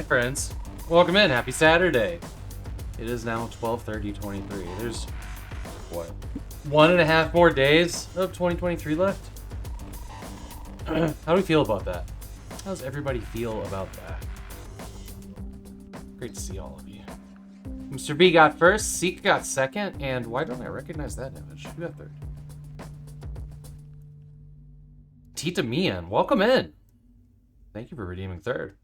Hi, friends. Welcome in. Happy Saturday. It is now 12:30:23. There's, what, 1.5 more days of 2023 left? How do we feel about that? How does everybody feel about that? Great to see all of you. Mr. B got first, Seek got second, and why don't I recognize that image? Who got third? Tita Mian, welcome in. Thank you for redeeming third.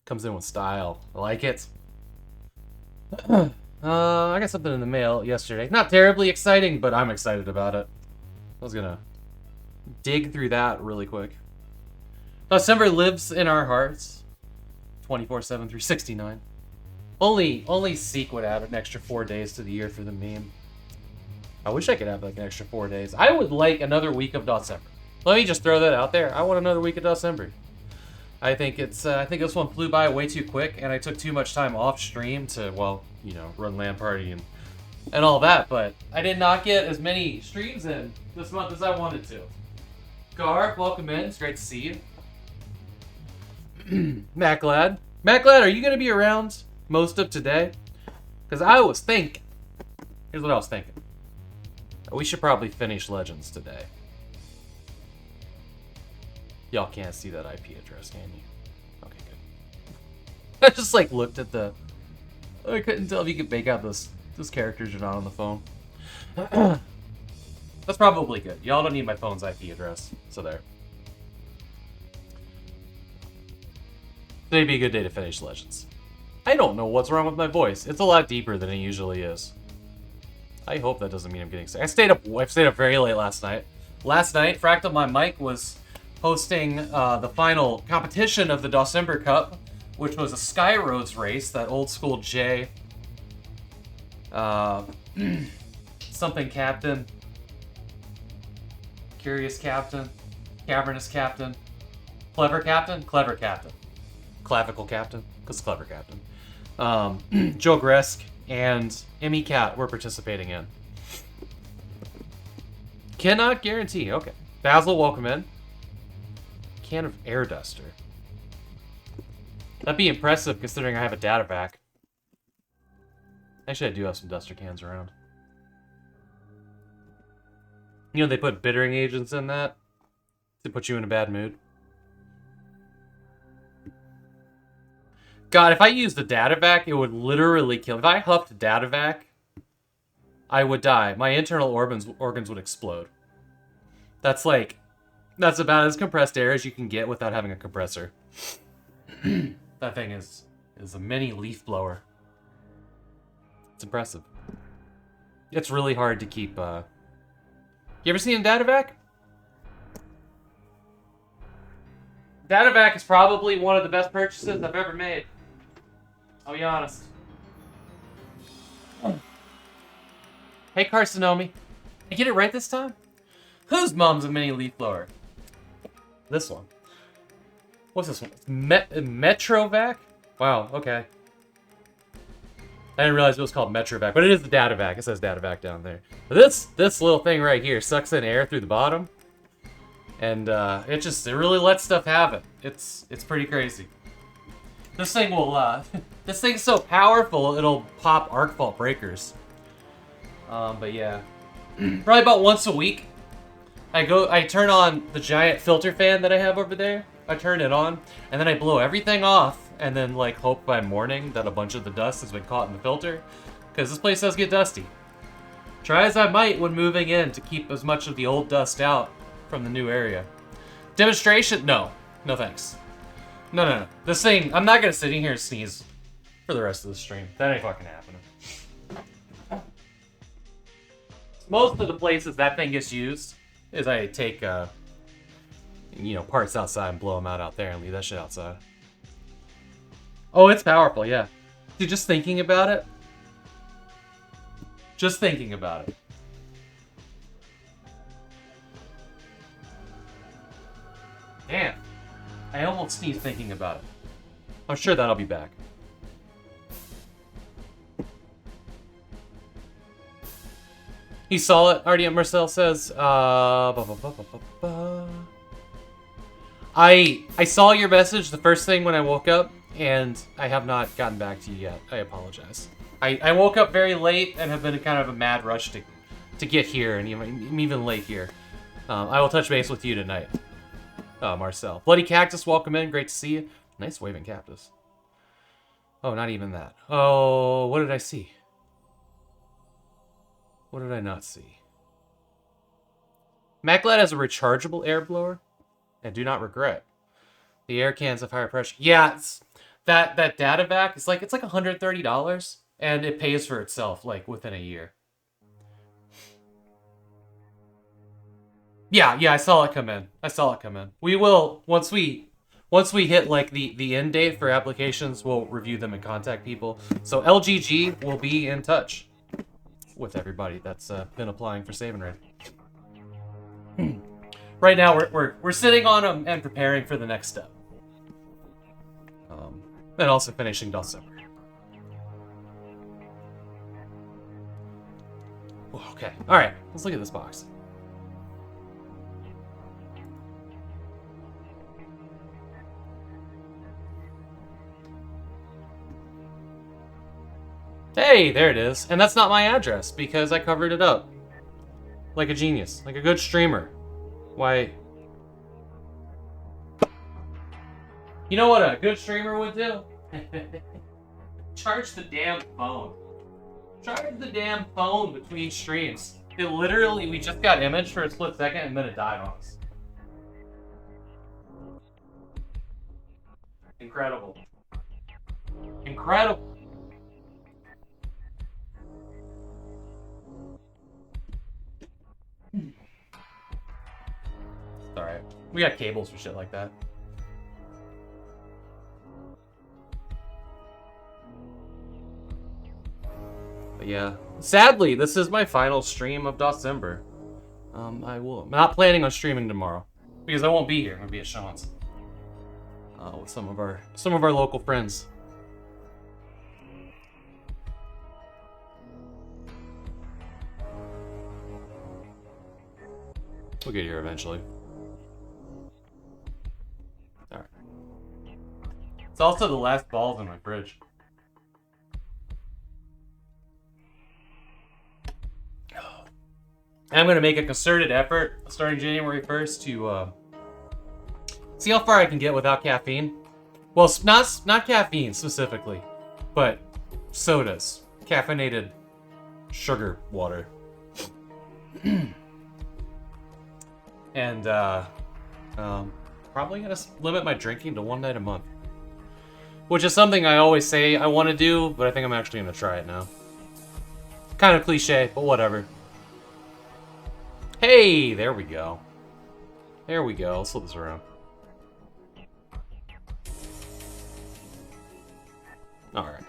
Comes in with style. I like it. I got something in the mail yesterday. Not terribly exciting, but I'm excited about it. I was gonna dig through that really quick. December lives in our hearts. 24/7, 369. Only Seek would add an extra 4 days to the year for the meme. I wish I could have like an extra 4 days. I would like another week of December. Let me just throw that out there. I want another week of December. I think this one flew by way too quick, and I took too much time off stream to, well, you know, run LAN party and all that. But I did not get as many streams in this month as I wanted to. Gar, welcome in. It's great to see you. Maclad, are you gonna be around most of today? Because I was thinking. Here's what I was thinking. We should probably finish Legends today. Y'all can't see that IP address, can you? Okay, good. I just like looked at the... I couldn't tell if you could make out those characters or not on the phone. That's probably good. Y'all don't need my phone's IP address, so there. Today'd be a good day to finish Legends. I don't know what's wrong with my voice. It's a lot deeper than it usually is. I hope that doesn't mean I'm getting sick. I stayed up very late last night. Last night, Fractal My Mic was hosting the final competition of the December Cup, which was a Sky Roads race, that old school J. Something captain. Curious captain. Cavernous captain. Clever captain? Clever captain. Clavicle captain? Because clever captain. Joe Gresk and Emmy Cat were participating in. Cannot guarantee. Okay. Basil, welcome in. Can of air duster. That'd be impressive considering I have a data vac. Actually, I do have some duster cans around. You know, they put bittering agents in that to put you in a bad mood. God, if I used the data vac, it would literally kill. If I huffed data vac, I would die. My internal organs would explode. That's about as compressed air as you can get without having a compressor. That thing is a mini leaf blower. It's impressive. It's really hard to keep. You ever seen a data vac? Data vac is probably one of the best purchases I've ever made. I'll be honest. Hey, Carcinomi. I get it right this time? Whose mom's a mini leaf blower? This one. What's this one? Metrovac? Wow, okay. I didn't realize it was called Metrovac, but it is the data vac. It says data vac down there. But this little thing right here sucks in air through the bottom. And it really lets stuff happen. It's pretty crazy. This thing will this thing's so powerful it'll pop arc fault breakers. But yeah. Probably about once a week. I turn on the giant filter fan that I have over there. I turn it on, and then I blow everything off, and then like hope by morning that a bunch of the dust has been caught in the filter. Because this place does get dusty. Try as I might when moving in to keep as much of the old dust out from the new area. Demonstration? No. No thanks. No. This thing, I'm not going to sit in here and sneeze for the rest of the stream. That ain't fucking happening. Most of the places that thing gets used is I take, parts outside and blow them out there and leave that shit outside. Oh, it's powerful, yeah. Dude, just thinking about it. Just thinking about it. Damn. I almost sneezed thinking about it. I'm sure that'll be back. He saw it, Artyom Marcel says. I saw your message the first thing when I woke up. and I have not gotten back to you yet. I apologize. I woke up very late and have been in kind of a mad rush to get here, and I'm even late here. I will touch base with you tonight, Marcel. Bloody Cactus, welcome in. Great to see you. Nice waving cactus. Oh, not even that. Oh, what did I see? What did I not see? MacLad has a rechargeable air blower, and do not regret. The air cans have higher pressure. Yeah, that data vac is like, it's like $130, and it pays for itself like within a year. Yeah, I saw it come in. We will, once we hit like the end date for applications, we'll review them and contact people. So LGG will be in touch with everybody that's been applying for Save and Raid. Right now, we're sitting on them and preparing for the next step. And also finishing December. Okay, all right. Let's look at this box. Hey, there it is. And that's not my address because I covered it up. Like a genius. Like a good streamer. Why? You know what a good streamer would do? Charge the damn phone. Charge the damn phone between streams. It literally, we just got imaged for a split second and then it died on us. Incredible. Incredible. Alright. We got cables for shit like that. But yeah. Sadly, this is my final stream of December. I'm not planning on streaming tomorrow. Because I won't be here. I'm gonna be at Sean's. With some of our local friends. We'll get here eventually. Alright. It's also the last balls in my fridge. I'm going to make a concerted effort starting January 1st to see how far I can get without caffeine. Well, not caffeine specifically, but sodas. Caffeinated sugar water. And probably going to limit my drinking to one night a month. Which is something I always say I want to do, but I think I'm actually going to try it now. Kind of cliche, but whatever. Hey, there we go. There we go. Let's flip this around. Alright.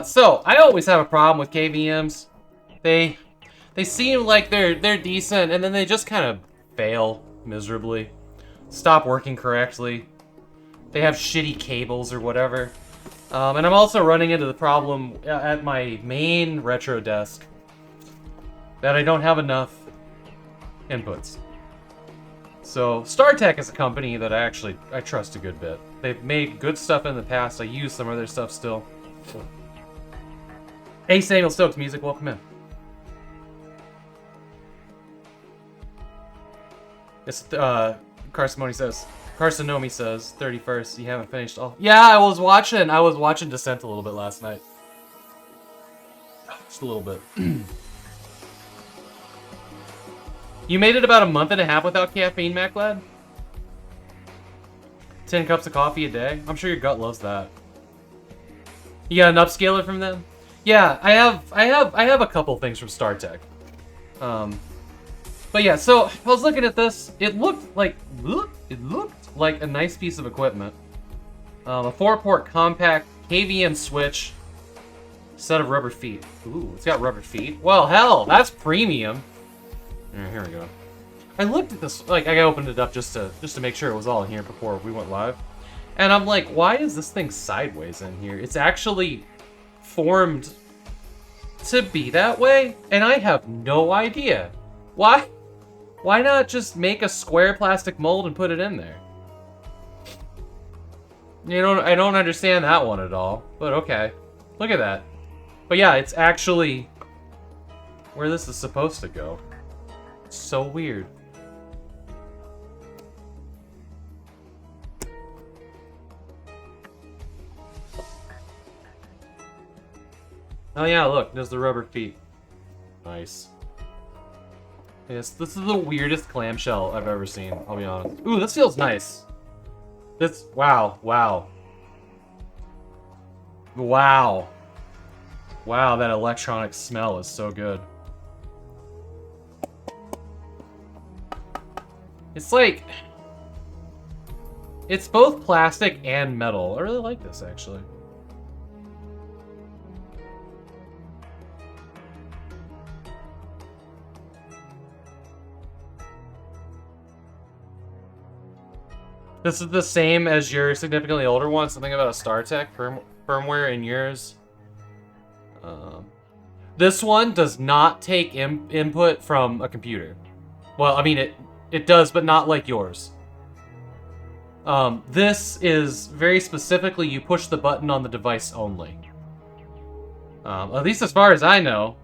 So, I always have a problem with KVMs. They seem like they're decent, and then they just kind of fail miserably. Stop working correctly. They have shitty cables or whatever. And I'm also running into the problem at my main retro desk that I don't have enough inputs. So, StarTech is a company that I trust a good bit. They've made good stuff in the past. I use some of their stuff still. Hey, Samuel Stokes Music, welcome in. It's, Carcinomi says, 31st, you haven't finished all. Yeah, I was watching Descent a little bit last night. Just a little bit. You made it about a month and a half without caffeine, MacLad? 10 cups of coffee a day? I'm sure your gut loves that. You got an upscaler from them? Yeah, I have a couple things from StarTech. But yeah, so I was looking at this. It looked like a nice piece of equipment. A 4-port compact KVM switch, set of rubber feet. Ooh, it's got rubber feet. Well, hell, that's premium. Here we go. I looked at this, like, I opened it up just to make sure it was all in here before we went live. And I'm like, why is this thing sideways in here? It's actually formed to be that way, and I have no idea. Why not just make a square plastic mold and put it in there? I don't understand that one at all, but okay. Look at that. But yeah, it's actually where this is supposed to go. It's so weird. Oh yeah, look, there's the rubber feet. Nice. Yes, this is the weirdest clamshell I've ever seen, I'll be honest. Ooh, this feels nice. Wow. Wow, that electronic smell is so good. It's like... It's both plastic and metal. I really like this, actually. This is the same as your significantly older one. Something about a StarTech firmware in yours. This one does not take input from a computer. Well, I mean, it does, but not like yours. This is very specifically, you push the button on the device only. At least as far as I know.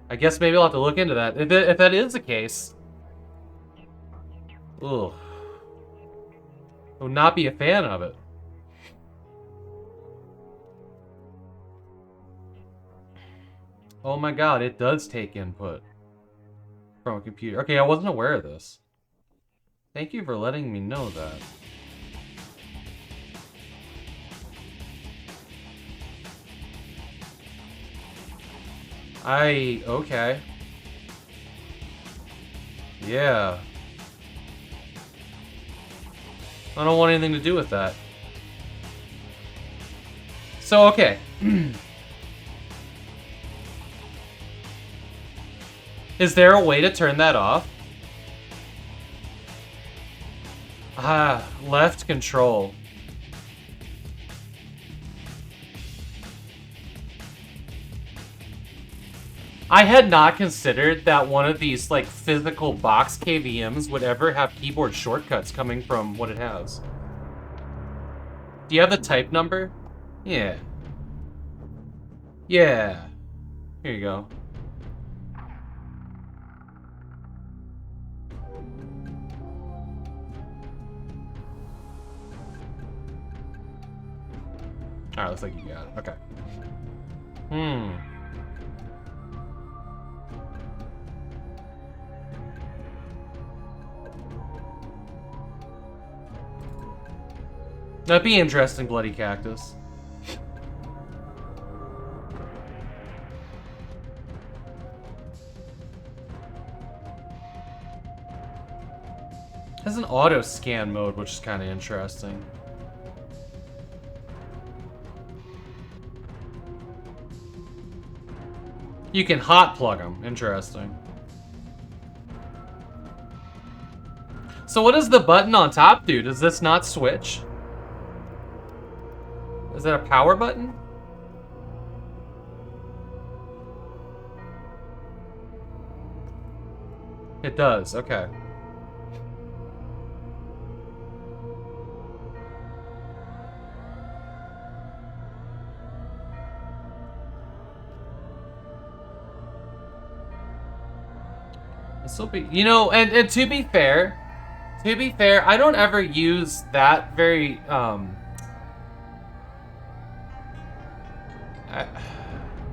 I guess maybe I'll have to look into that. If that is the case... Ugh. I would not be a fan of it. Oh my god, it does take input from a computer. Okay, I wasn't aware of this. Thank you for letting me know that. Okay. Yeah. I don't want anything to do with that. So, okay. Is there a way to turn that off? Ah, left control. I had not considered that one of these, like, physical box KVMs would ever have keyboard shortcuts coming from what it has. Do you have the type number? Yeah. Yeah. Here you go. Alright, looks like you got it. Okay. That'd be interesting, bloody cactus. It has an auto scan mode, which is kind of interesting. You can hot plug them. Interesting. So what does the button on top do? Does this not switch? Is that a power button? It does, okay. This will be, you know, and to be fair, I don't ever use that very,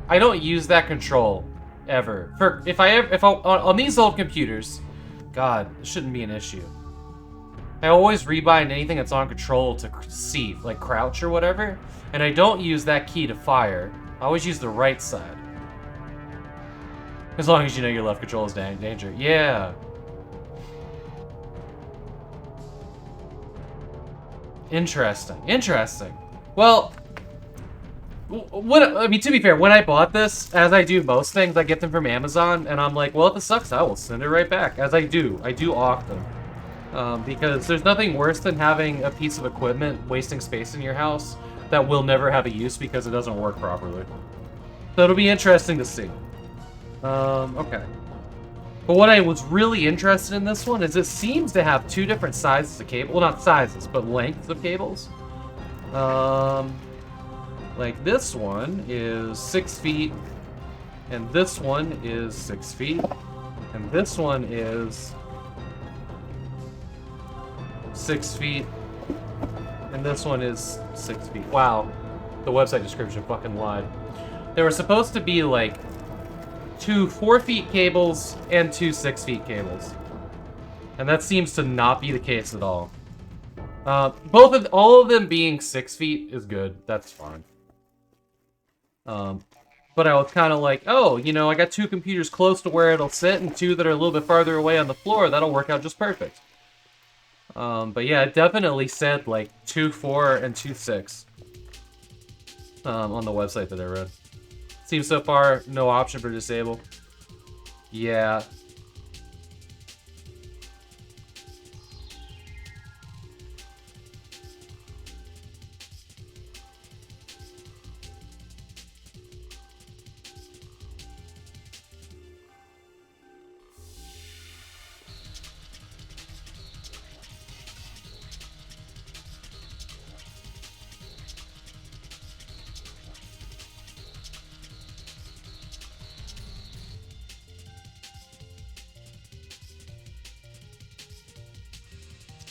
I don't use that control ever. If I on these old computers, God, it shouldn't be an issue. I always rebind anything that's on control to C, like crouch or whatever, and I don't use that key to fire. I always use the right side. As long as you know your left control is in danger. Yeah. Interesting. Interesting. Well, I mean, to be fair, when I bought this, as I do most things, I get them from Amazon, and I'm like, well, if it sucks, I will send it right back. As I do often. Because there's nothing worse than having a piece of equipment wasting space in your house that will never have a use because it doesn't work properly. So it'll be interesting to see. Okay. But what I was really interested in this one is it seems to have two different sizes of cable. Well, not sizes, but lengths of cables. Like this one is 6 feet, and this one is 6 feet, and this one is 6 feet, and this one is 6 feet. Wow, the website description fucking lied. There were supposed to be like 2 4-feet cables and 2 6-feet cables, and that seems to not be the case at all. All of them being 6 feet is good. That's fine. But I was kind of like, oh, you know, I got 2 computers close to where it'll sit and 2 that are a little bit farther away on the floor. That'll work out just perfect. But yeah, it definitely said like 2 4 and 2 6 on the website that I read. Seems so far no option for disable. Yeah.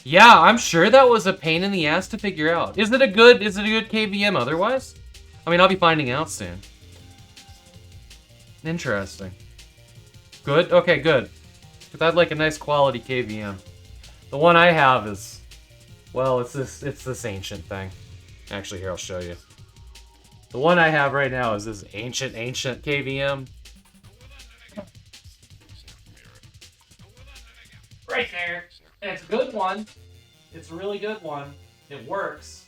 Yeah, I'm sure that was a pain in the ass to figure out. Is it a good KVM otherwise? I mean, I'll be finding out soon. Interesting. Good? Okay, good. But I'd like a nice quality KVM. The one I have is, well, it's this ancient thing. Actually, here, I'll show you. The one I have right now is this ancient KVM. Right there. And it's a good one. It's a really good one. It works.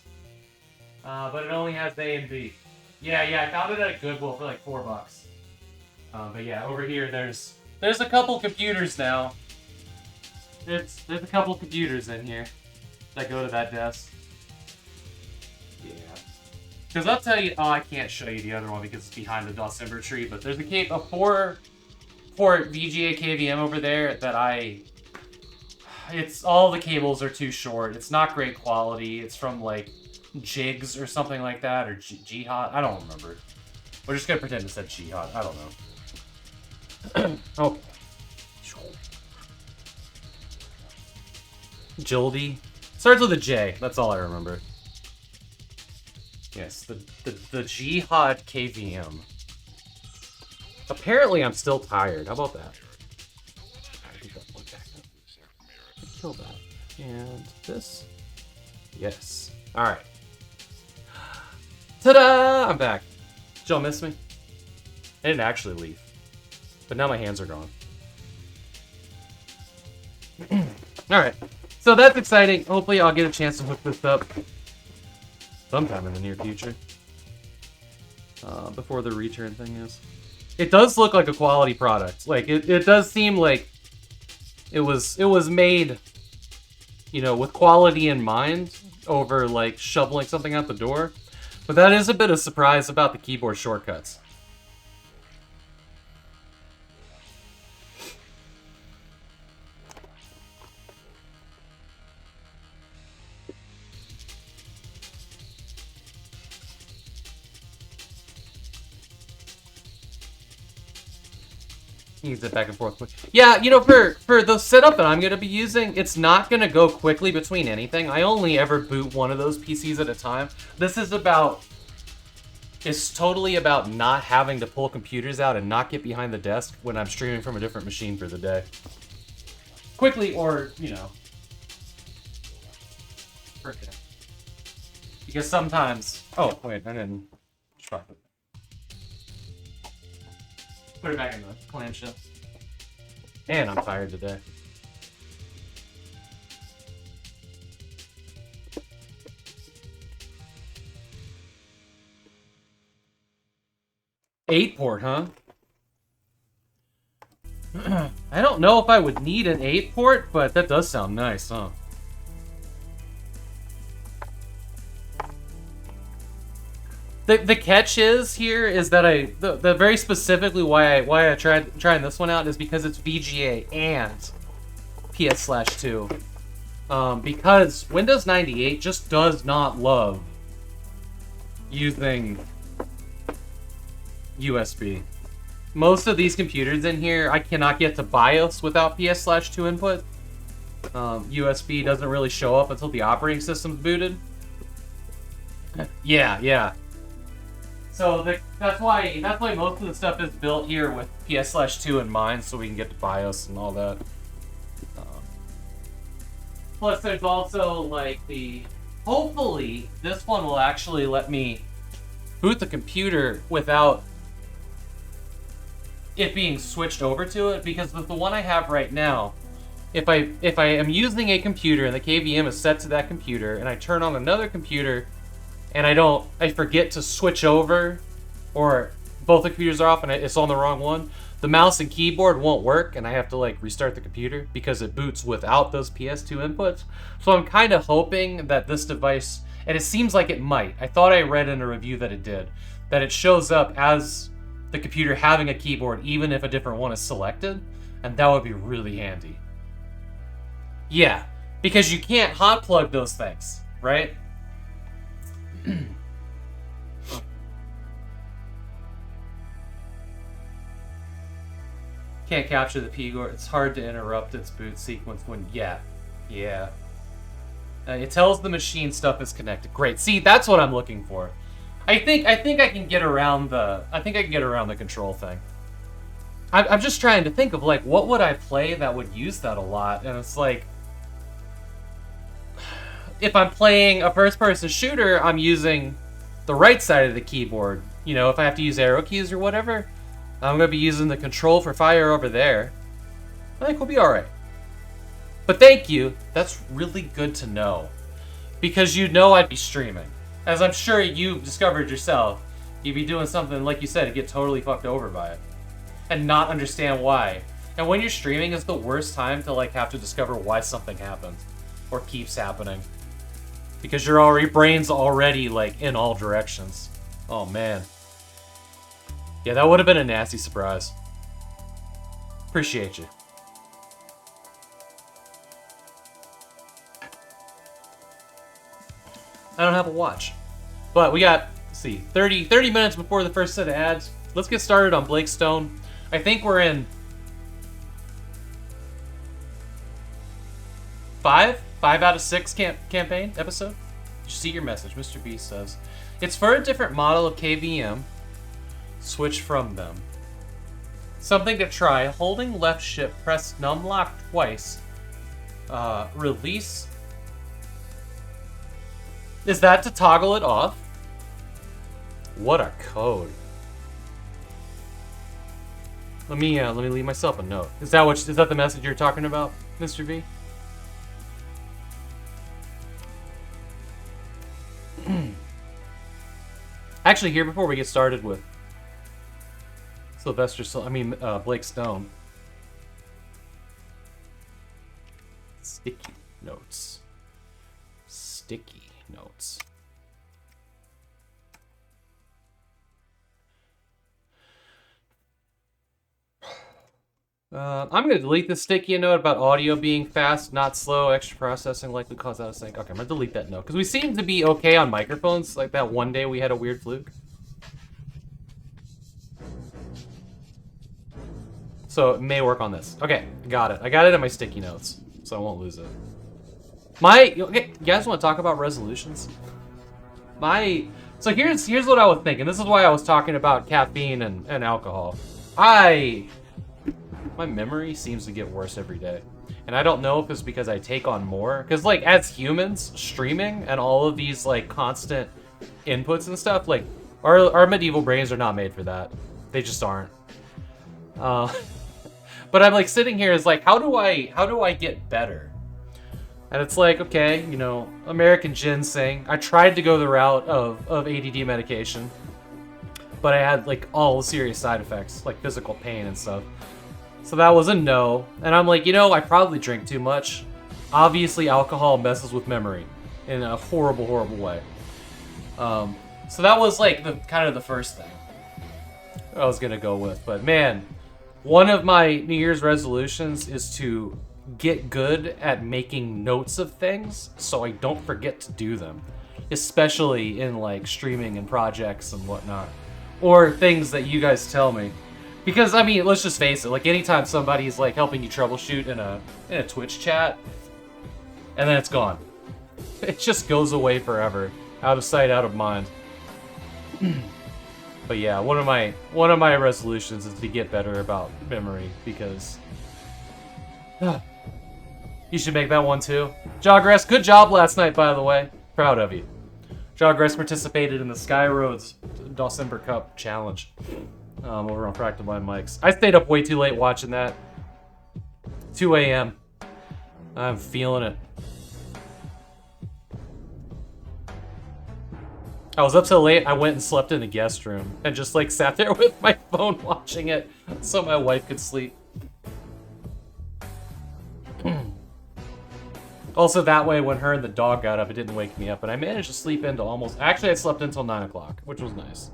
But it only has A and B. Yeah, I found it at Goodwill for like $4. But yeah, over here there's a couple computers now. There's a couple computers in here that go to that desk. Yeah. Because I'll tell you, I can't show you the other one because it's behind the DOSEMBER tree, but there's a 4-port VGA KVM over there that it's all the cables are too short. It's not great quality. It's from like Jigs or something like that, or Jihad. I don't remember. We're just gonna pretend it said Jihad. I don't know. Okay. Jildy. Starts with a J. That's all I remember. Yes, the Jihad KVM. Apparently, I'm still tired. How about that? Kill that. And this. Yes. Alright. Ta-da! I'm back. Did y'all miss me? I didn't actually leave. But now my hands are gone. Alright. So that's exciting. Hopefully I'll get a chance to hook this up sometime in the near future. Before the return thing is. It does look like a quality product. Like, it does seem like it was made, you know, with quality in mind over, like, shoveling something out the door. But that is a bit of surprise about the keyboard shortcuts. You can zip back and forth quick. Yeah, you know, for the setup that I'm going to be using, it's not going to go quickly between anything. I only ever boot one of those PCs at a time. This is about... It's totally about not having to pull computers out and not get behind the desk when I'm streaming from a different machine for the day. Quickly or, you know... Because sometimes... Oh, wait, I didn't... Put it back in the clamshell. And I'm tired today. Eight port, huh? I don't know if I would need an 8-port, but that does sound nice, huh? The catch is here is that the very specifically why I tried trying this one out is because it's VGA and PS/2. Because Windows 98 just does not love using USB. Most of these computers in here, I cannot get to BIOS without PS/2 input. USB doesn't really show up until the operating system's booted. Yeah. So that's why most of the stuff is built here with PS/2 in mind, so we can get to BIOS and all that. Plus, there's also like hopefully this one will actually let me boot the computer without it being switched over to it, because with the one I have right now, if I am using a computer and the KVM is set to that computer and I turn on another computer and I forget to switch over, or both the computers are off and it's on the wrong one, the mouse and keyboard won't work and I have to like restart the computer because it boots without those PS2 inputs. So I'm kind of hoping that this device, and it seems like it might, I thought I read in a review that it did, that it shows up as the computer having a keyboard even if a different one is selected, and that would be really handy. Yeah, because you can't hot plug those things, right? Can't capture the keyboard. It's hard to interrupt its boot sequence when... Yeah. It tells the machine stuff is connected. Great. See, that's what I'm looking for. I think I can get around the... I think I can get around the control thing. I'm just trying to think of, like, what would I play that would use that a lot? And it's like... If I'm playing a first-person shooter, I'm using the right side of the keyboard. You know, if I have to use arrow keys or whatever, I'm going to be using the control for fire over there. I think we'll be alright. But thank you. That's really good to know. Because you know I'd be streaming. As I'm sure you discovered yourself, you'd be doing something, like you said, to get totally fucked over by it. And not understand why. And when you're streaming, it's the worst time to, like, have to discover why something happened. Or keeps happening. Because your brain's already, like, in all directions. Oh, man. Yeah, that would have been a nasty surprise. Appreciate you. I don't have a watch. But we got, let's see, 30 minutes before the first set of ads. Let's get started on Blake Stone. I think we're in 5 out of 6 campaign episode. Did you see your message? Mr. B says, it's for a different model of KVM. Switch from them. Something to try. Holding left shift, press numlock twice. Release. Is that to toggle it off? What a code. Let me leave myself a note. Is that the message you're talking about, Mr. V? Actually, here before we get started with Blake Stone. Sticky notes. I'm going to delete the sticky note about audio being fast, not slow. Extra processing likely cause out of sync. Okay, I'm going to delete that note. Because we seem to be okay on microphones. Like that one day we had a weird fluke. So it may work on this. Okay, got it. I got it in my sticky notes. So I won't lose it. Okay, you guys want to talk about resolutions? So here's what I was thinking. This is why I was talking about caffeine and alcohol. My memory seems to get worse every day. And I don't know if it's because I take on more. Because, like, as humans, streaming and all of these, like, constant inputs and stuff, like, our medieval brains are not made for that. They just aren't. But I'm, like, sitting here is like, how do I get better? And it's like, okay, you know, American ginseng. I tried to go the route of ADD medication. But I had, like, all serious side effects, like physical pain and stuff. So that was a no. And I'm like, you know, I probably drink too much. Obviously, alcohol messes with memory in a horrible, horrible way. So that was like kind of the first thing I was gonna go with. But man, one of my New Year's resolutions is to get good at making notes of things so I don't forget to do them. especially in like streaming and projects and whatnot, or things that you guys tell me. Because I mean, let's just face it. Like anytime somebody's like helping you troubleshoot in a Twitch chat, and then it's gone, it just goes away forever, out of sight, out of mind. But yeah, one of my resolutions is to get better about memory, because you should make that one too. Jogress, good job last night, by the way. Proud of you. Jogress participated in the Sky Roads DOSEMBER Cup challenge over on Fractal Blind Mics. I stayed up way too late watching that. 2 a.m. I'm feeling it. I was up so late, I went and slept in the guest room and just like sat there with my phone watching it so my wife could sleep. Also, that way, when her and the dog got up, it didn't wake me up, and I managed to sleep into almost... Actually, I slept until 9 o'clock, which was nice.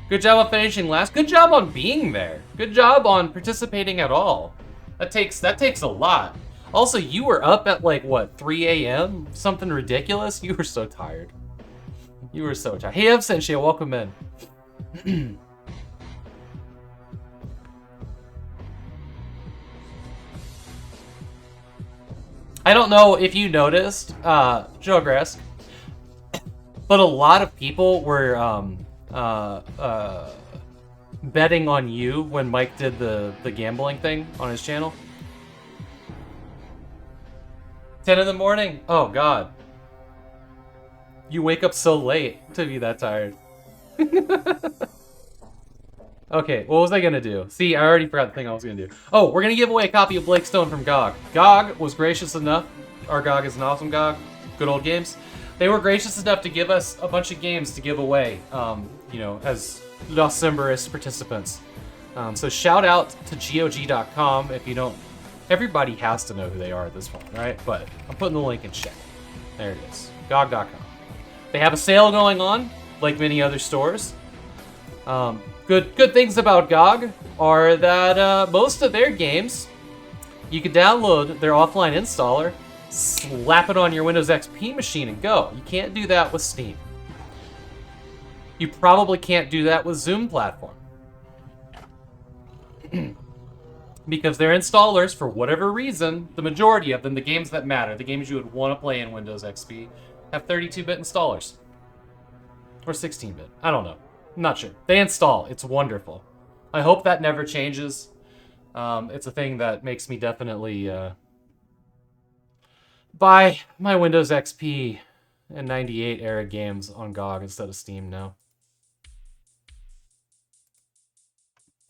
Good job on finishing last. Good job on being there. Good job on participating at all. That takes a lot. Also, you were up at, like, what, 3 a.m.? Something ridiculous? You were so tired. You were so tired. Hey, Evsenshia, welcome in. I don't know if you noticed, Jogress, but a lot of people were betting on you when Mike did the gambling thing on his channel. 10 in the morning? Oh, God. You wake up so late to be that tired. Okay, what was I gonna do? See, I already forgot the thing I was gonna do. Oh, we're gonna give away a copy of Blake Stone from GOG. GOG was gracious enough. Our GOG is an awesome GOG. Good old games. They were gracious enough to give us a bunch of games to give away, you know, as DOSEMBERist participants. So shout out to GOG.com if you don't... Everybody has to know who they are at this point, right? But I'm putting the link in chat. There it is. GOG.com. They have a sale going on, like many other stores. Good things about GOG are that most of their games, you can download their offline installer, slap it on your Windows XP machine, and go. You can't do that with Steam. You probably can't do that with Zoom platform. Because their installers, for whatever reason, the majority of them, the games that matter, the games you would want to play in Windows XP, have 32-bit installers. Or 16-bit. I don't know. I'm not sure. They install. It's wonderful. I hope that never changes. It's a thing that makes me definitely buy my Windows XP and 98 era games on GOG instead of Steam now.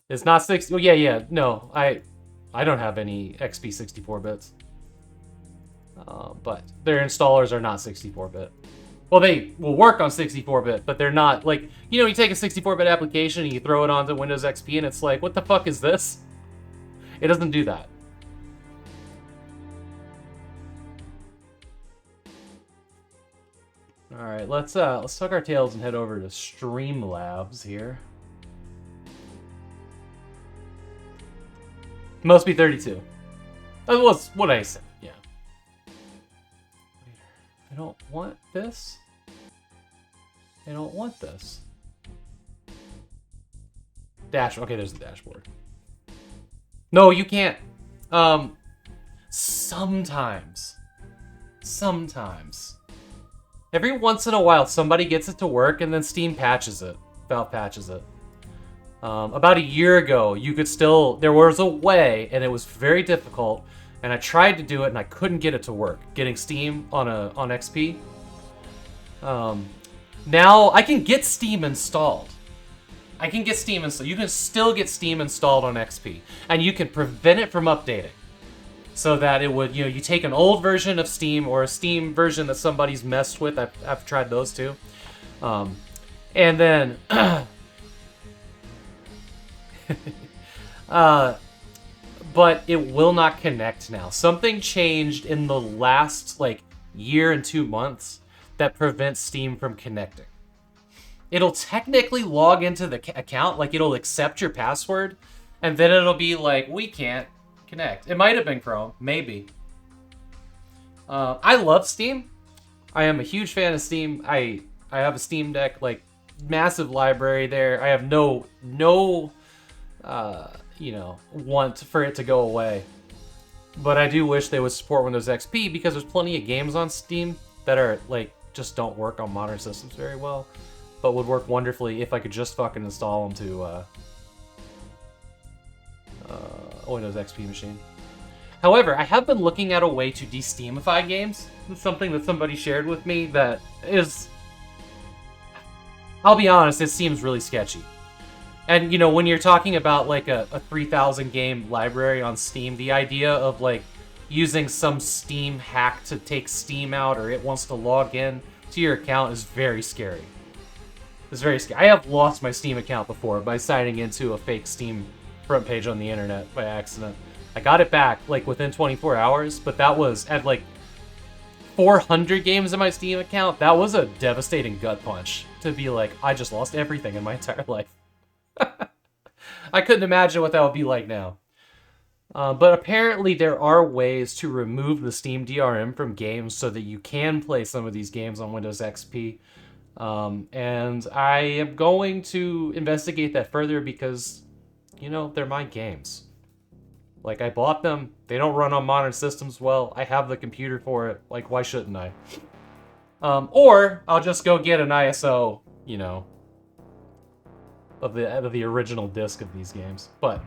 It's not 60. Oh, yeah. No, I don't have any XP 64 bits. But their installers are not 64-bit. Well, they will work on 64-bit, but they're not, like, you know, you take a 64-bit application and you throw it onto Windows XP and it's like, what the fuck is this? It doesn't do that. All right, let's tuck our tails and head over to Streamlabs here. Must be 32. That was what I said, yeah. I don't want this. I don't want this. Dash, okay, there's the dashboard. No, you can't. Sometimes. Every once in a while, somebody gets it to work and then Steam patches it. Valve patches it. About a year ago, you could still... There was a way, and it was very difficult, and I tried to do it, and I couldn't get it to work. Getting Steam on XP. Now, I can get Steam installed. You can still get Steam installed on XP, and you can prevent it from updating. So that it would, you know, you take an old version of Steam, or a Steam version that somebody's messed with. I've tried those too. And then... but it will not connect now. Something changed in the last, like, year and 2 months that prevents Steam from connecting. It'll technically log into the account, like, it'll accept your password, and then it'll be like, we can't connect. It might have been Chrome, maybe. I love Steam. I am a huge fan of Steam. I have a Steam Deck, like, massive library there. I have no you know, want for it to go away. But I do wish they would support Windows XP because there's plenty of games on Steam that are, like, just don't work on modern systems very well, but would work wonderfully if I could just fucking install them to a Windows XP machine. However, I have been looking at a way to de-Steamify games. It's something that somebody shared with me that is, I'll be honest, it seems really sketchy. And, you know, when you're talking about, like, a 3,000 game library on Steam, the idea of, like, using some Steam hack to take Steam out or it wants to log in to your account is very scary. It's very scary. I have lost my Steam account before by signing into a fake Steam front page on the internet by accident. I got it back, like, within 24 hours, but that was at, like, 400 games in my Steam account. That was a devastating gut punch to be like, I just lost everything in my entire life. I couldn't imagine what that would be like now. But apparently there are ways to remove the Steam DRM from games so that you can play some of these games on Windows XP. And I am going to investigate that further because, you know, they're my games. Like, I bought them. They don't run on modern systems well. I have the computer for it. Like, why shouldn't I? Or I'll just go get an ISO, you know, of the original disc of these games. But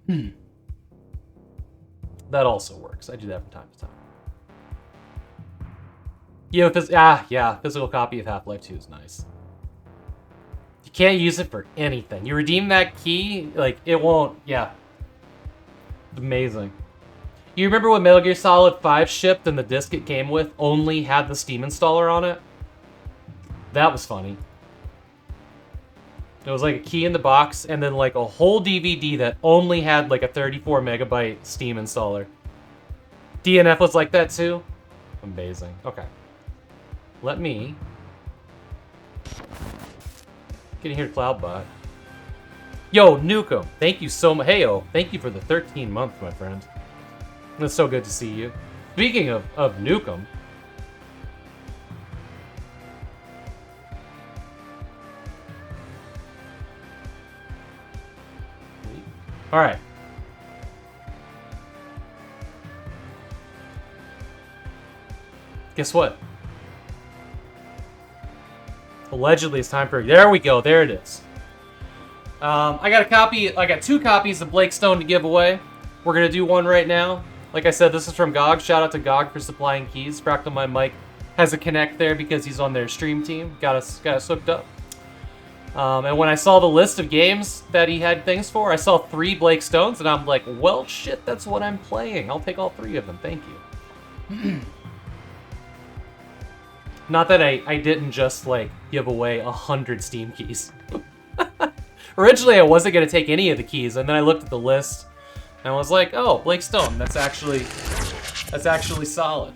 that also works. I do that from time to time. Yeah, physical copy of Half-Life 2 is nice. You can't use it for anything. You redeem that key, like, it won't, yeah. Amazing. You remember when Metal Gear Solid 5 shipped and the disc it came with only had the Steam installer on it? That was funny. It was like a key in the box and then like a whole DVD that only had like a 34 megabyte Steam installer. DNF was like that too? Amazing. Okay. Let me get in here, Cloudbot. Yo, Nukem, thank you so much. Heyo, thank you for the 13 month, my friend. It's so good to see you. Speaking of Nukem, all right. Guess what? Allegedly, it's time for. There we go. There it is. I got 2 copies of Blake Stone to give away. We're gonna do one right now. Like I said, this is from GOG. Shout out to GOG for supplying keys. Fractal My Mic has a connect there because he's on their stream team. Got us hooked up. And when I saw the list of games that he had things for, I saw 3 Blake Stones, and I'm like, well, shit, that's what I'm playing. I'll take all 3 of them. Thank you. Not that I didn't just, like, give away 100 Steam keys. Originally, I wasn't going to take any of the keys, and then I looked at the list, and I was like, oh, Blake Stone, that's actually solid.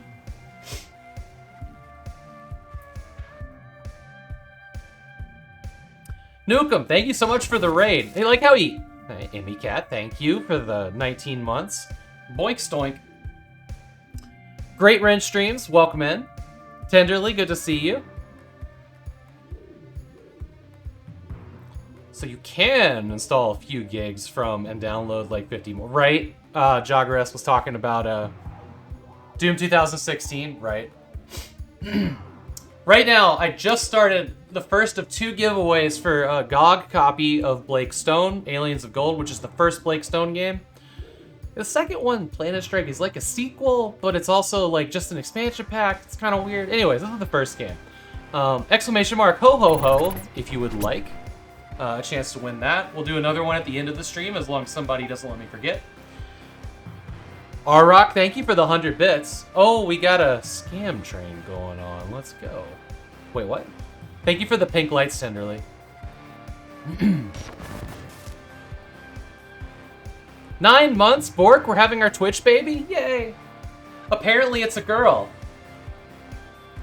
Nukem, thank you so much for the raid. Hey, like how he... Emmy Cat, thank you for the 19 months. Boink Stoink. Great Wrench streams, welcome in. Tenderly, good to see you. So you can install a few gigs from and download like 50 more, right? Joggeress was talking about Doom 2016, right? Right now, I just started the first of 2 giveaways for a GOG copy of Blake Stone, Aliens of Gold, which is the first Blake Stone game. The second one, Planet Strike, is like a sequel, but it's also like just an expansion pack. It's kind of weird. Anyways, this is the first game. Exclamation mark ho ho ho, if you would like a chance to win that. We'll do another one at the end of the stream as long as somebody doesn't let me forget. R-Rock, thank you for the 100 bits. Oh, we got a scam train going on. Let's go. Wait, what? Thank you for the pink lights, Tenderly. 9 months, Bork, we're having our Twitch baby? Yay! Apparently it's a girl.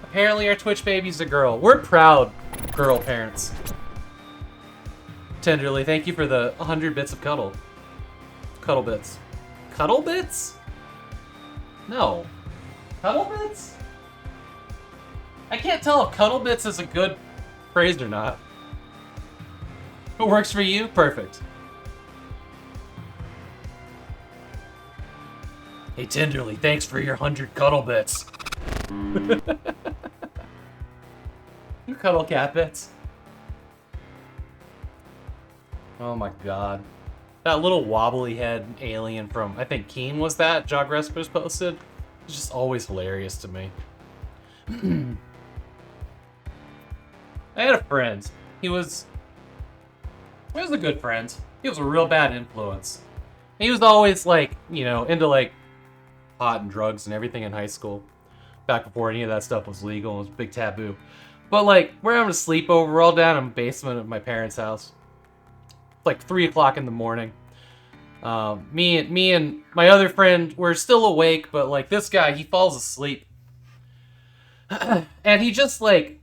Apparently our Twitch baby's a girl. We're proud girl parents. Tenderly, thank you for the 100 bits of cuddle. Cuddle bits. Cuddle bits? No. Cuddle bits? I can't tell if cuddle bits is a good phrase or not. If it works for you, perfect. Hey, Tenderly, thanks for your 100 cuddle bits. You cuddle cat bits. Oh my god. That little wobbly head alien from, I think Keen was that, Jog Respers posted. It's just always hilarious to me. I had a friend. He was a good friend. He was a real bad influence. He was always like, you know, into like pot and drugs and everything in high school. Back before any of that stuff was legal and was a big taboo. But like, we're having a sleepover. We're all down in the basement of my parents' house. It's like 3 o'clock in the morning. Me and my other friend were still awake, but like this guy, he falls asleep. And he just like,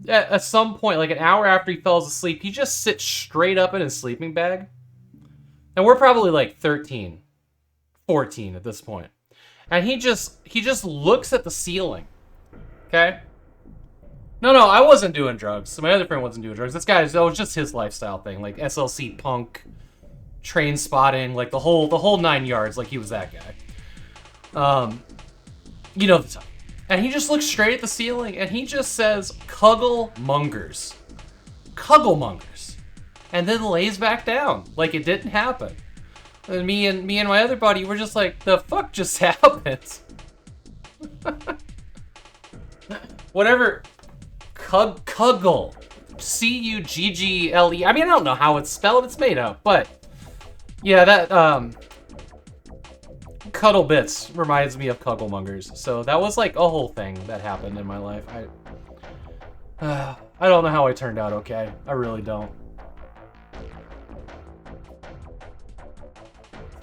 at some point, like an hour after he falls asleep, he just sits straight up in his sleeping bag. And we're probably like 13, 14 at this point. And he just looks at the ceiling. Okay? No, I wasn't doing drugs. So my other friend wasn't doing drugs. This guy, that was just his lifestyle thing. Like SLC punk, train spotting, like the whole 9 yards. Like he was that guy. You know the type. And he just looks straight at the ceiling and he just says, "Cuddle mongers." Cuddle mongers. And then lays back down. Like it didn't happen. And me and my other buddy were just like, the fuck just happened? Whatever. Cuggle. C-U-G-G-L-E. I mean, I don't know how it's spelled. It's made up. But, yeah, that, Cuddle Bits reminds me of Cugglemongers. So that was, like, a whole thing that happened in my life. I don't know how I turned out okay. I really don't.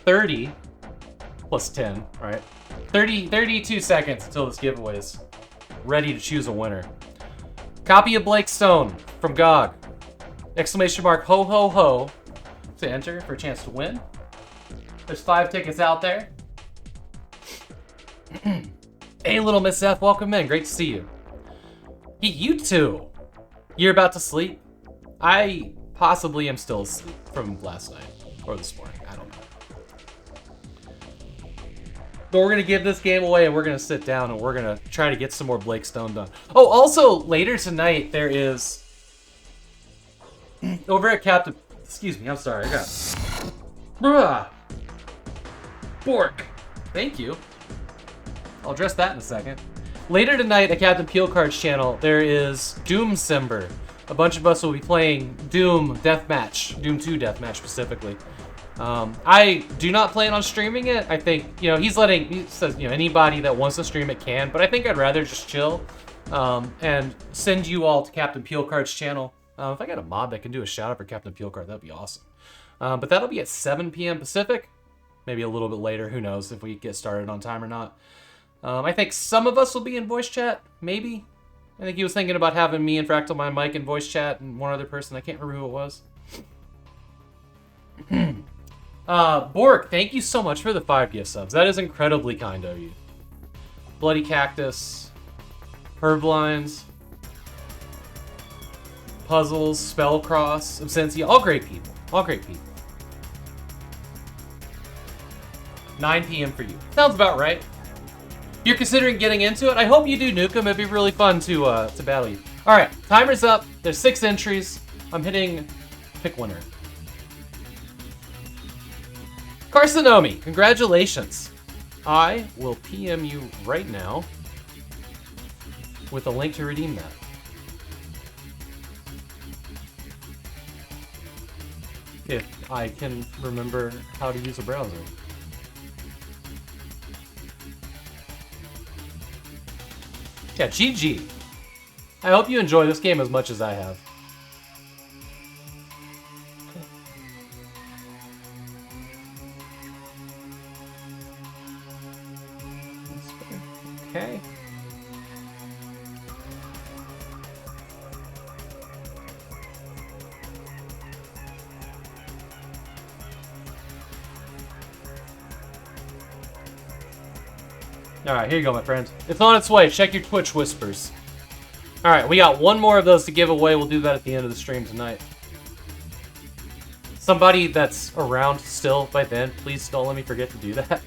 30 plus 10, right? 32 seconds until this giveaway is ready to choose a winner. Copy of Blake Stone from GOG. Exclamation mark ho ho ho to enter for a chance to win. There's 5 tickets out there. Hey, little Miss F, welcome in. Great to see you. Hey, you two. You're about to sleep? I possibly am still asleep from last night or this morning. I don't know. But we're going to give this game away and we're going to sit down and we're going to try to get some more Blake Stone done. Oh, also, later tonight, there is... over at Captain... Excuse me, I'm sorry. I got... Bork. Thank you. I'll address that in a second. Later tonight at Captain Peel Card's channel, there is DOSEMBER. A bunch of us will be playing Doom Deathmatch. Doom 2 Deathmatch, specifically. I do not plan on streaming it. I think, you know, he says, you know, anybody that wants to stream it can, but I think I'd rather just chill, and send you all to Captain Peel Card's channel. If I got a mod that can do a shout out for Captain Peel Card, that'd be awesome. But that'll be at 7 p.m. Pacific, maybe a little bit later, who knows if we get started on time or not. I think some of us will be in voice chat, maybe. I think he was thinking about having me and Fractal My Mic in voice chat and one other person, I can't remember who it was. Bork, thank you so much for the 5 gift subs. That is incredibly kind of you. Bloody Cactus, Herblines, Puzzles, Spellcross, Absentia, all great people. All great people. 9 p.m. for you. Sounds about right. If you're considering getting into it, I hope you do nuke 'em. It'd be really fun to battle you. Alright, timer's up. There's 6 entries. I'm hitting pick winner. Carcinomi, congratulations. I will PM you right now with a link to redeem that. If I can remember how to use a browser. Yeah, GG. I hope you enjoy this game as much as I have. Okay. Alright, here you go, my friend. It's on its way. Check your Twitch whispers. All right, we got one more of those to give away. We'll do that at the end of the stream tonight. Somebody that's around still by then, please don't let me forget to do that.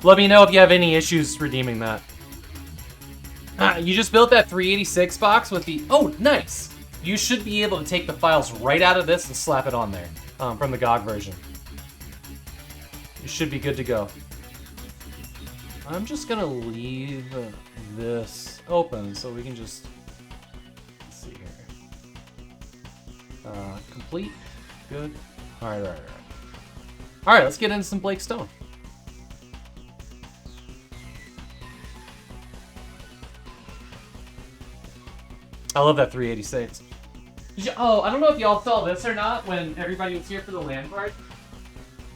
Let me know if you have any issues redeeming that. You just built that 386 box with the... Oh, nice! You should be able to take the files right out of this and slap it on there from the GOG version. You should be good to go. I'm just gonna leave this open so we can just... Let's see here. Complete. Good. Alright. Alright, let's get into some Blake Stone. I love that 386. Oh, I don't know if y'all saw this or not when everybody was here for the land card.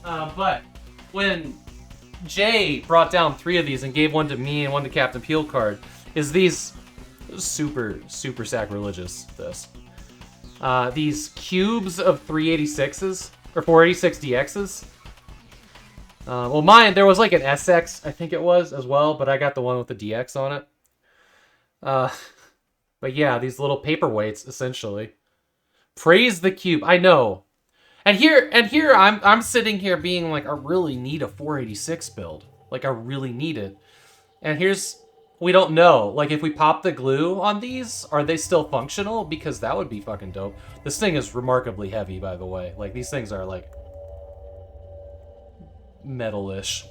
But when Jay brought down 3 of these and gave one to me and one to Captain Peel card, is these super sacrilegious, this. These cubes of 386s, or 486DXs. Well, mine, there was like an SX, I think it was, as well, but I got the one with the DX on it. But yeah, these little paperweights, essentially. Praise the cube. I know. And here I'm sitting here being like, I really need a 486 build. Like, I really need it. And here's, we don't know. Like, if we pop the glue on these, are they still functional? Because that would be fucking dope. This thing is remarkably heavy, by the way. Like, these things are like metal-ish.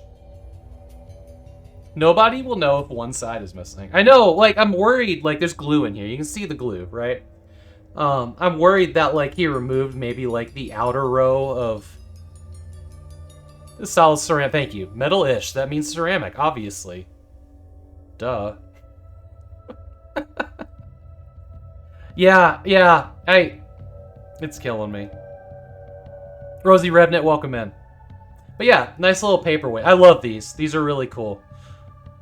Nobody will know if one side is missing. I know, like, I'm worried, like, there's glue in here. You can see the glue, right? I'm worried that, like, he removed maybe, like, the outer row of solid ceramic. Thank you. Metal-ish. That means ceramic, obviously. Duh. Yeah. It's killing me. Rosie Revnet, welcome in. But yeah, nice little paperweight. I love these. These are really cool.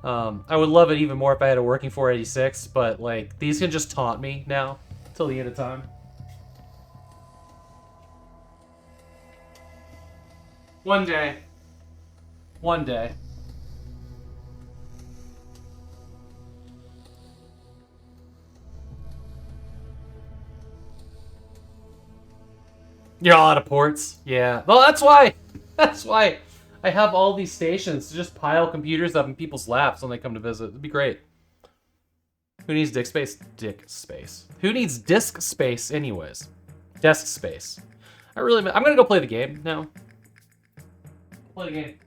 I would love it even more if I had a working 486, but like these can just taunt me now till the end of time. One day. You're all out of ports? Yeah. Well, that's why I have all these stations to just pile computers up in people's laps when they come to visit. It'd be great. Who needs disk space? Dick space. Who needs disk space anyways? Desk space. I'm gonna go play the game now. Play the game.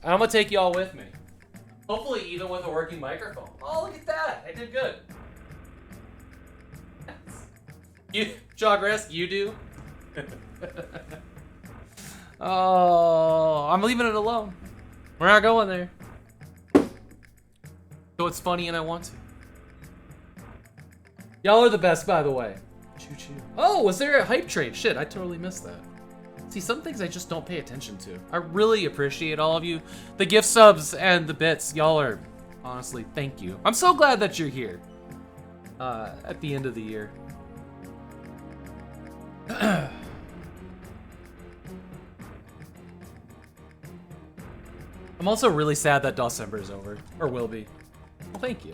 I'm gonna take y'all with me. Hopefully even with a working microphone. Oh, look at that. I did good. You, Jogress, you do? Oh, I'm leaving it alone. We're not going there. So it's funny and I want to. Y'all are the best, by the way. Choo choo. Oh, was there a hype train? Shit, I totally missed that. See, some things I just don't pay attention to. I really appreciate all of you. The gift subs and the bits. Y'all are, honestly, thank you. I'm so glad that you're here. At the end of the year. I'm also really sad that December is over, or will be. Well, thank you.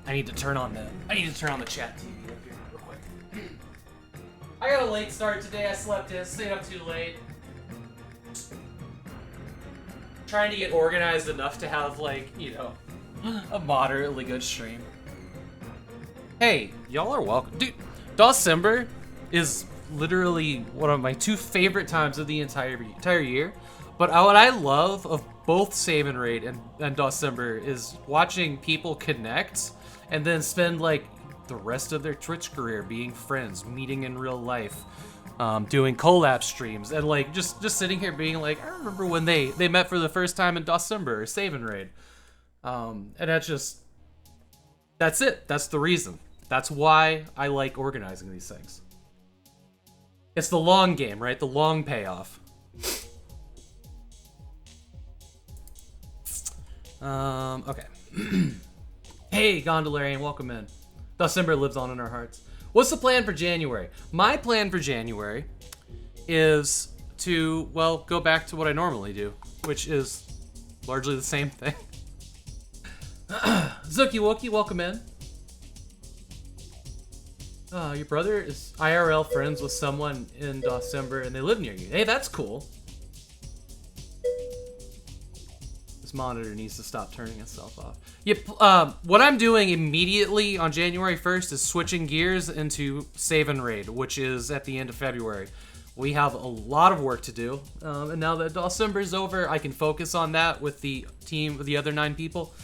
I need to turn on the chat TV up here real quick. I got a late start today. I stayed up too late. Trying to get organized enough to have, like, you know, a moderately good stream. Hey, y'all are welcome. Dude, December is literally one of my 2 favorite times of the entire year. But what I love of both Save and Raid and December is watching people connect and then spend like the rest of their Twitch career being friends, meeting in real life, doing collab streams, and like just sitting here being like, I remember when they met for the first time in December or Save and Raid. And that's it. That's the reason. That's why I like organizing these things. It's the long game, right? The long payoff. Okay. Hey, Gondolarian, welcome in. December lives on in our hearts. What's the plan for January? My plan for January is to, well, go back to what I normally do, which is largely the same thing. Zuki Wookie, welcome in. Your brother is IRL friends with someone in December and they live near you. Hey, that's cool. This monitor needs to stop turning itself off. Yep, what I'm doing immediately on January 1st is switching gears into Save and Raid, which is at the end of February. We have a lot of work to do, and now that December is over, I can focus on that with the team, with the other 9 people.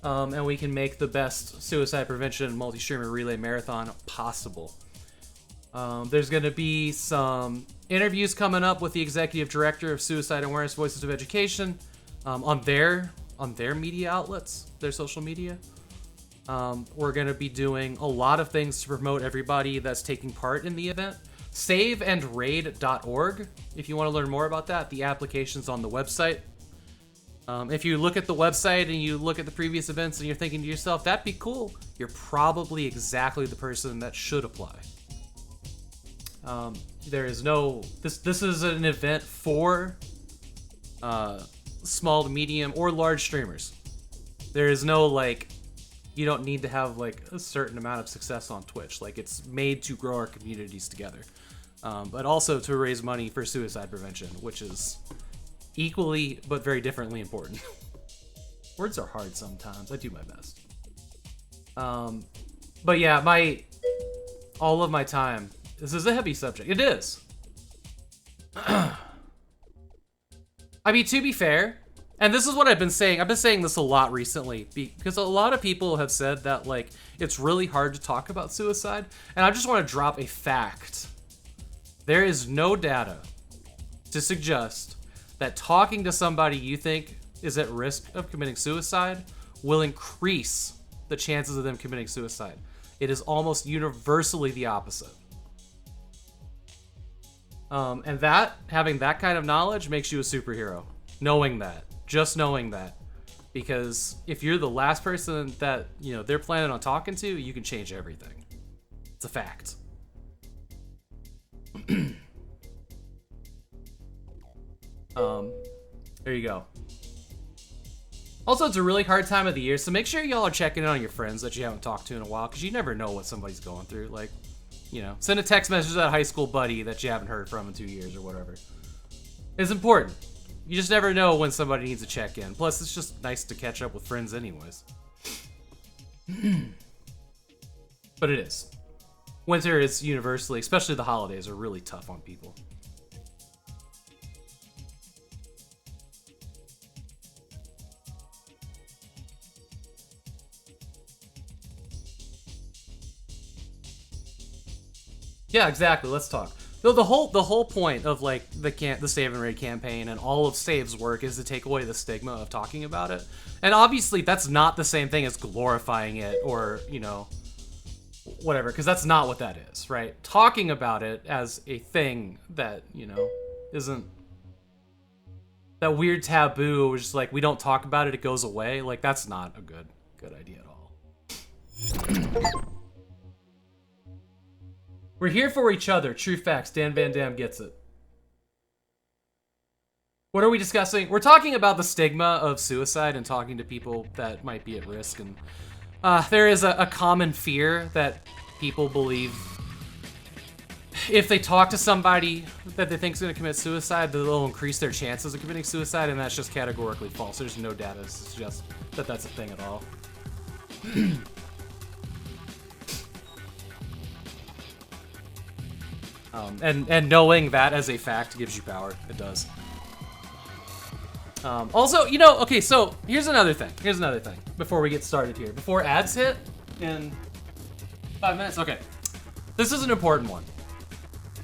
And we can make the best suicide prevention multi-streamer relay marathon possible. There's going to be some interviews coming up with the executive director of Suicide Awareness Voices of Education on their media outlets, their social media. We're going to be doing a lot of things to promote everybody that's taking part in the event. Saveandraid.org, if you want to learn more about that. The application's on the website. If you look at the website and you look at the previous events and you're thinking to yourself, that'd be cool, you're probably exactly the person that should apply. There is no... This is an event for small to medium or large streamers. There is no, like... You don't need to have, like, a certain amount of success on Twitch. Like, it's made to grow our communities together. But also to raise money for suicide prevention, which is... equally, but very differently important. Words are hard sometimes. I do my best. But yeah, all of my time. This is a heavy subject. It is. I mean, to be fair, and this is what I've been saying. I've been saying this a lot recently because a lot of people have said that, like, it's really hard to talk about suicide. And I just want to drop a fact. There is no data to suggest that talking to somebody you think is at risk of committing suicide will increase the chances of them committing suicide. It is almost universally the opposite. And having that kind of knowledge makes you a superhero. Knowing that. Just knowing that. Because if you're the last person that, you know, they're planning on talking to, you can change everything. It's a fact. There you go. Also, it's a really hard time of the year, so make sure y'all are checking in on your friends that you haven't talked to in a while, because you never know what somebody's going through. Like, you know, send a text message to that high school buddy that you haven't heard from in 2 years or whatever. It's important. You just never know when somebody needs to check in. Plus, it's just nice to catch up with friends anyways. But it is. Winter is universally, especially the holidays, are really tough on people. Yeah, exactly. Let's talk. The whole point of, like, the Save and Raid campaign and all of Save's work is to take away the stigma of talking about it. And obviously that's not the same thing as glorifying it or, you know, whatever, because that's not what that is, right? Talking about it as a thing that, you know, isn't that weird taboo, which is like, we don't talk about it, it goes away. Like, that's not a good idea at all. We're here for each other. True facts. Dan Van Dam gets it. What are we discussing? We're talking about the stigma of suicide and talking to people that might be at risk. And there is a common fear that people believe if they talk to somebody that they think is going to commit suicide, that they'll increase their chances of committing suicide, and that's just categorically false. There's no data to suggest that that's a thing at all. And knowing that as a fact gives you power. It does. Also, you know, okay, so here's another thing. Before we get started here. Before ads hit in 5 minutes. Okay. This is an important one.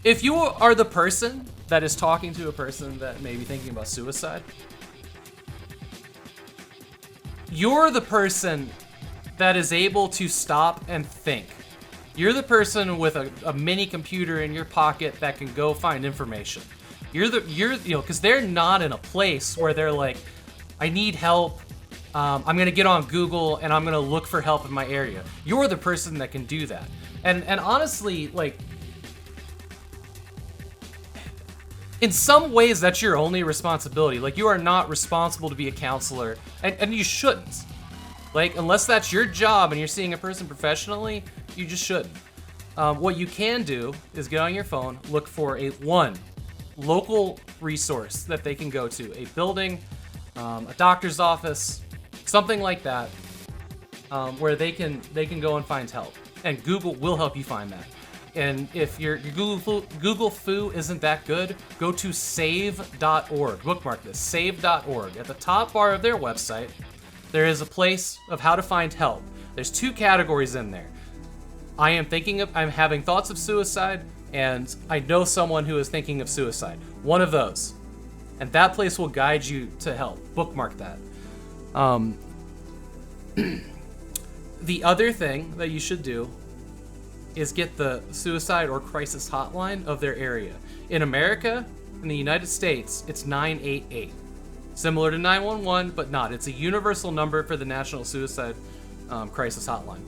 If you are the person that is talking to a person that may be thinking about suicide, you're the person that is able to stop and think. You're the person with a mini computer in your pocket that can go find information. You know, because they're not in a place where they're like, I need help. I'm gonna get on Google and I'm gonna look for help in my area. You're the person that can do that. And honestly, like, in some ways, that's your only responsibility. Like, you are not responsible to be a counselor, and you shouldn't. Like, unless that's your job and you're seeing a person professionally, you just shouldn't. What you can do is get on your phone, look for one local resource that they can go to, a building, a doctor's office, something like that, where they can go and find help. And Google will help you find that. And if your Google Foo isn't that good, go to save.org. Bookmark this, save.org. At the top bar of their website, there is a place of how to find help. There's 2 categories in there. I'm having thoughts of suicide, and I know someone who is thinking of suicide. One of those. And that place will guide you to help. Bookmark that. The other thing that you should do is get the suicide or crisis hotline of their area. In America, in the United States, it's 988. Similar to 911, but not. It's a universal number for the National Suicide Crisis Hotline.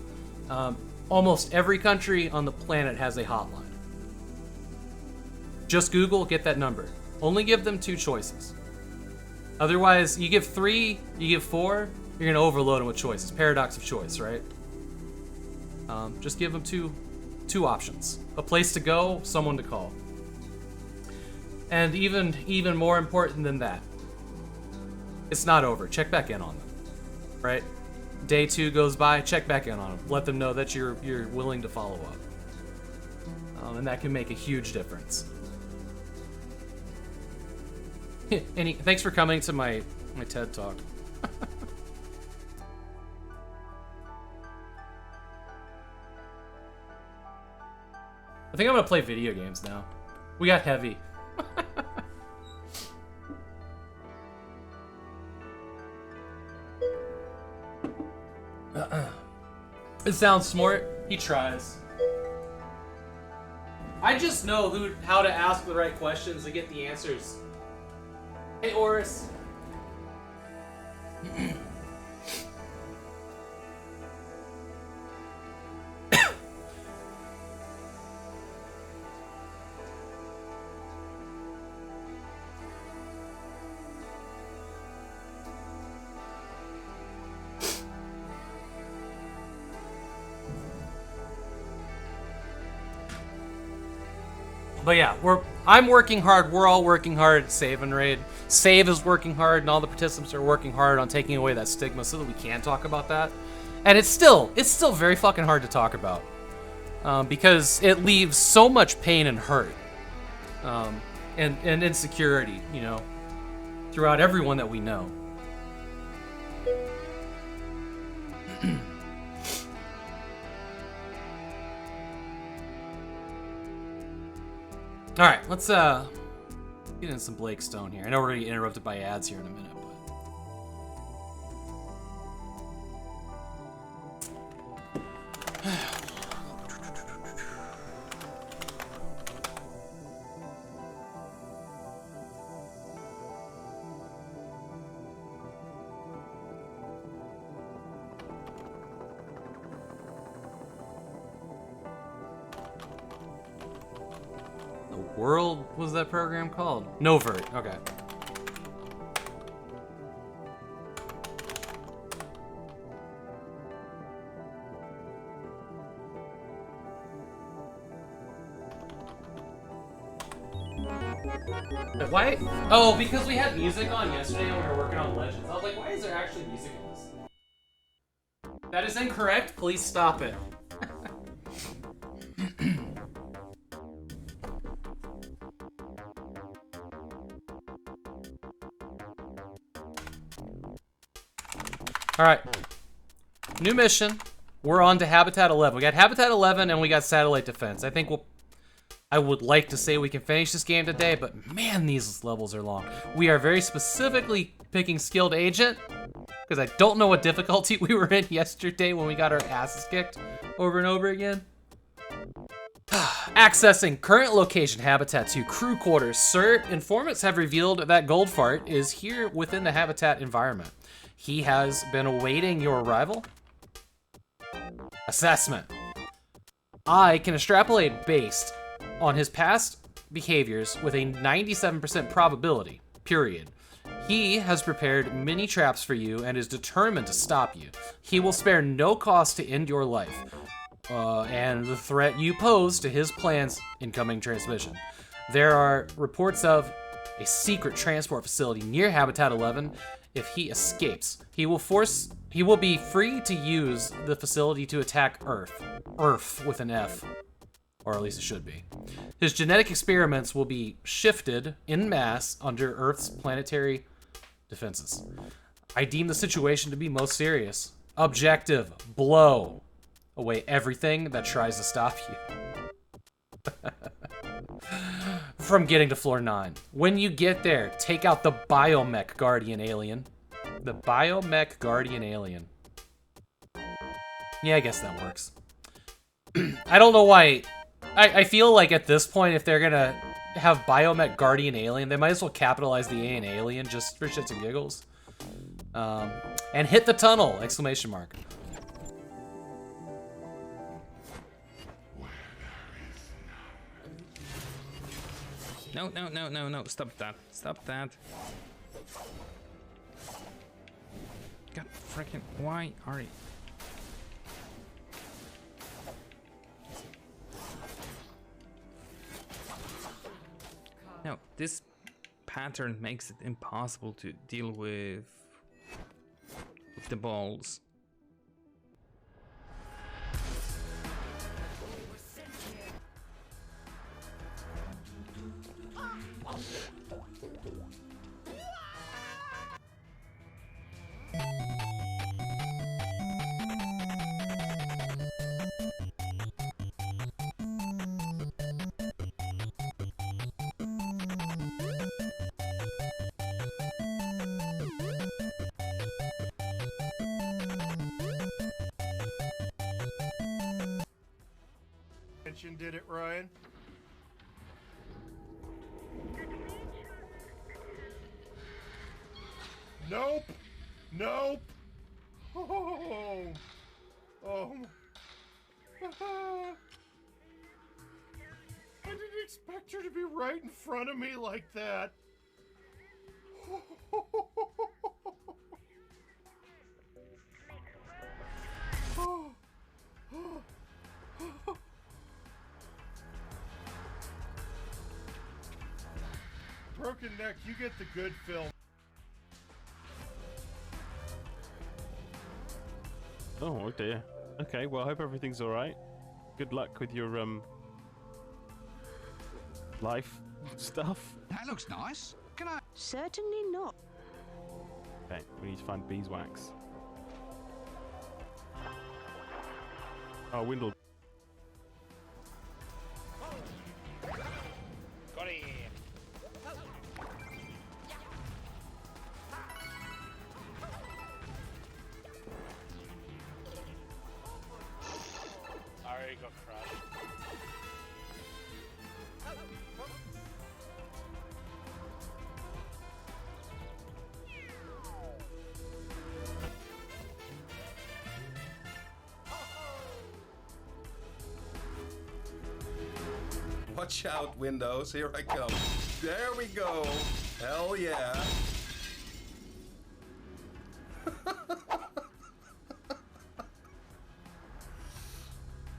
Almost every country on the planet has a hotline. Just Google, get that number. Only give them 2 choices. Otherwise, you give 3, you give 4, you're gonna overload them with choices. Paradox of choice, right? Just give them two options. A place to go, someone to call. And even more important than that, it's not over. Check back in on them, right? Day 2 goes by, check back in on them. Let them know that you're willing to follow up. And that can make a huge difference. Thanks for coming to my TED Talk. I think I'm gonna play video games now. We got heavy. It sounds smart. He tries. I just know how to ask the right questions and get the answers. Hey, Oris. But yeah, I'm working hard. We're all working hard at Save and Raid. Save is working hard, and all the participants are working hard on taking away that stigma so that we can talk about that. And it's still very fucking hard to talk about because it leaves so much pain and hurt and insecurity, you know, throughout everyone that we know. All right, let's get in some Blake Stone here. I know we're gonna get interrupted by ads here in a minute, but World, what was that program called? Novert, okay. Why? Oh, because we had music on yesterday when we were working on Legends. I was like, why is there actually music in this? That is incorrect. Please stop it. All right, new mission. We're on to Habitat 11. We got Habitat 11 and we got Satellite Defense. I would like to say we can finish this game today, but man, these levels are long. We are very specifically picking Skilled Agent because I don't know what difficulty we were in yesterday when we got our asses kicked over and over again. Accessing current location, Habitat 2, crew quarters. Sir, informants have revealed that Goldfart is here within the Habitat environment. He has been awaiting your arrival. Assessment. I can extrapolate based on his past behaviors with a 97% probability, period. He has prepared many traps for you and is determined to stop you. He will spare no cost to end your life. And the threat you pose to his plans, incoming transmission. There are reports of a secret transport facility near Habitat 11. If he escapes, he will be free to use the facility to attack Earth. Earth with an F. Or at least it should be. His genetic experiments will be shifted en masse under Earth's planetary defenses. I deem the situation to be most serious. Objective: blow away everything that tries to stop you from getting to floor 9. When you get there, take out the Biomech Guardian Alien. The Biomech Guardian Alien. Yeah, I guess that works. I don't know why. I feel like at this point, if they're gonna have Biomech Guardian Alien, they might as well capitalize the A in Alien just for shits and giggles. And hit the tunnel! Exclamation mark. No, no, no, no, no. Stop that. Stop that. God freaking, why are you? No, this pattern makes it impossible to deal with the balls. Did it, Ryan? Nope. Nope. Oh. Oh. I didn't expect her to be right in front of me like that. Broken neck, you get the good film. Oh dear. Okay, well I hope everything's alright. Good luck with your life stuff. That looks nice. Can I? Certainly not. Okay, we need to find beeswax. Oh, Windle. Got it. Sorry, got crushed. Watch out, Windows. Here I come. There we go. Hell yeah.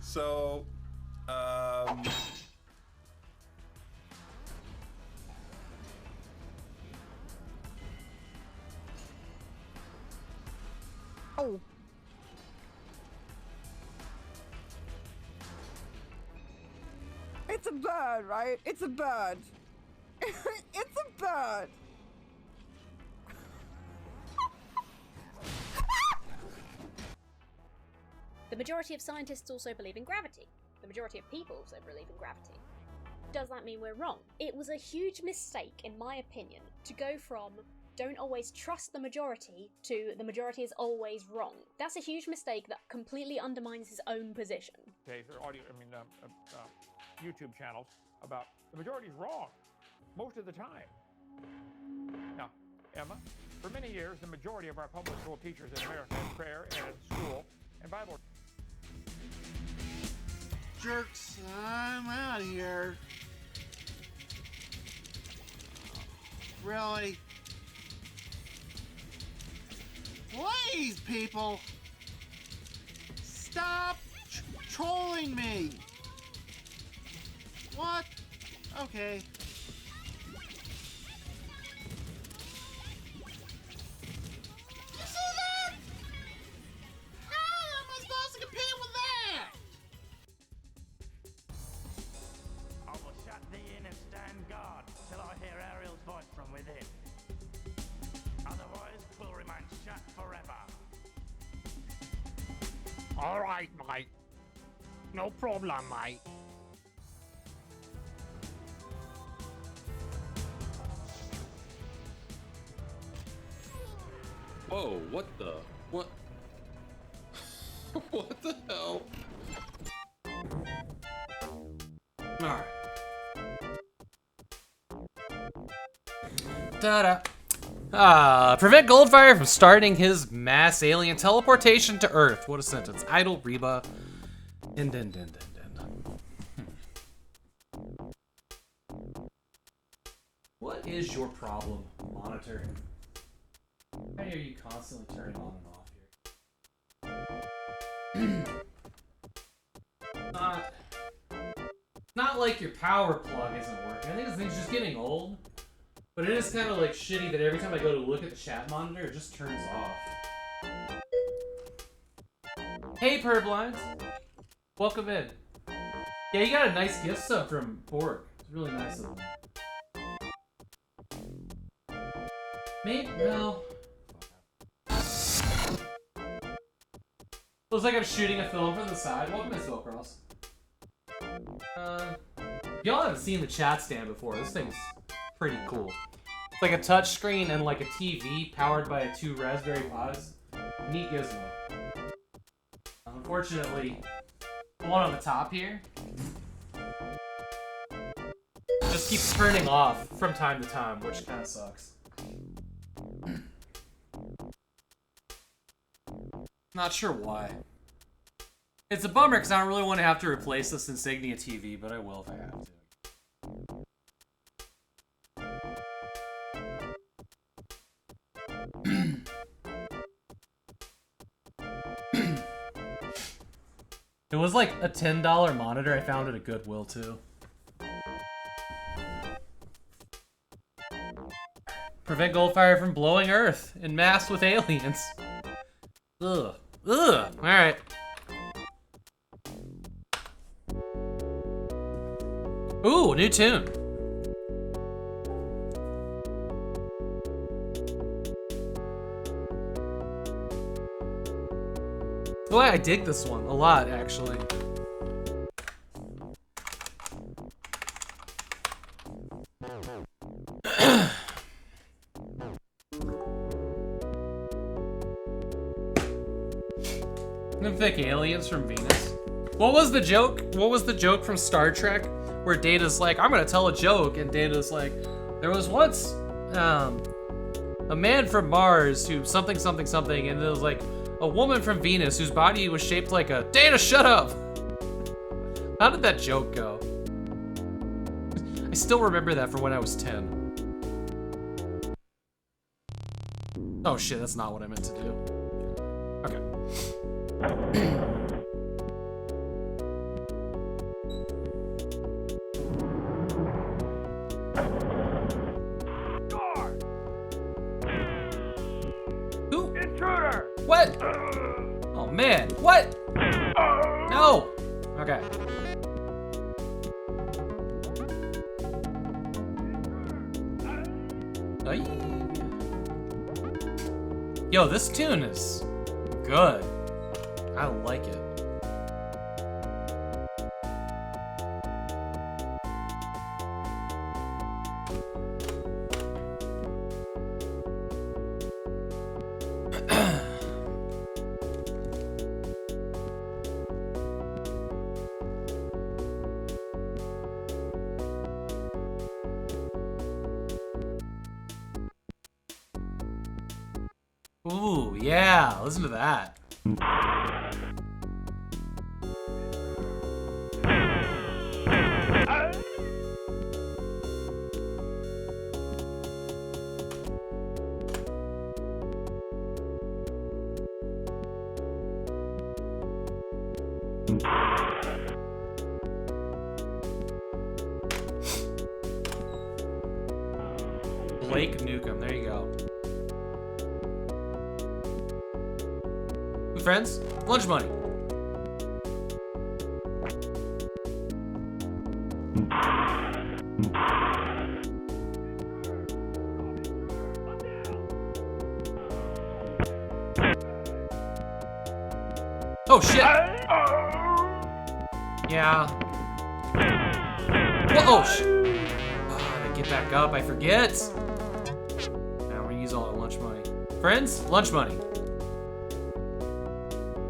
So, Oh. It's a bird, right? It's a bird. It's a bird. The majority of scientists also believe in gravity. The majority of people also believe in gravity. Does that mean we're wrong? It was a huge mistake, in my opinion, to go from don't always trust the majority to the majority is always wrong. That's a huge mistake that completely undermines his own position. Okay, there are YouTube channels about the majority's wrong most of the time. Now, Emma, for many years, the majority of our public school teachers in America had prayer and school and Bible. Jerks, I'm out of here. Really? Please, people! Stop trolling me! What? Okay. You see that? How am I supposed to compete with that? I will shut thee in and stand guard till I hear Ariel's voice from within. Otherwise, 'twill remain shut forever. Alright, mate. No problem, mate. Whoa, what the? What? What the hell? Alright. Ta-da. Prevent Goldfire from starting his mass alien teleportation to Earth. What a sentence. Idle Reba. Din. What is your problem, monitor? Why are you constantly turning on and off here? Not like your power plug isn't working. I think this thing's just getting old. But it is kind of like shitty that every time I go to look at the chat monitor, it just turns off. Hey, Purblines! Welcome in. Yeah, you got a nice gift sub from Borg. It's really nice of them. Maybe, no. Looks like I'm shooting a film from the side. Welcome to Spellcross. Y'all haven't seen the chat stand before. This thing's pretty cool. It's like a touch screen and like a TV powered by 2 Raspberry Pis. Neat gizmo. Unfortunately, the one on the top here just keeps turning off from time to time, which kind of sucks. Not sure why. It's a bummer because I don't really want to have to replace this Insignia TV, but I will if I have to. It was like a $10 monitor I found at a Goodwill too. Prevent Goldfire from blowing Earth en masse with aliens. Ugh. Ugh. Alright. Ooh, new tune. Oh, I dig this one a lot, actually. Thick aliens from Venus. What was the joke? What was the joke from Star Trek where Data's like, I'm gonna tell a joke, and Data's like, there was once a man from Mars who something, and there was like a woman from Venus whose body was shaped like a... Data, shut up! How did that joke go? I still remember that from when I was 10. Oh shit, that's not what I meant to do. Okay. Who? Intruder! What? Oh man, what? No! Okay. Yo, this tune is good. I like it. Ooh, yeah, listen to that. Blake Newcomb, there you go. Friends, lunch money. Oh shit! Yeah. Whoa, oh shit! Oh, I get back up, I forget. Now we're gonna use all our lunch money. Friends, lunch money.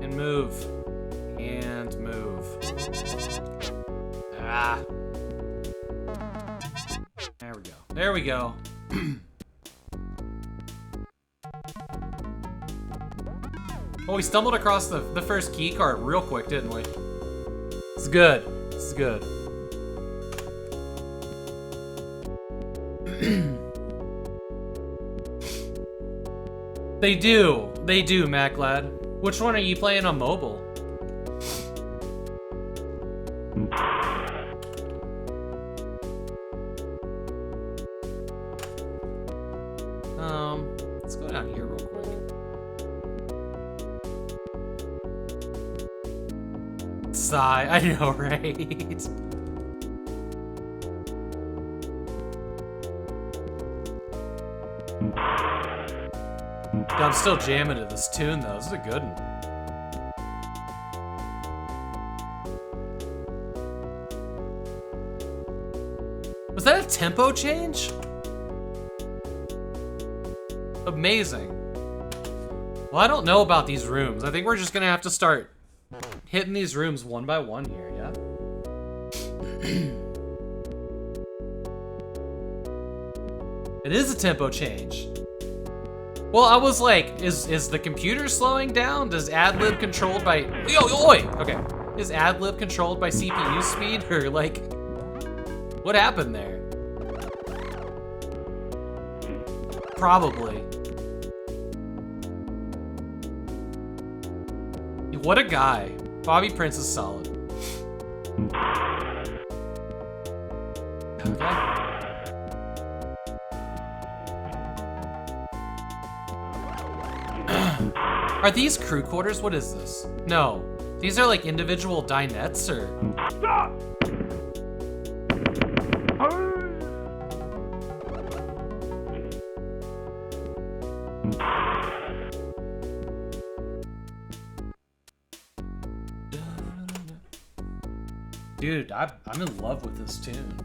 And move. And move. Ah. There we go. There we go. Oh, we stumbled across the first key card real quick, didn't we? It's good. It's good. They do. They do, MacLad. Which one are you playing on mobile? Let's go down here real quick. Sigh, I know, right? I'm still jamming to this tune though. This is a good one. Was that a tempo change? Amazing. Well, I don't know about these rooms. I think we're just gonna have to start hitting these rooms one by one here, yeah? It is a tempo change. Well, I was like, is the computer slowing down? Does ad-lib controlled by... Oi! Okay. Is ad-lib controlled by CPU speed? Or like... What happened there? Probably. What a guy. Bobby Prince is solid. Okay. Are these crew quarters? What is this? No. These are like individual dinettes or... Stop! Dude, I'm in love with this tune.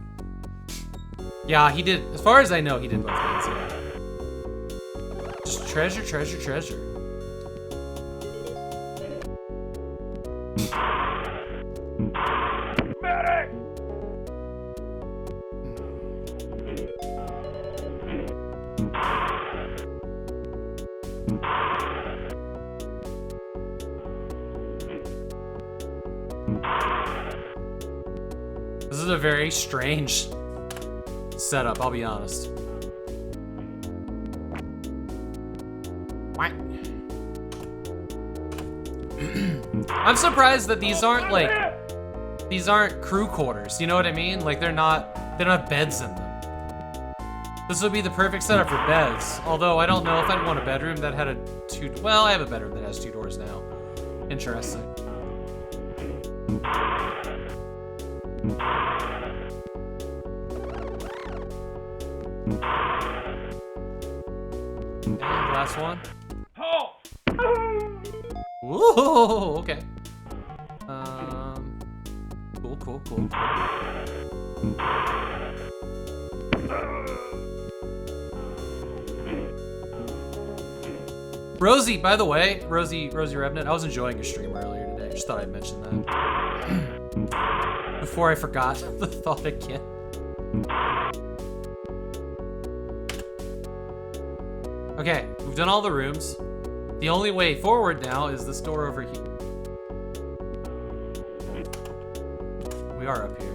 Yeah, he did. As far as I know, he did both hands. Yeah. Just treasure, treasure, treasure. Medic! This is a very strange setup, I'll be honest. I'm surprised that these aren't like, these aren't crew quarters, you know what I mean? Like they don't have beds in them. This would be the perfect setup for beds. Although I don't know if I'd want a bedroom that had well, I have a bedroom that has 2 doors now. Interesting. And last one. Whoa, okay. Cool. Rosie, by the way, Rosie Revenant, I was enjoying your stream earlier today. Just thought I'd mention that. Before I forgot the thought again. Okay, we've done all the rooms. The only way forward now is this door over here. We are up here.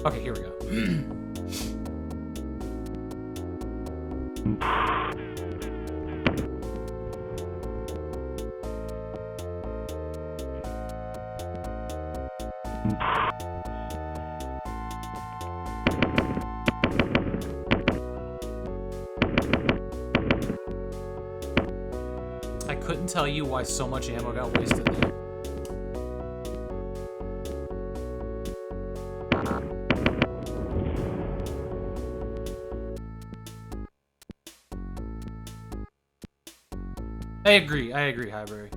Okay, here we go. couldn't tell you why so much ammo got wasted there. I agree, Highbury.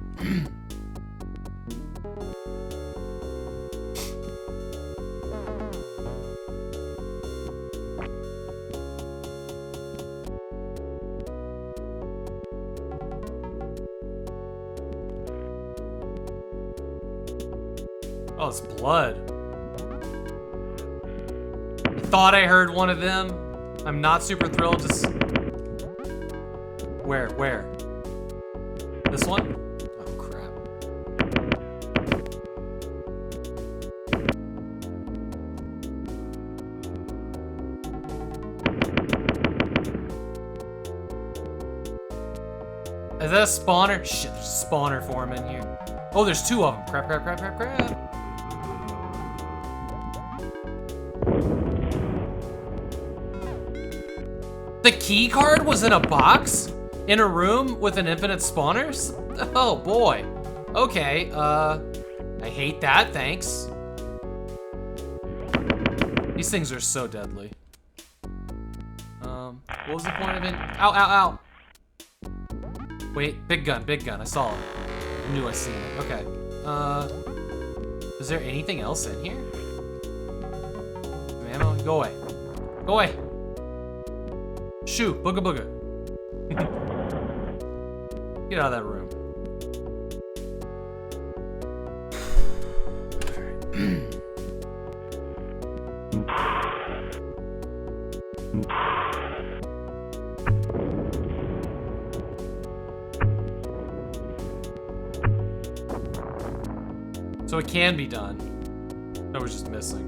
Oh, it's blood. I thought I heard one of them. I'm not super thrilled. Just where? This one? Oh crap. Is that a spawner? Shit, there's a spawner form in here. Oh, there's two of them. Crap. The key card was in a box? In a room with an infinite spawners? Oh boy. Okay, I hate that, thanks. These things are so deadly. What was the point of it? Ow. Wait, big gun, I saw it. I knew I seen it, okay. Is there anything else in here? Ammo, go away. Shoo, booga. Get out of that room. So it can be done. That was just missing.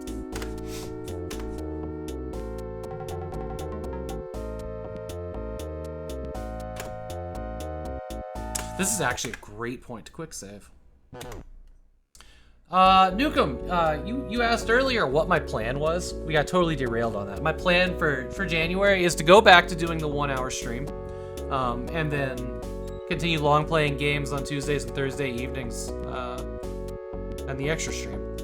This is actually a great point to quick save. Nukem, you asked earlier what my plan was. We got totally derailed on that. My plan for January is to go back to doing the 1 hour stream, and then continue long playing games on Tuesdays and Thursday evenings, and the extra stream.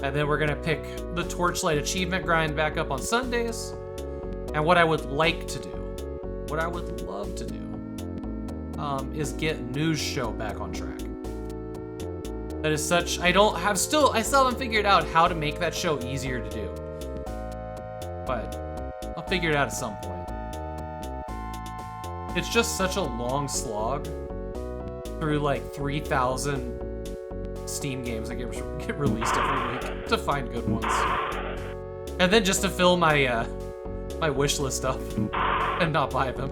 And then we're gonna pick the Torchlight achievement grind back up on Sundays. And what I would like to do, what I would love to do, is get News Show back on track. That is such, I still haven't figured out how to make that show easier to do. But I'll figure it out at some point. It's just such a long slog through like 3,000 Steam games that get released every week to find good ones. And then just to fill my my wish list up and not buy them.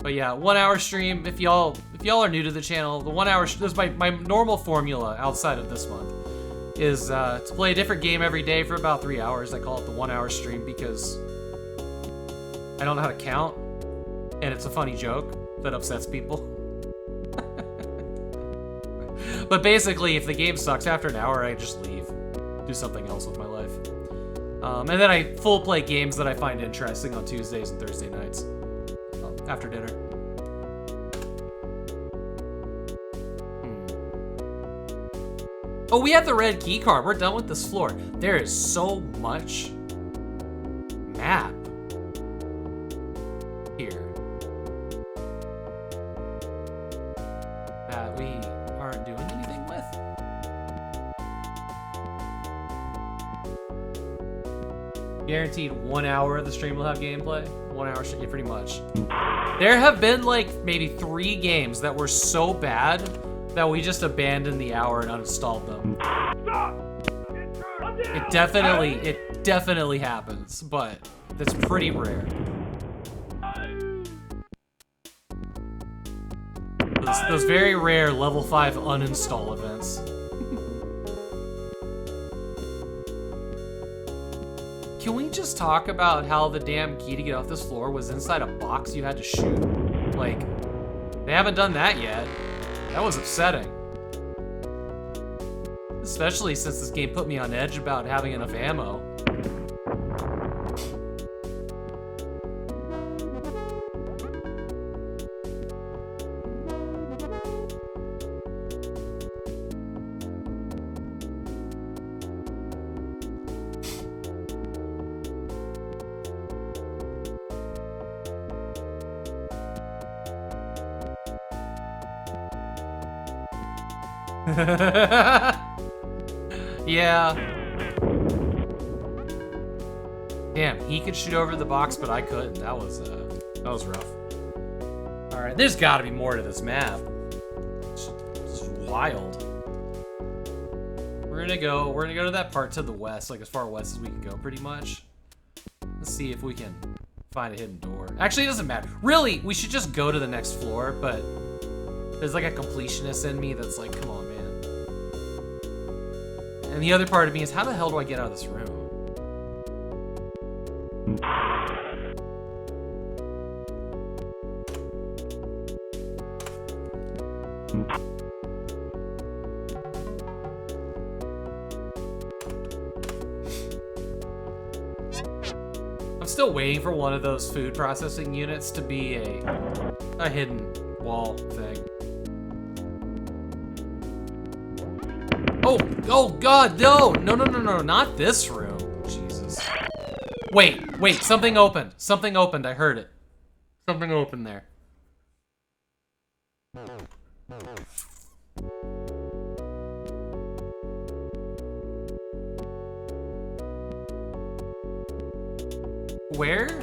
But yeah, 1 hour stream. If y'all are new to the channel, the 1 hour this is my normal formula outside of this month is to play a different game every day for about 3 hours. I call it the 1 hour stream because I don't know how to count, and it's a funny joke that upsets people. But basically, if the game sucks after an hour, I just leave, do something else with my life, and then I full play games that I find interesting on Tuesdays and Thursday nights. After dinner. Oh, we have the red key card. We're done with this floor. There is so much map here that we aren't doing anything with. Guaranteed 1 hour of the stream will have gameplay. 1 hour stream, pretty much. There have been like maybe 3 games that were so bad that we just abandoned the hour and uninstalled them. It definitely happens, but that's pretty rare. Those very rare level 5 uninstall events. Can we just talk about how the damn key to get off this floor was inside a box you had to shoot? Like, they haven't done that yet. That was upsetting. Especially since this game put me on edge about having enough ammo. Yeah. Damn, he could shoot over the box, but I couldn't. That was rough. All right, there's got to be more to this map. It's wild. We're gonna go to that part to the west, like as far west as we can go, pretty much. Let's see if we can find a hidden door. Actually, it doesn't matter. Really, we should just go to the next floor, but there's like a completionist in me that's like, come on, man. And the other part of me is, how the hell do I get out of this room? I'm still waiting for one of those food processing units to be a hidden wall thing. Oh God, no, not this room. Jesus. Wait, something opened. Something opened, I heard it. Something opened there. Where?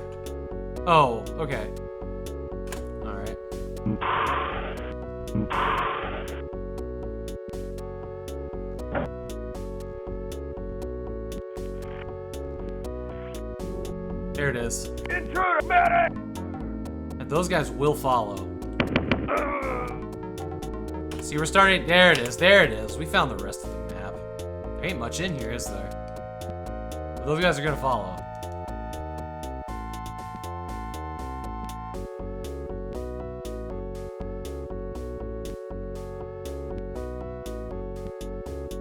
Oh, okay. All right. There it is. Intruder, medic! And those guys will follow. See, we're starting. There it is. There it is. We found the rest of the map. There ain't much in here, is there? But those guys are gonna follow.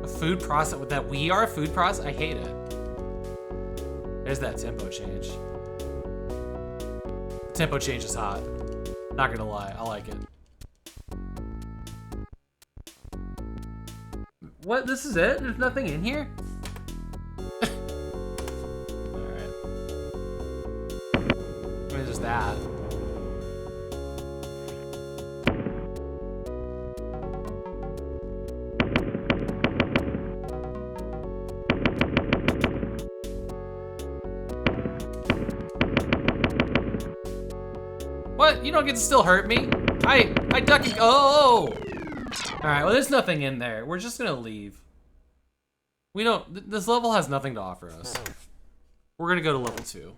A food process with that. We are a food process. I hate it. There's that tempo change. The tempo change is hot. Not gonna lie, I like it. What? This is it? There's nothing in here? Alright. I mean, there's that. What? You don't get to still hurt me? I duck and oh! Alright, well there's nothing in there. We're just gonna leave. We don't, this level has nothing to offer us. We're gonna go to level 2.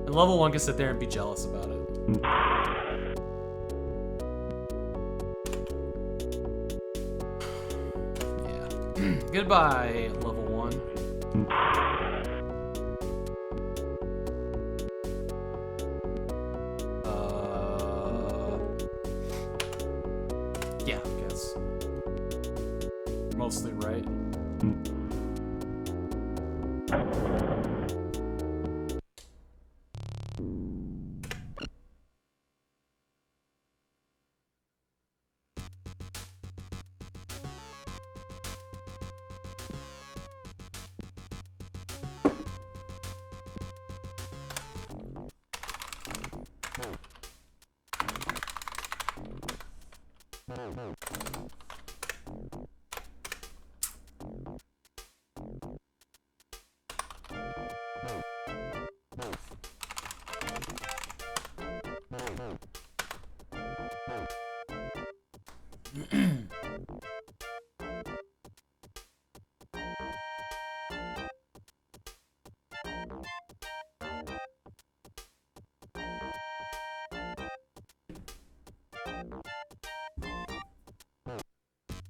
And level 1 can sit there and be jealous about it. Yeah. Goodbye, level 1. Yeah, I guess. Mostly right.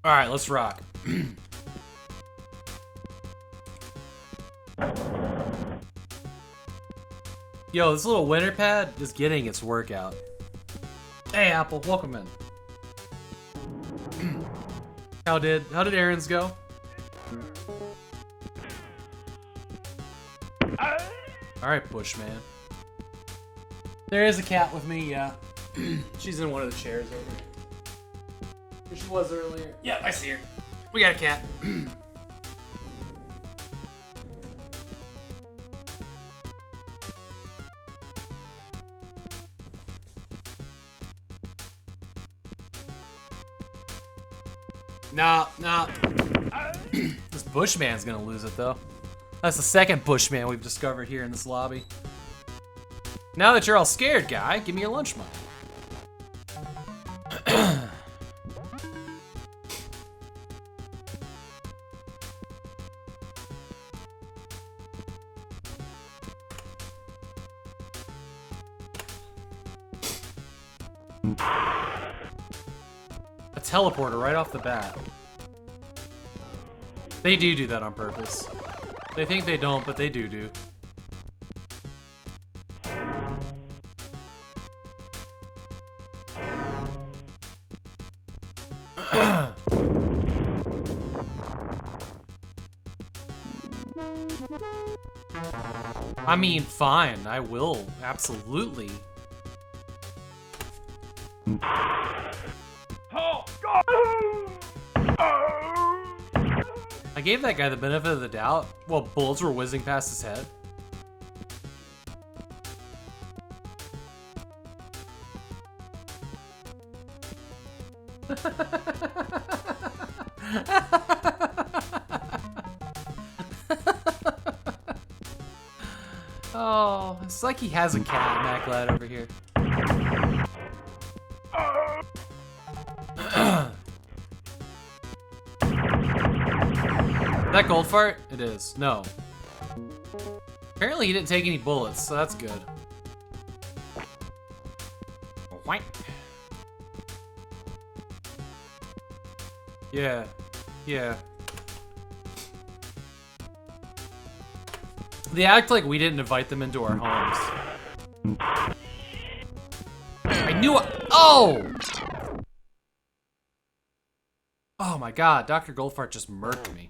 All right, let's rock. Yo, this little winter pad is getting its workout. Hey, Apple, welcome in. How did errands go? All right, Bushman. There is a cat with me, yeah. She's in one of the chairs over here. Where she was earlier. Yeah, I see her. We got a cat. Nah. This Bushman's gonna lose it, though. That's the second Bushman we've discovered here in this lobby. Now that you're all scared, guy, give me your lunch money. A teleporter right off the bat. They do that on purpose. They think they don't, but they do. I mean, fine, I will, absolutely. I gave that guy the benefit of the doubt while bullets were whizzing past his head. Oh, it's like he has a cat, Maclad, over here. That gold fart? It is. No. Apparently he didn't take any bullets, so that's good. Whack. Yeah. They act like we didn't invite them into our homes. I knew it. Oh! Oh my god, Dr. Goldfart just murked me.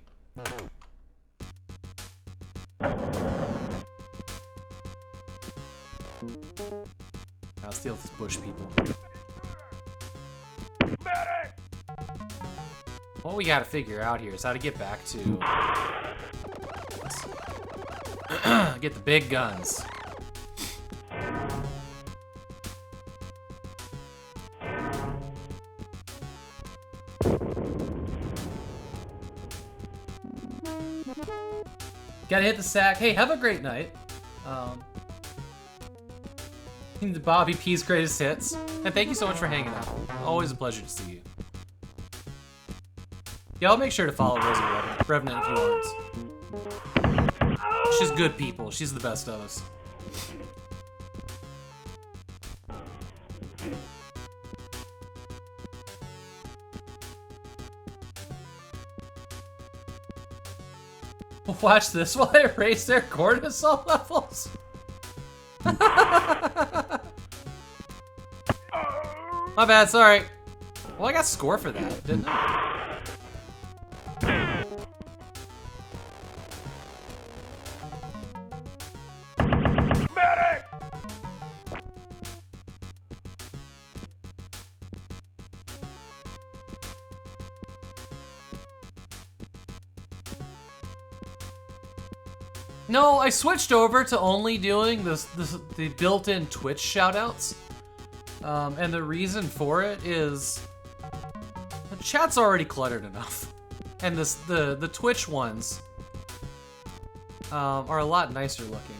I'll steal this bush, people. What we gotta figure out here is how to get back to... get the big guns. Gotta hit the sack. Hey, have a great night. Bobby P's greatest hits. And thank you so much for hanging out. Always a pleasure to see you. Yeah, I'll make sure to follow Rosie Revenant if you want. She's good people. She's the best of us. Watch this while I raise their cortisol levels. My bad, sorry. Well, I got score for that, didn't I? No, I switched over to only doing the built-in Twitch shoutouts. And the reason for it is the chat's already cluttered enough. And the Twitch ones are a lot nicer looking.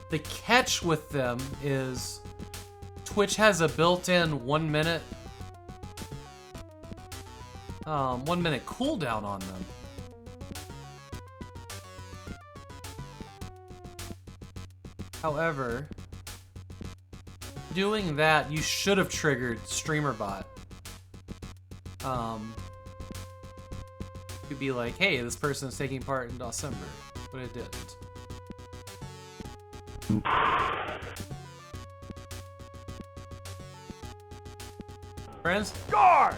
The catch with them is Twitch has a built-in 1 minute cooldown on them. However, doing that, you should have triggered StreamerBot. You'd be like, hey, this person is taking part in December, but it didn't. Friends? Guard!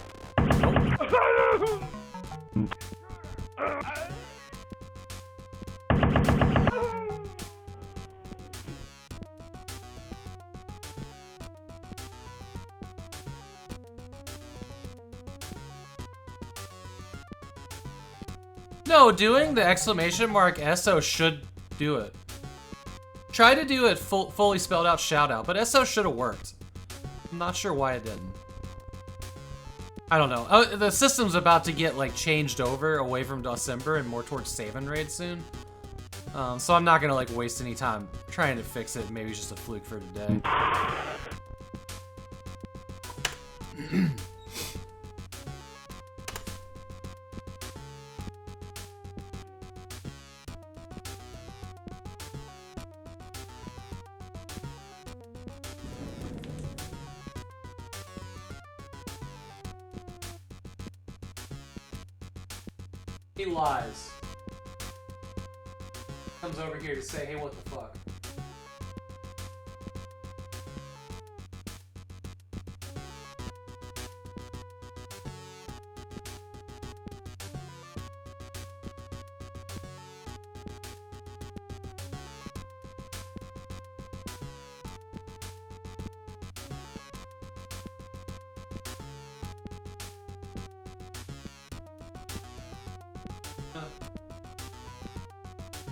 No, doing the exclamation mark SO should do it. Try to do it fully spelled out shout out, but SO should have worked. I'm not sure why it didn't. I don't know. The system's about to get like changed over away from December and more towards save and raid soon. So I'm not gonna like waste any time trying to fix it. Maybe it's just a fluke for today. He lies. Comes over here to say, hey, what the fuck?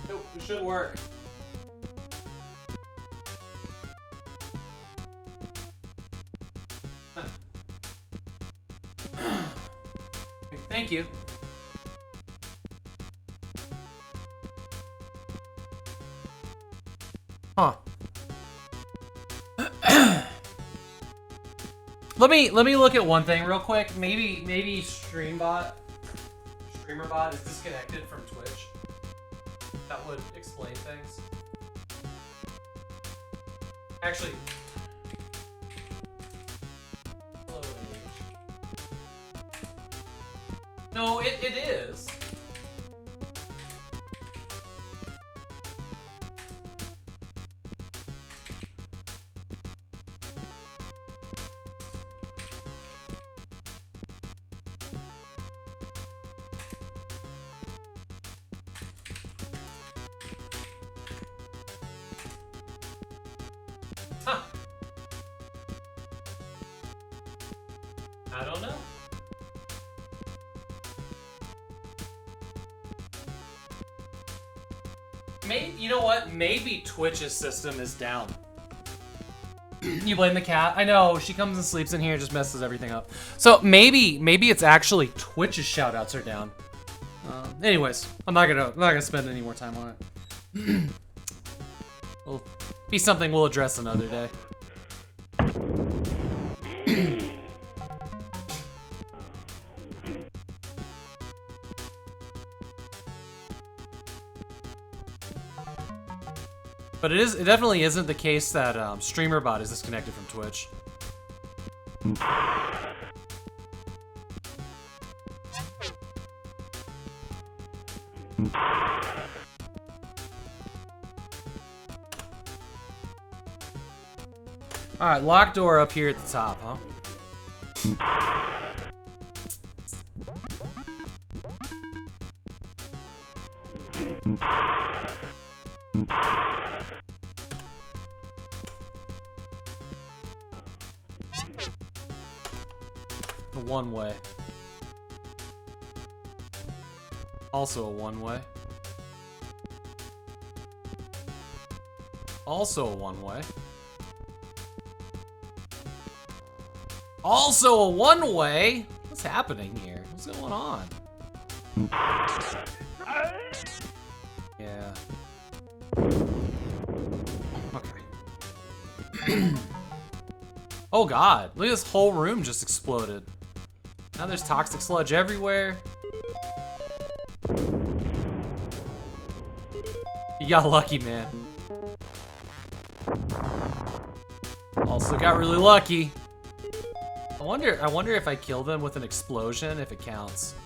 Nope, it should work. Thank you. Huh. Let me look at one thing real quick. Maybe StreamBot StreamerBot is disconnected from Twitch. That would explain things. Actually, no, it is. Huh. I don't know. Maybe, you know what? Maybe Twitch's system is down. You blame the cat? I know, she comes and sleeps in here and just messes everything up. So maybe it's actually Twitch's shoutouts are down. Anyways, I'm not gonna spend any more time on it. Well, be something we'll address another day. But it definitely isn't the case that StreamerBot is disconnected from Twitch. Alright, locked door up here at the top, huh? A one-way. Also a one-way. Also a one-way. Also a one-way? What's happening here? What's going on? Yeah. Okay. Oh god, look at this whole room just exploded. Now there's toxic sludge everywhere. You got lucky, man. Also got really lucky. I wonder if I kill them with an explosion, if it counts.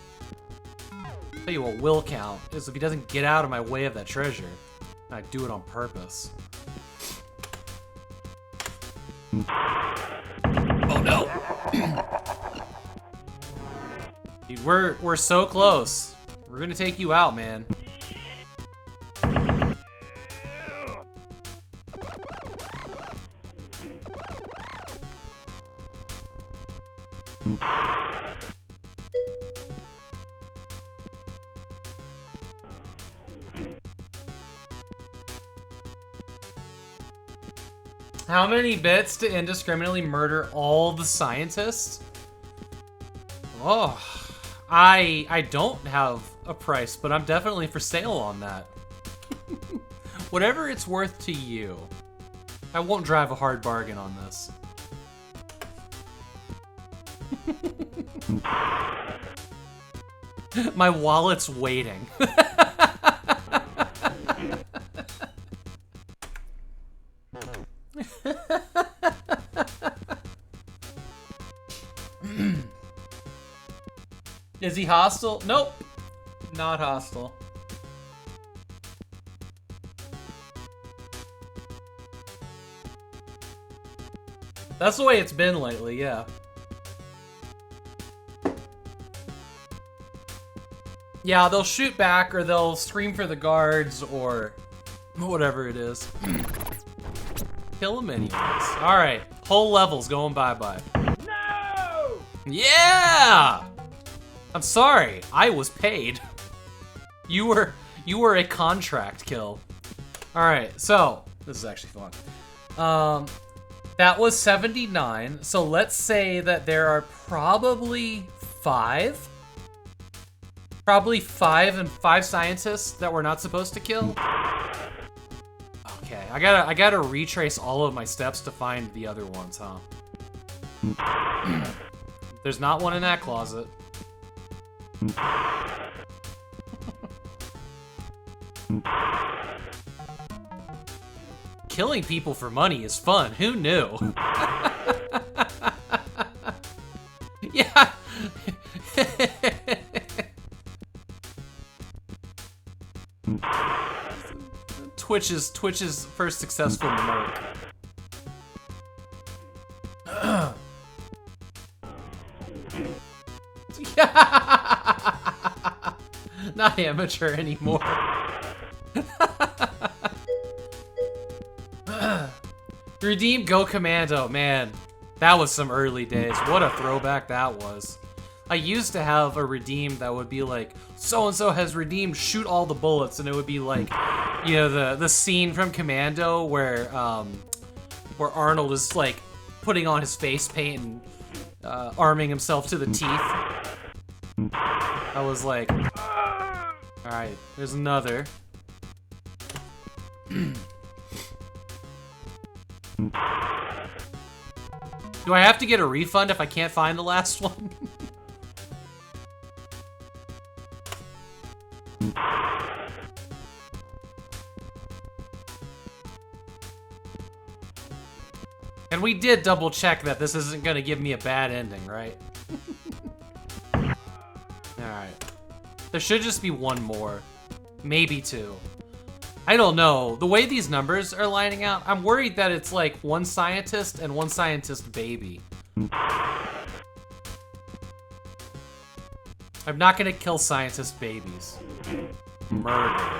I'll tell you what will count is if he doesn't get out of my way of that treasure. I do it on purpose. Oh no! Dude, we're so close. We're gonna take you out, man. How many bits to indiscriminately murder all the scientists? Oh, I don't have a price, but I'm definitely for sale on that. Whatever it's worth to you. I won't drive a hard bargain on this. My wallet's waiting. Is he hostile? Nope. Not hostile. That's the way it's been lately, yeah. Yeah, they'll shoot back or they'll scream for the guards or whatever it is. Kill them anyways. Alright, whole level's going bye-bye. No! Yeah! I'm sorry, I was paid. You were a contract kill. Alright, so this is actually fun. That was 79, so let's say that there are probably five scientists that we're not supposed to kill. Okay, I gotta retrace all of my steps to find the other ones, huh? There's not one in that closet. Killing people for money is fun. Who knew? Yeah. Twitch's first successful remote. Not amateur anymore. Redeem Go Commando, man. That was some early days. What a throwback that was. I used to have a redeem that would be like, so-and-so has redeemed, shoot all the bullets, and it would be like, you know, the scene from Commando where Arnold is like putting on his face paint and arming himself to the teeth. I was like, alright, there's another. Do I have to get a refund if I can't find the last one? And we did double check that this isn't gonna give me a bad ending, right? Alright. There should just be one more. Maybe two. I don't know. The way these numbers are lining out, I'm worried that it's like one scientist and one scientist baby. I'm not gonna kill scientist babies. Murder.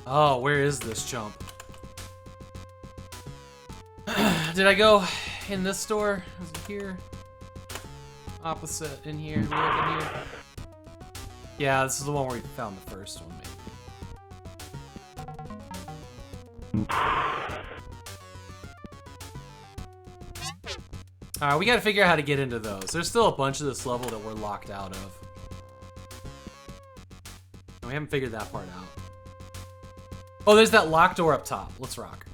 Oh, where is this jump? Did I go in this store? Is it here? Opposite in here. We look in here. Yeah, this is the one where we found the first one, maybe. Alright, we gotta figure out how to get into those. There's still a bunch of this level that we're locked out of. And we haven't figured that part out. Oh, there's that locked door up top. Let's rock.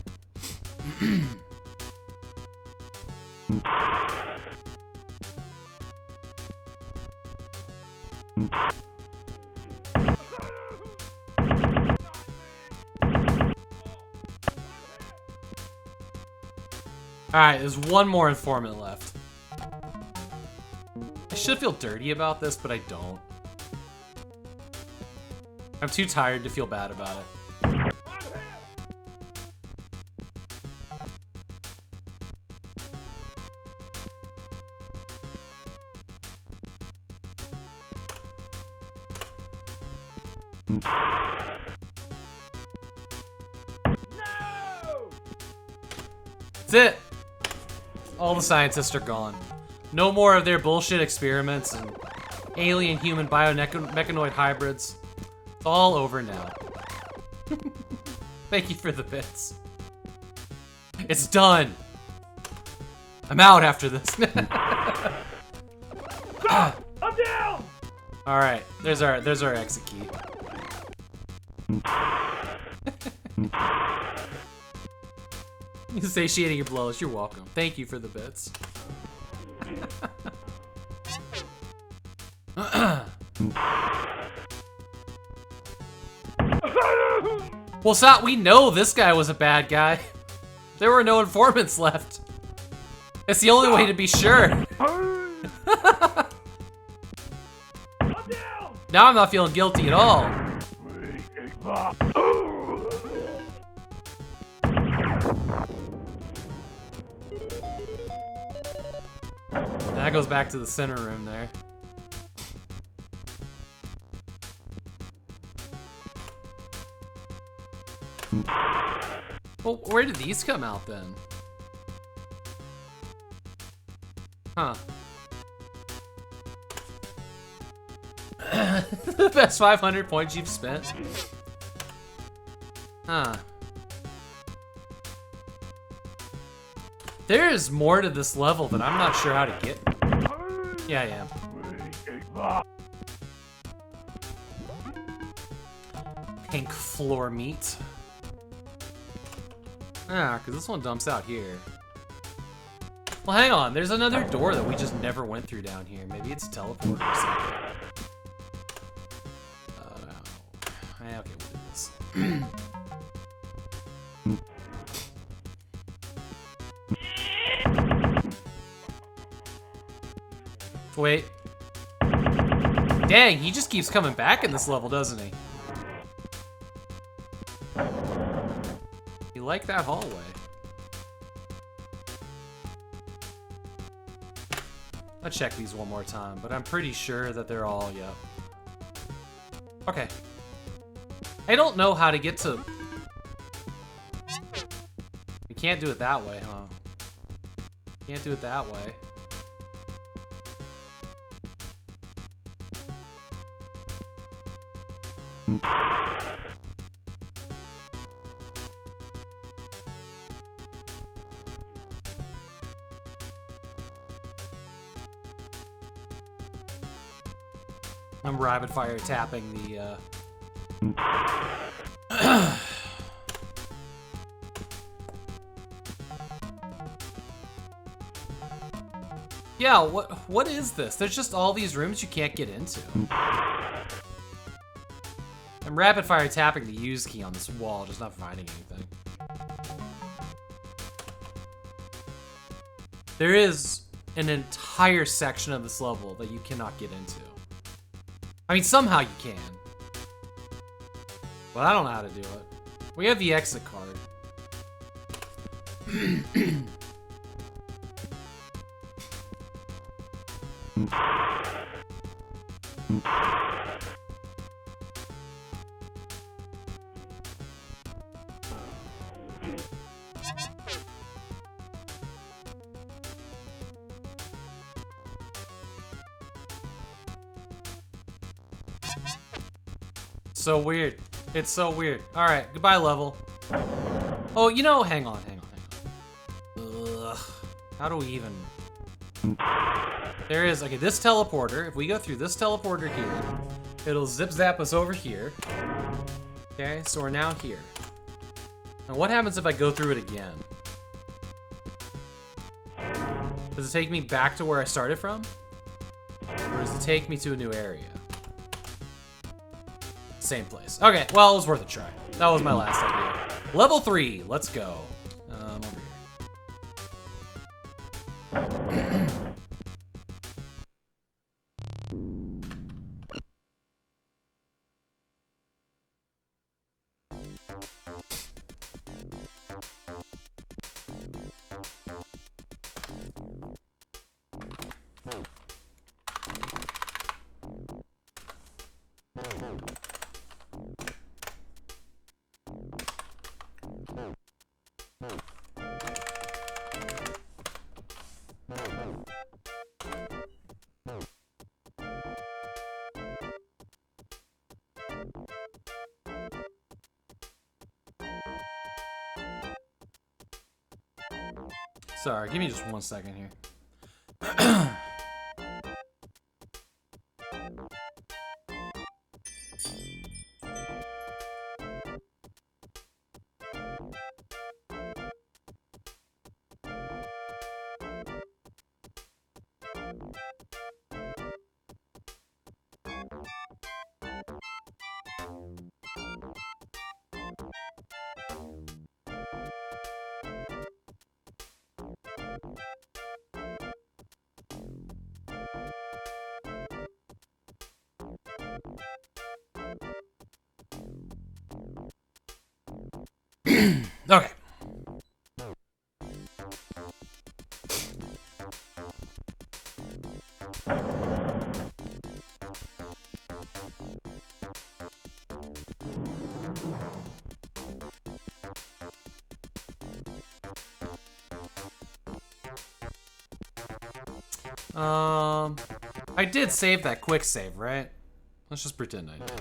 Alright, there's one more informant left. I should feel dirty about this, but I don't. I'm too tired to feel bad about it. That's it! All the scientists are gone. No more of their bullshit experiments and alien-human biomechanoid hybrids. It's all over now. Thank you for the bits. It's done. I'm out after this. I'm down! All right, there's our exit key. Satiating your blows. You're welcome. Thank you for the bits. Well, Sat, we know this guy was a bad guy. There were no informants left. It's the only way to be sure. Now I'm not feeling guilty at all. That goes back to the center room there. Well, where did these come out then? Huh. The best 500 points you've spent? Huh. There is more to this level that I'm not sure how to get. Yeah, I am. Pink floor meat. Ah, because this one dumps out here. Well, hang on. There's another door that we just never went through down here. Maybe it's teleported or something. No. Okay, we'll do this. Wait. Dang, he just keeps coming back in this level, doesn't he? You like that hallway. I'll check these one more time, but I'm pretty sure that they're all, yep. Okay. I don't know how to get to... We can't do it that way, huh? Can't do it that way. I'm rapid fire tapping the Yeah, what is this? There's just all these rooms you can't get into. I'm rapid fire tapping the use key on this wall, just not finding anything. There is an entire section of this level that you cannot get into. I mean, somehow you can. But I don't know how to do it. We have the exit card. So weird. It's so weird. All right, goodbye level. Oh, you know, hang on. Ugh, how do we even? There is, okay, this teleporter. If we go through this teleporter here, it'll zip zap us over here. Okay, so we're now here. Now what happens if I go through it again? Does it take me back to where I started from? Or does it take me to a new area? Same place. Okay, well, it was worth a try. That was my last idea. Level 3, let's go. Over here. Sorry, give me just 1 second here. Okay. I did save that quick save, right? Let's just pretend I did.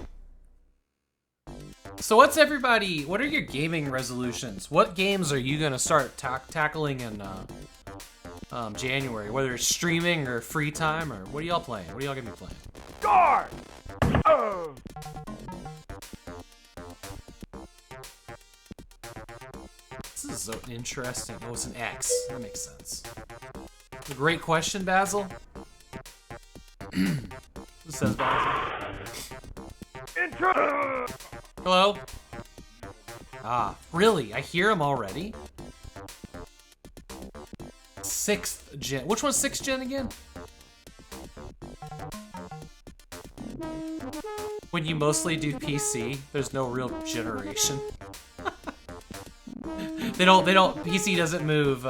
So what are your gaming resolutions? What games are you gonna start tackling in January? Whether it's streaming or free time, or what are y'all playing? What are y'all gonna be playing? Guard! This is so interesting. Oh, it's an X. That makes sense. A great question, Basil. This says Basil. Intro! Hello? Ah, really? I hear him already? 6th gen. Which one's 6th gen again? When you mostly do PC, there's no real generation. They don't, PC doesn't move,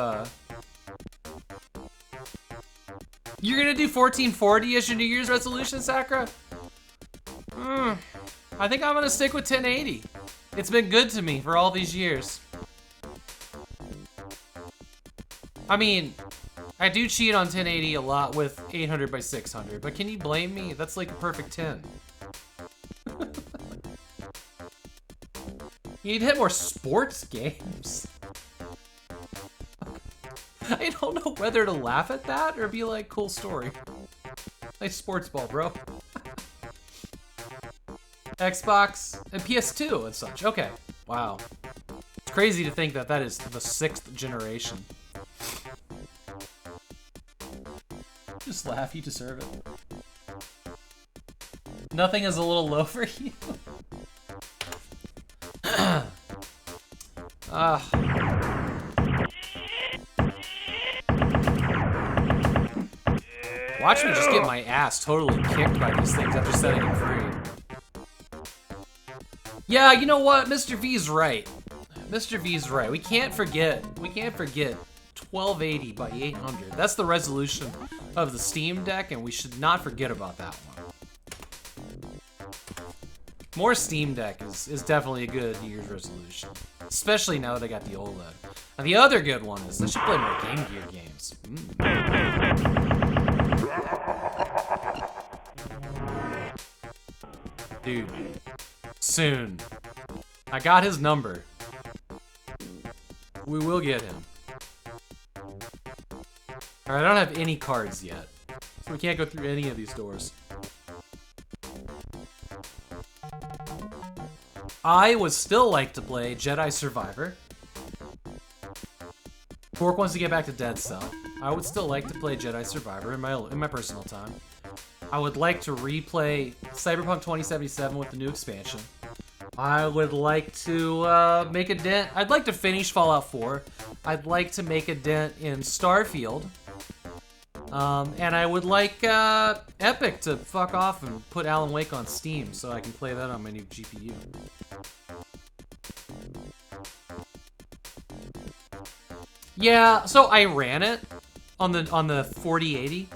You're gonna do 1440 as your New Year's resolution, Sakura? I think I'm gonna stick with 1080. It's been good to me for all these years. I mean, I do cheat on 1080 a lot with 800 by 600, but can you blame me? That's like a perfect 10. You need to hit more sports games. I don't know whether to laugh at that or be like, cool story. Nice sports ball, bro. Xbox and PS2 and such. Okay, wow. It's crazy to think that that is the 6th generation. Just laugh, you deserve it. Nothing is a little low for you. Watch me just get my ass totally kicked by these things after setting them free. Yeah, you know what? Mr. V's right. Mr. V's right. We can't forget 1280 by 800. That's the resolution of the Steam Deck, and we should not forget about that one. More Steam Deck is definitely a good New Year's resolution. Especially now that I got the OLED. And the other good one is I should play more Game Gear games. Dude, soon. I got his number. We will get him. Alright, I don't have any cards yet. So we can't go through any of these doors. I would still like to play Jedi Survivor. Fork wants to get back to Dead Cell. I would still like to play Jedi Survivor in my personal time. I would like to replay Cyberpunk 2077 with the new expansion. I would like to make a dent. I'd like to finish Fallout 4. I'd like to make a dent in Starfield. And I would like Epic to fuck off and put Alan Wake on Steam so I can play that on my new GPU. Yeah, so I ran it on the 4080,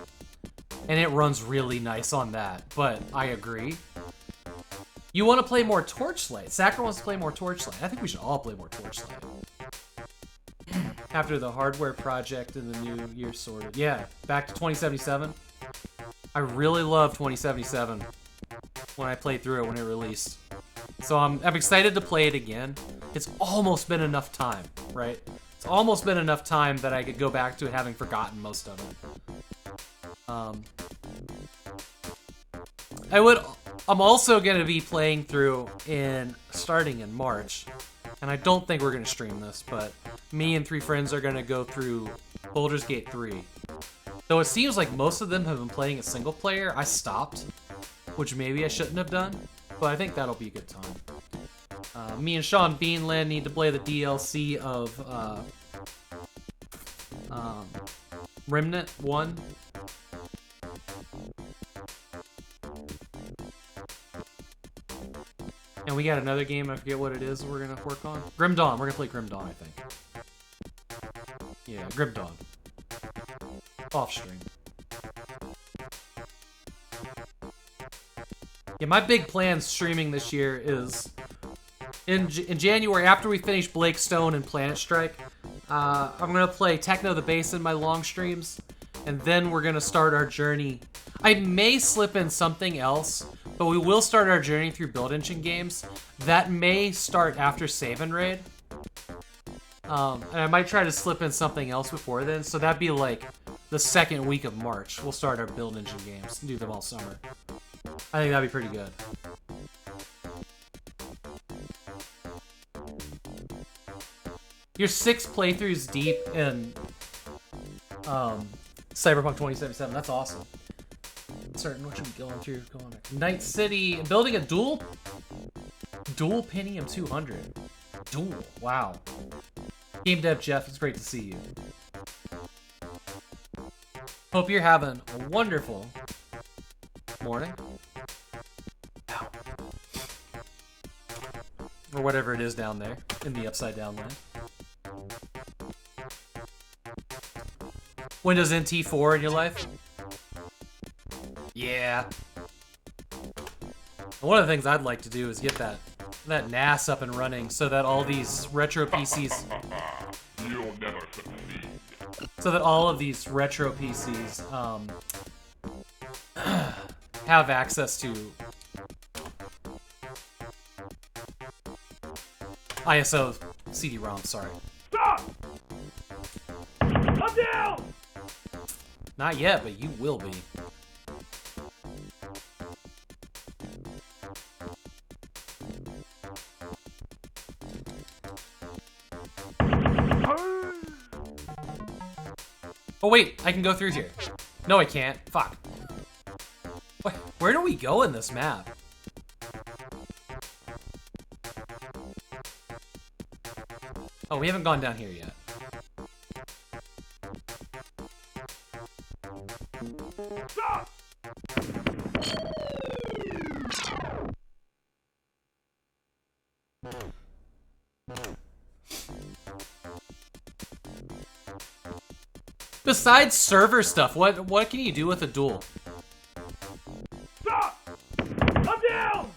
and it runs really nice on that, but I agree. You want to play more Torchlight. Sakura wants to play more Torchlight. I think we should all play more Torchlight. After the hardware project and the new year sorted. Yeah, back to 2077. I really loved 2077 when I played through it when it released. So I'm excited to play it again. It's almost been enough time, right? It's almost been enough time that I could go back to having forgotten most of it. I'm also going to be playing through starting in March, and I don't think we're going to stream this, but me and 3 friends are going to go through Baldur's Gate 3. Though it seems like most of them have been playing a single player, I stopped, which maybe I shouldn't have done, but I think that'll be a good time. Me and Sean Beanland need to play the DLC of Remnant 1. And we got another game, I forget what it is, we're gonna work on. Grim Dawn, we're gonna play Grim Dawn, I think. Yeah, Grim Dawn. Off stream. Yeah, my big plan streaming this year is in January, after we finish Blake Stone and Planet Strike, I'm gonna play Techno the Bass in my long streams, and then we're gonna start our journey. I may slip in something else, but we will start our journey through Build Engine games. That may start after Save and Raid. And I might try to slip in something else before then, so that'd be like the second week of March. We'll start our Build Engine games and do them all summer. I think that'd be pretty good. You're 6 playthroughs deep in Cyberpunk 2077. That's awesome. Certain what should we going through? Going on. Night City, building a dual Pentium 200. Dual, wow. Game Dev Jeff, it's great to see you. Hope you're having a wonderful morning. Or whatever it is down there in the upside down land. Windows NT 4 in your life? Yeah. One of the things I'd like to do is get that NAS up and running so that all these retro PCs... You'll never succeed. So that all of these retro PCs have access to ISO CD-ROM, sorry. Stop! I'm down! Not yet, but you will be. Oh wait, I can go through here. No, I can't. Fuck. Wait, where do we go in this map? Oh, we haven't gone down here yet. Stop! Besides server stuff, what can you do with a duel? Stop! I'm down!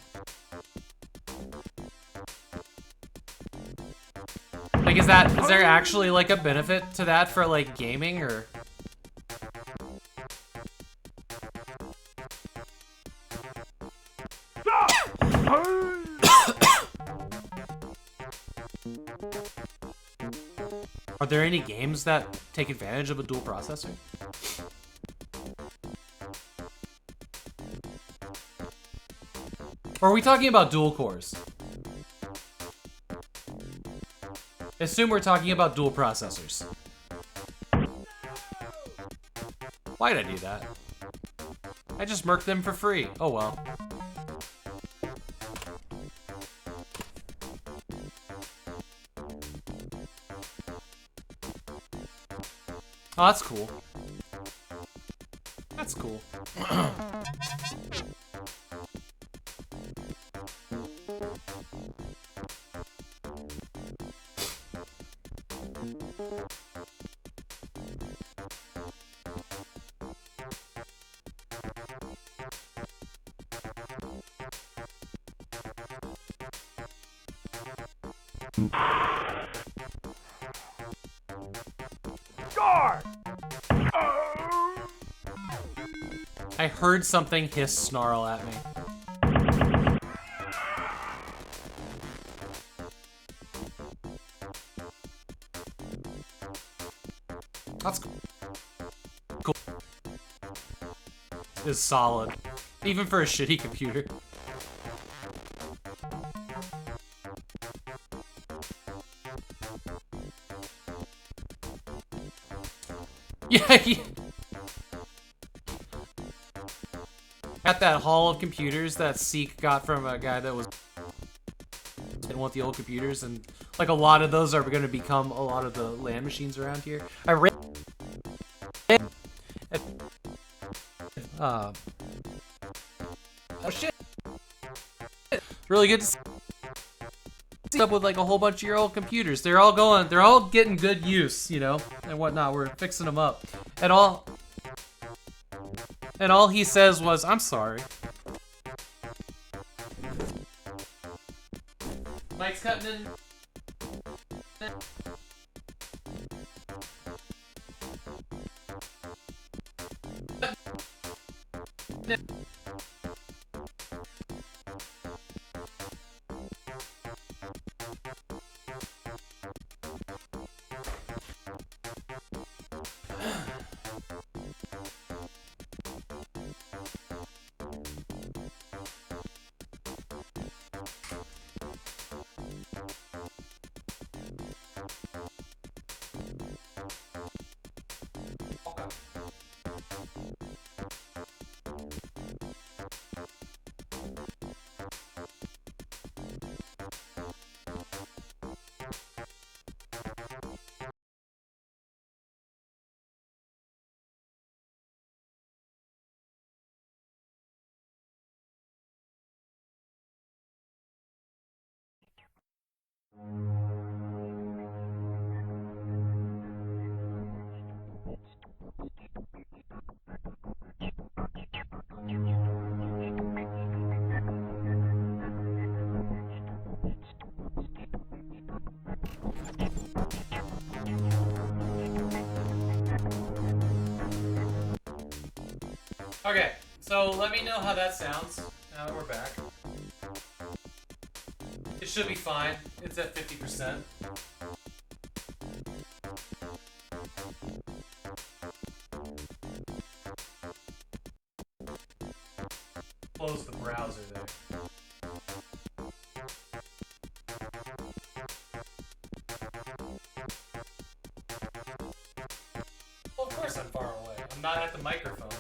Like, is there actually like a benefit to that for like gaming or? Stop! Are there any games that take advantage of a dual processor? Or are we talking about dual cores? Assume we're talking about dual processors. Why'd I do that? I just murked them for free. Oh well. Oh, that's cool. That's cool. Guard! I heard something hiss snarl at me. is solid, even for a shitty computer. Yeah, at that hall of computers that Seek got from a guy that was didn't want the old computers, and like a lot of those are going to become a lot of the land machines around here. I read. Oh shit! Really good to see up with like a whole bunch of your old computers. They're all getting good use, you know, and whatnot. We're fixing them up, and all he says was, "I'm sorry." Mike's cutting in. Okay, so let me know how that sounds now that we're back. It should be fine. It's at 50%. Close the browser there. Well, of course I'm far away. I'm not at the microphone.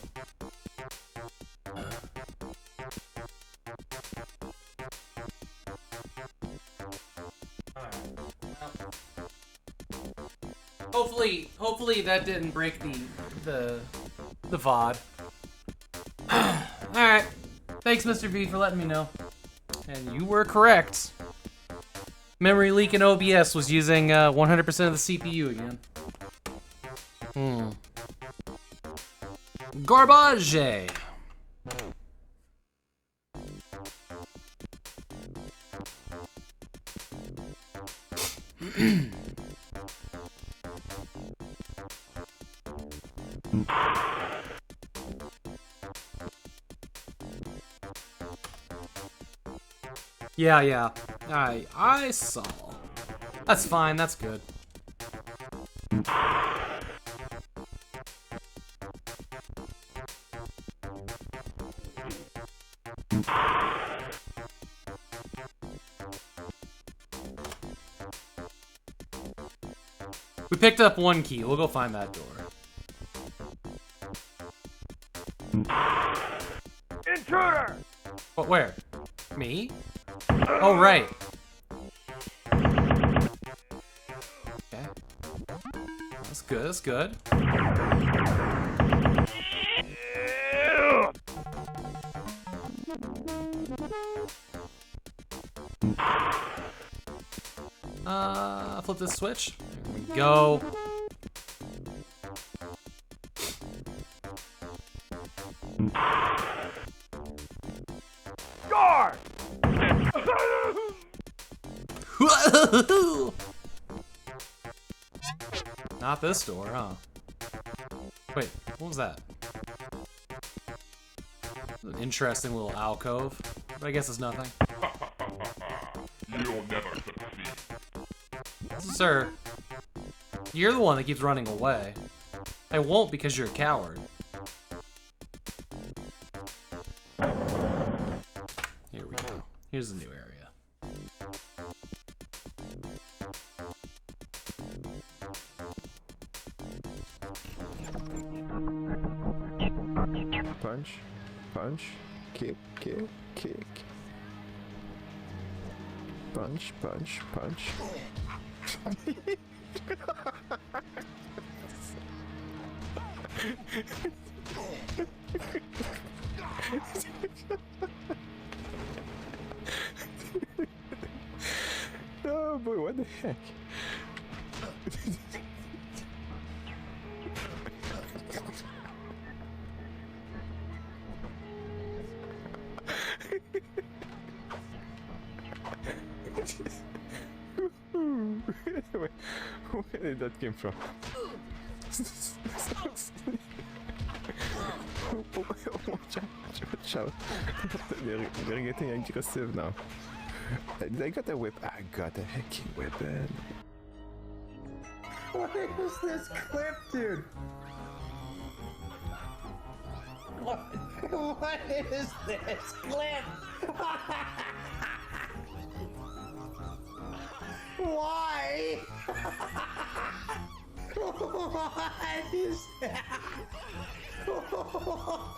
Hopefully that didn't break the VOD. Alright. Thanks, Mr. V, for letting me know. And you were correct. Memory leak in OBS was using 100% of the CPU again. Garbage! Yeah. I saw. That's fine, that's good. We picked up one key. We'll go find that door. Intruder! What, where? Me? Oh, right. Okay. That's good, that's good. Flip this switch. There we go. Guard! Not this door, huh? Wait, what was that? An interesting little alcove, but I guess it's nothing. You'll never succeed. Sir, you're the one that keeps running away. I won't because you're a coward. Here's the new area. Punch, punch, kick, kick, kick. Punch, punch, punch. Oh boy, what the heck? Where did that come from? Watch out. They're getting aggressive now. I got a whip. I got a hacking weapon. What is this clip, dude? What is this clip? Why? What is that? Oh,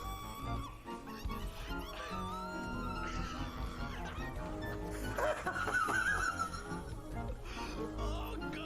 God.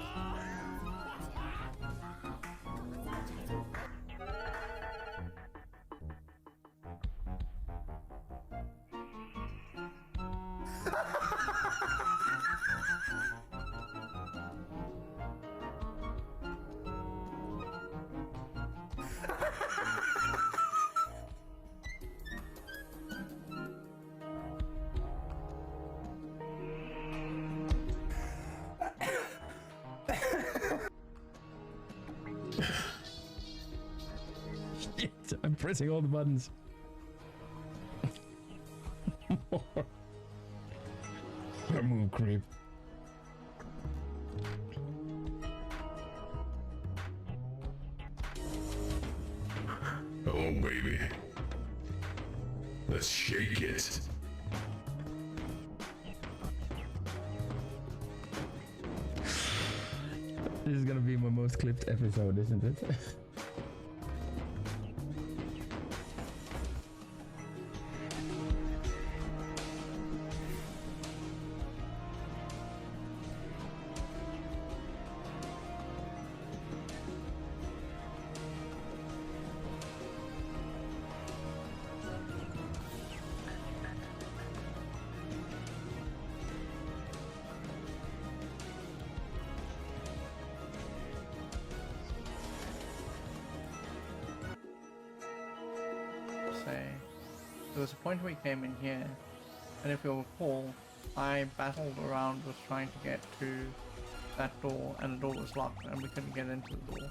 Shit, I'm pressing all the buttons. Move, creep. Oh, baby. Let's shake it. This is gonna be my most clipped episode, isn't it? Say, there was a point we came in here, and if you'll recall, I battled around was trying to get to that door, and the door was locked, and we couldn't get into the door.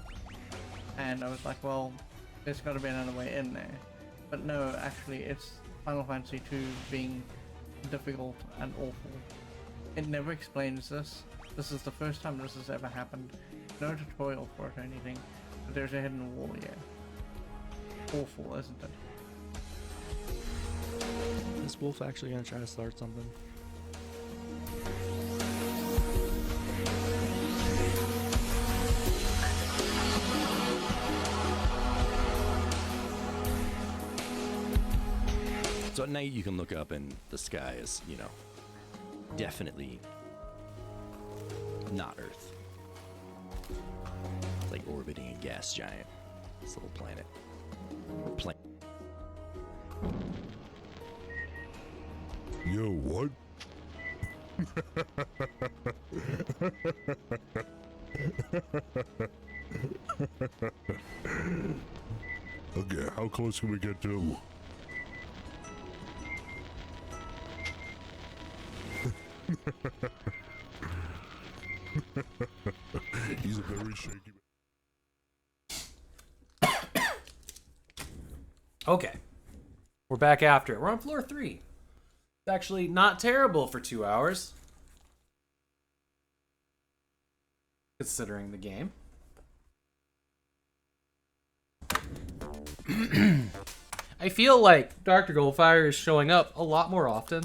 And I was like, well, there's got to be another way in there. But no, actually, it's Final Fantasy II being difficult and awful. It never explains this. This is the first time this has ever happened. No tutorial for it or anything, but there's a hidden wall here. Awful, isn't it? Is Wolf actually gonna try to start something? So at night you can look up and the sky is, you know, definitely not Earth. It's like orbiting a gas giant. This little planet. Yo, what? Okay, how close can we get to? He's a very shaky. Okay. We're back after it. We're on floor 3. It's actually not terrible for 2 hours. Considering the game. I feel like Dr. Goldfire is showing up a lot more often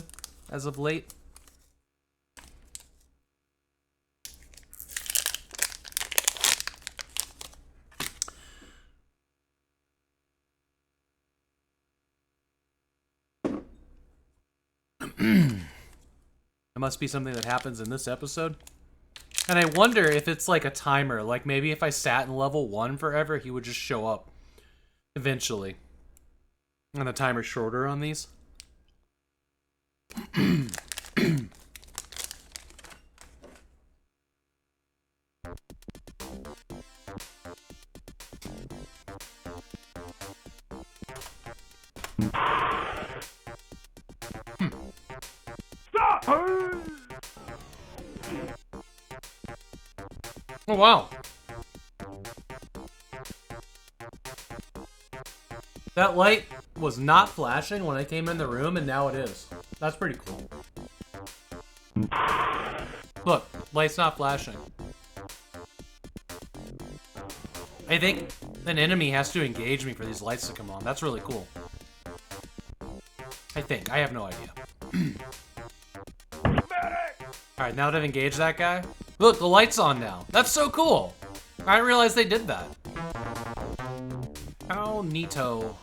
as of late. It must be something that happens in this episode. And I wonder if it's like a timer. Like maybe if I sat in level 1 forever, he would just show up eventually. And the timer's shorter on these. Oh, wow. That light was not flashing when I came in the room, and now it is. That's pretty cool. Look, light's not flashing. I think an enemy has to engage me for these lights to come on. That's really cool. I think. I have no idea. Alright, now that I've engaged that guy. Look, the light's on now. That's so cool. I didn't realize they did that. How neato.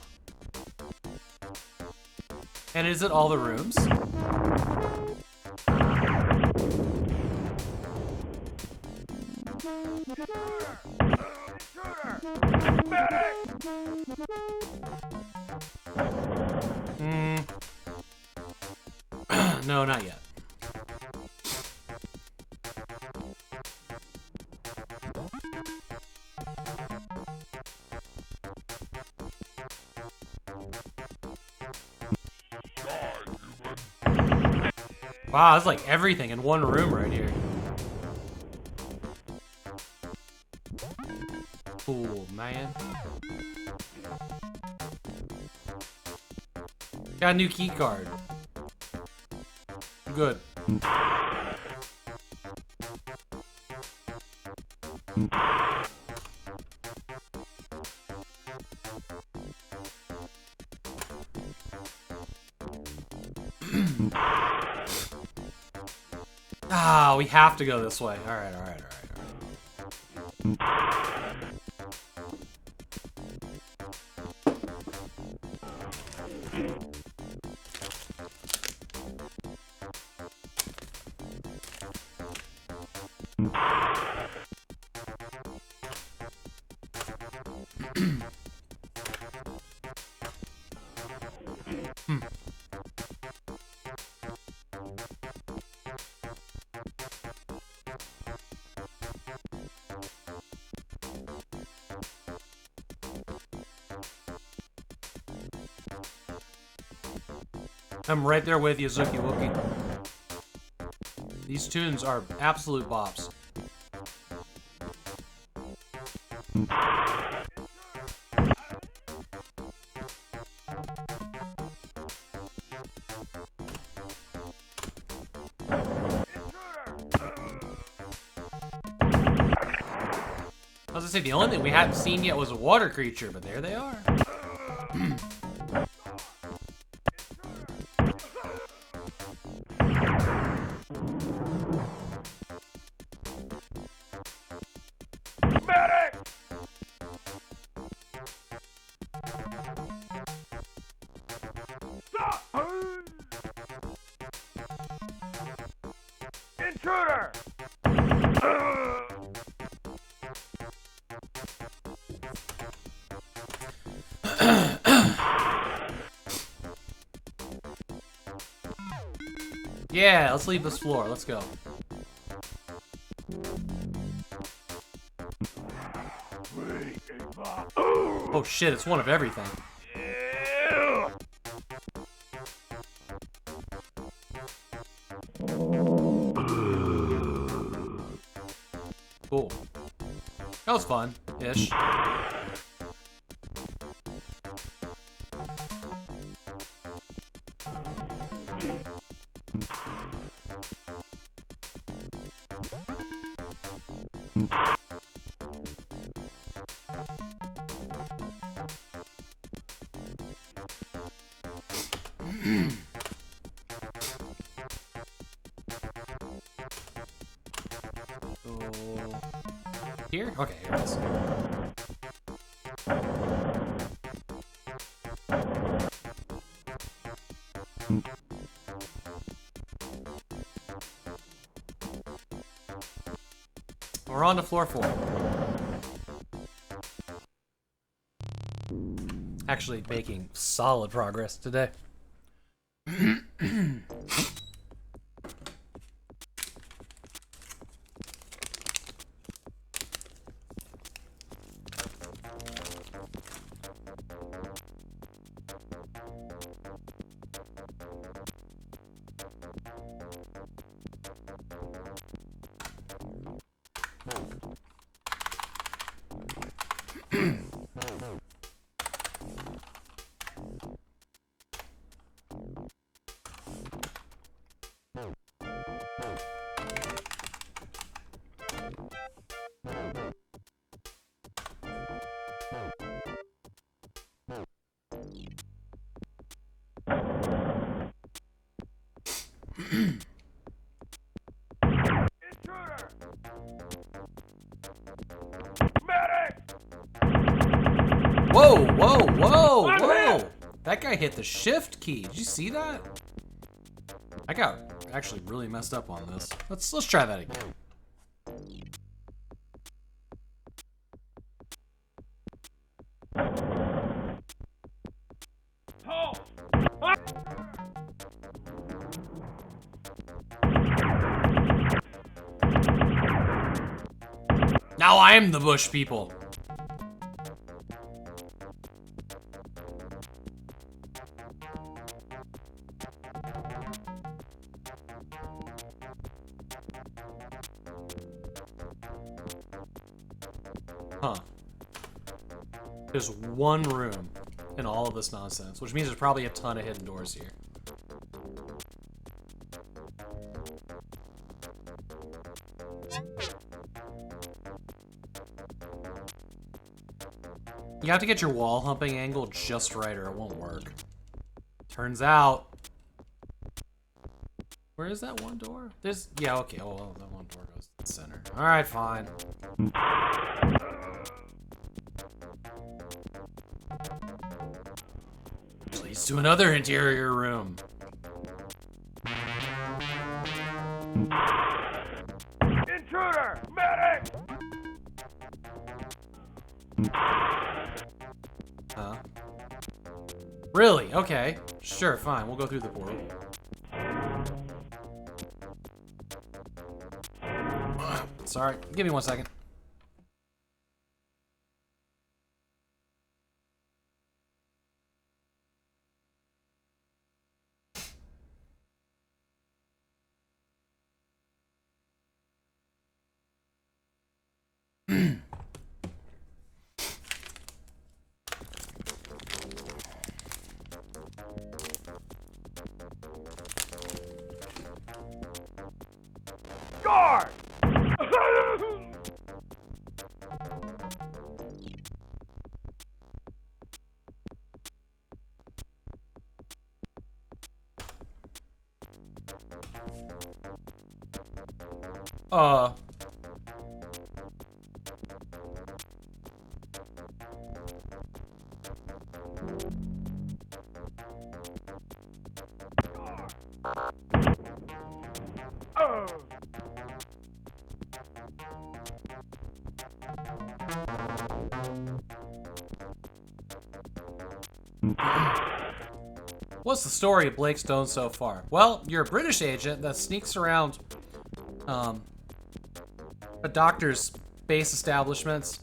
And is it all the rooms? No, not yet. Wow, that's like everything in one room right here. Cool, man. Got a new key card. Good. Ah, we have to go this way. All right, all right, all right, all right. I'm right there with you, Zuki Wookie. These tunes are absolute bops. I was gonna say, the only thing we hadn't seen yet was a water creature, but there they are. Intruder! Yeah, let's leave this floor. Let's go. Oh shit, it's one of everything. Cool. That was fun-ish. Okay, here it is. We're on to floor 4. Actually making solid progress today. Whoa, whoa, whoa, whoa! That guy hit the shift key. Did you see that? I got actually really messed up on this. Let's try that again. Now I'm the bush people. Huh. There's one room in all of this nonsense, which means there's probably a ton of hidden doors here. You have to get your wall humping angle just right or it won't work. Turns out... Where is that one door? There's... Yeah, okay. Oh, well, that one door goes to the center. Alright, fine. Leads to another interior room. Intruder! Medic! Huh? Really? Okay. Sure, fine. We'll go through the portal. Sorry. Give me 1 second. Guard! What's the story of Blake Stone so far? Well, you're a British agent that sneaks around a doctor's base establishments,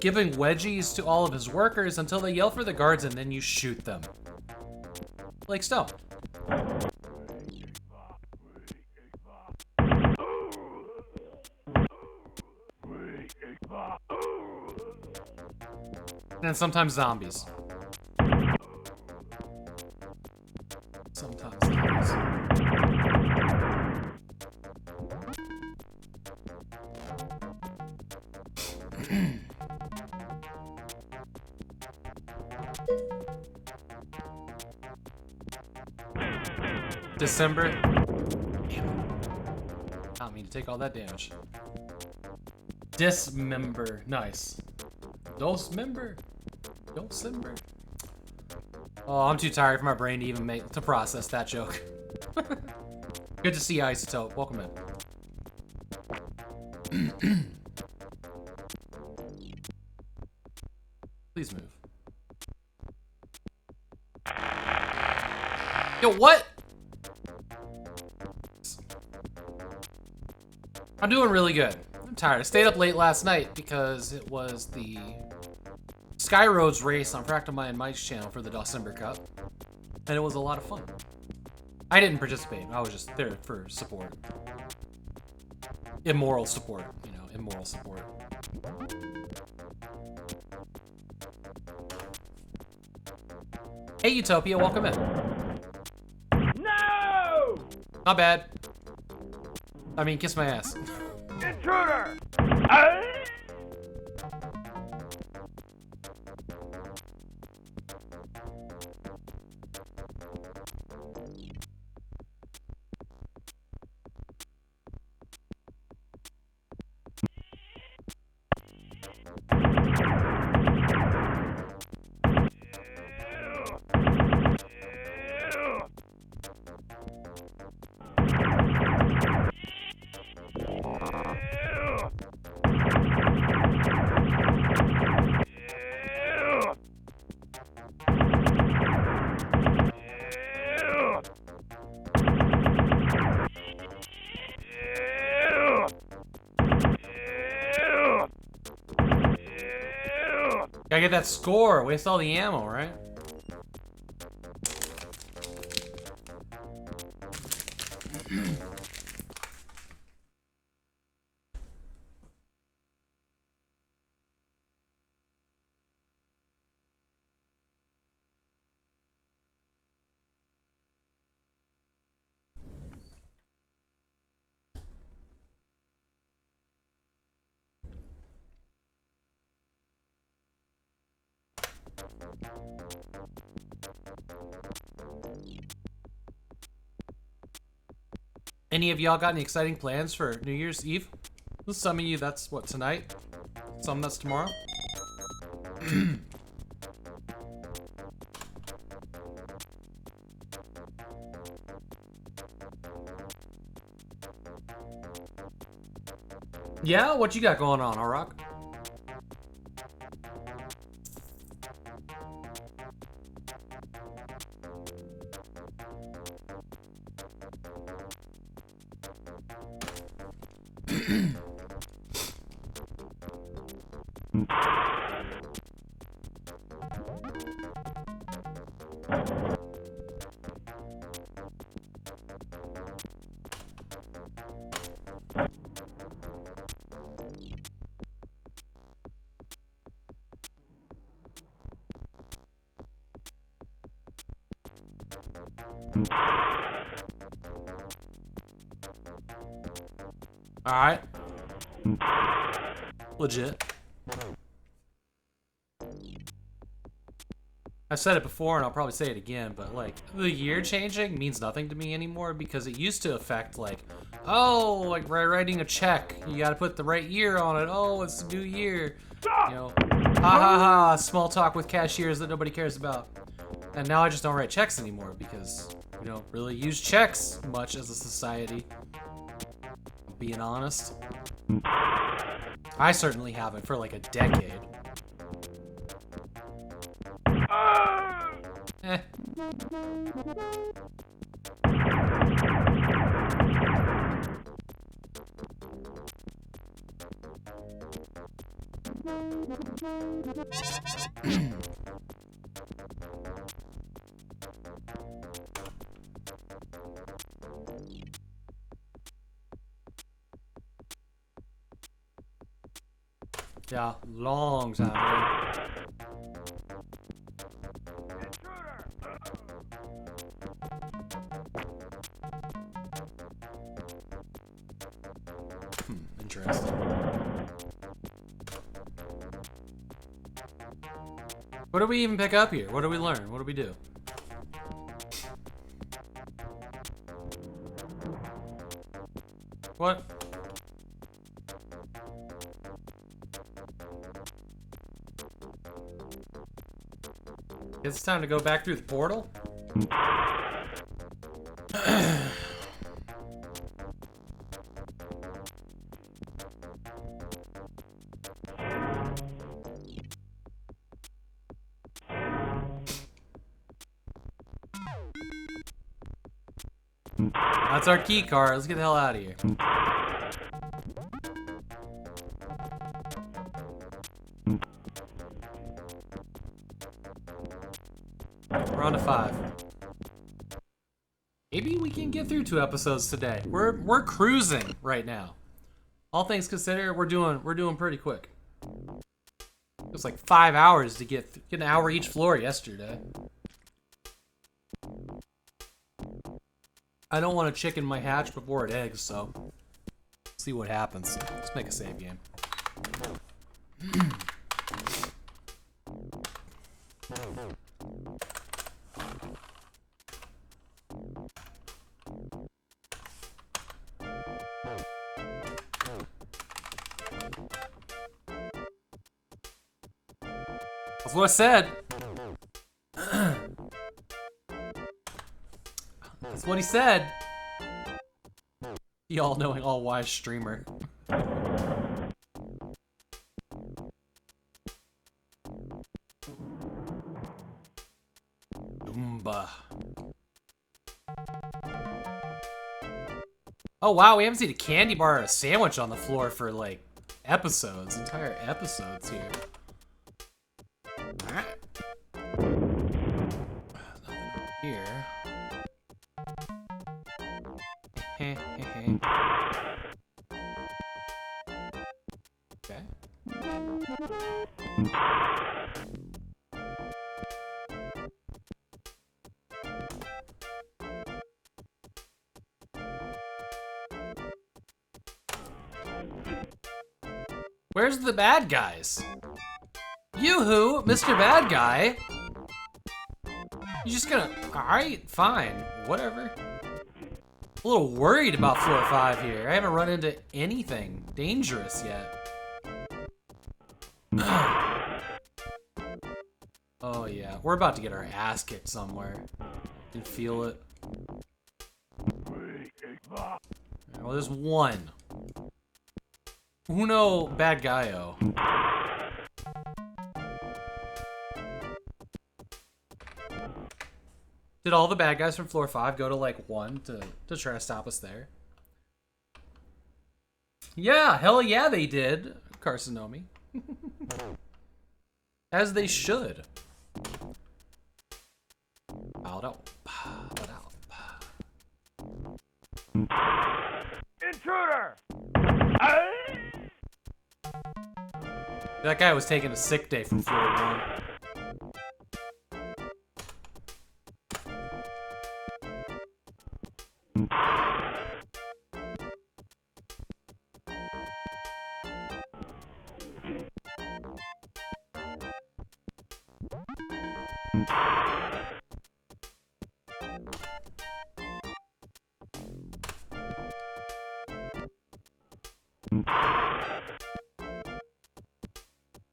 giving wedgies to all of his workers until they yell for the guards and then you shoot them. Blake Stone. And sometimes zombies. Sometimes zombies. December. Damn it. Not mean to take all that damage. Dismember. Nice. Dosmember. Dosember. Oh, I'm too tired for my brain to even to process that joke. Good to see you, Isotope. Welcome in. Please move. Yo, what? I'm doing really good. I'm tired. I stayed up late last night because it was the Sky Roads race on Fractal and Mike's channel for the December Cup. And it was a lot of fun. I didn't participate. I was just there for support. Immoral support. You know, immoral support. Hey, Utopia, welcome in. No! Not bad. I mean, kiss my ass. Intruder! Gotta get that score. Waste all the ammo, right? Any of y'all got any exciting plans for New Year's Eve? Some of you, that's what, tonight? Some that's tomorrow? Yeah, what you got going on, Arok? Alright. Legit. I've said it before and I'll probably say it again, but like, the year changing means nothing to me anymore because it used to affect like, oh, like writing a check, you gotta put the right year on it, oh, it's a new year. You know, ha ha ha, small talk with cashiers that nobody cares about. And now I just don't write checks anymore because we don't really use checks much as a society. Being honest. I certainly haven't for like a decade. Eh. Yeah, long time ago. Interesting. What do we even pick up here? What do we learn? What do we do? What? Guess it's time to go back through the portal. That's our key card. Let's get the hell out of here. We're on to 5. Maybe we can get through 2 episodes today. We're cruising right now. All things considered, we're doing pretty quick. It was like 5 hours to get an hour each floor yesterday. I don't want a chicken my hatch before it eggs, so see what happens. Let's make a save game. That's what I said. That's what he said. The all-knowing, all-wise streamer. Oomba. Oh wow, we haven't seen a candy bar or a sandwich on the floor for like episodes, entire episodes here. Alright. Nothing here. Okay. Where's the bad guys? Yoo-hoo, Mr. Bad Guy. You just gonna... Alright, fine. Whatever. A little worried about floor 5 here. I haven't run into anything dangerous yet. Oh yeah, we're about to get our ass kicked somewhere. I can feel it. Well, there's one. Uno bad guy-o. Did all the bad guys from floor 5 go to like 1 to try to stop us there? Yeah, hell yeah they did, Carcinomi. As they should. Intruder! That guy was taking a sick day from floor 1.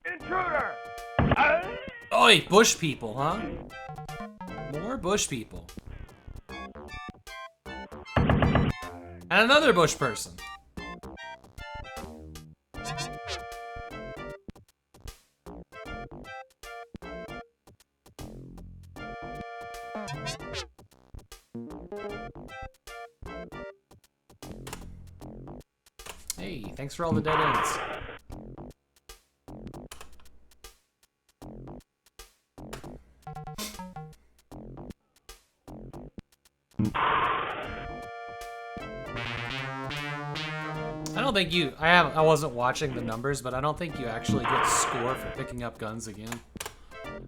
Intruder! Oi, bush people, huh? More bush people. And another bush person. Hey, thanks for all the dead ends. I don't think you... I wasn't watching the numbers, but I don't think you actually get score for picking up guns again.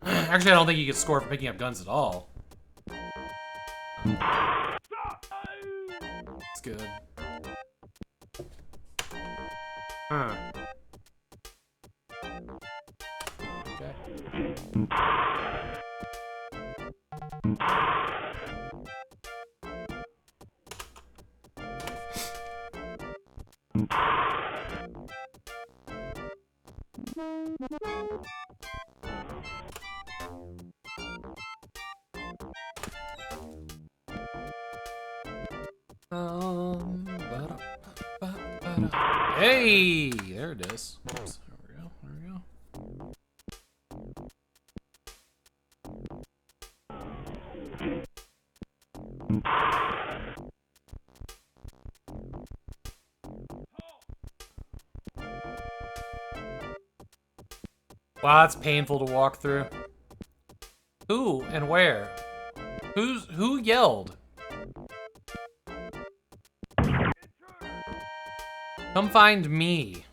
Actually, I don't think you get score for picking up guns at all. It's good. Huh. Okay. Hey, there it is. Oops, there we go. There we go. Wow, that's painful to walk through. Who and where? Who yelled? Come find me.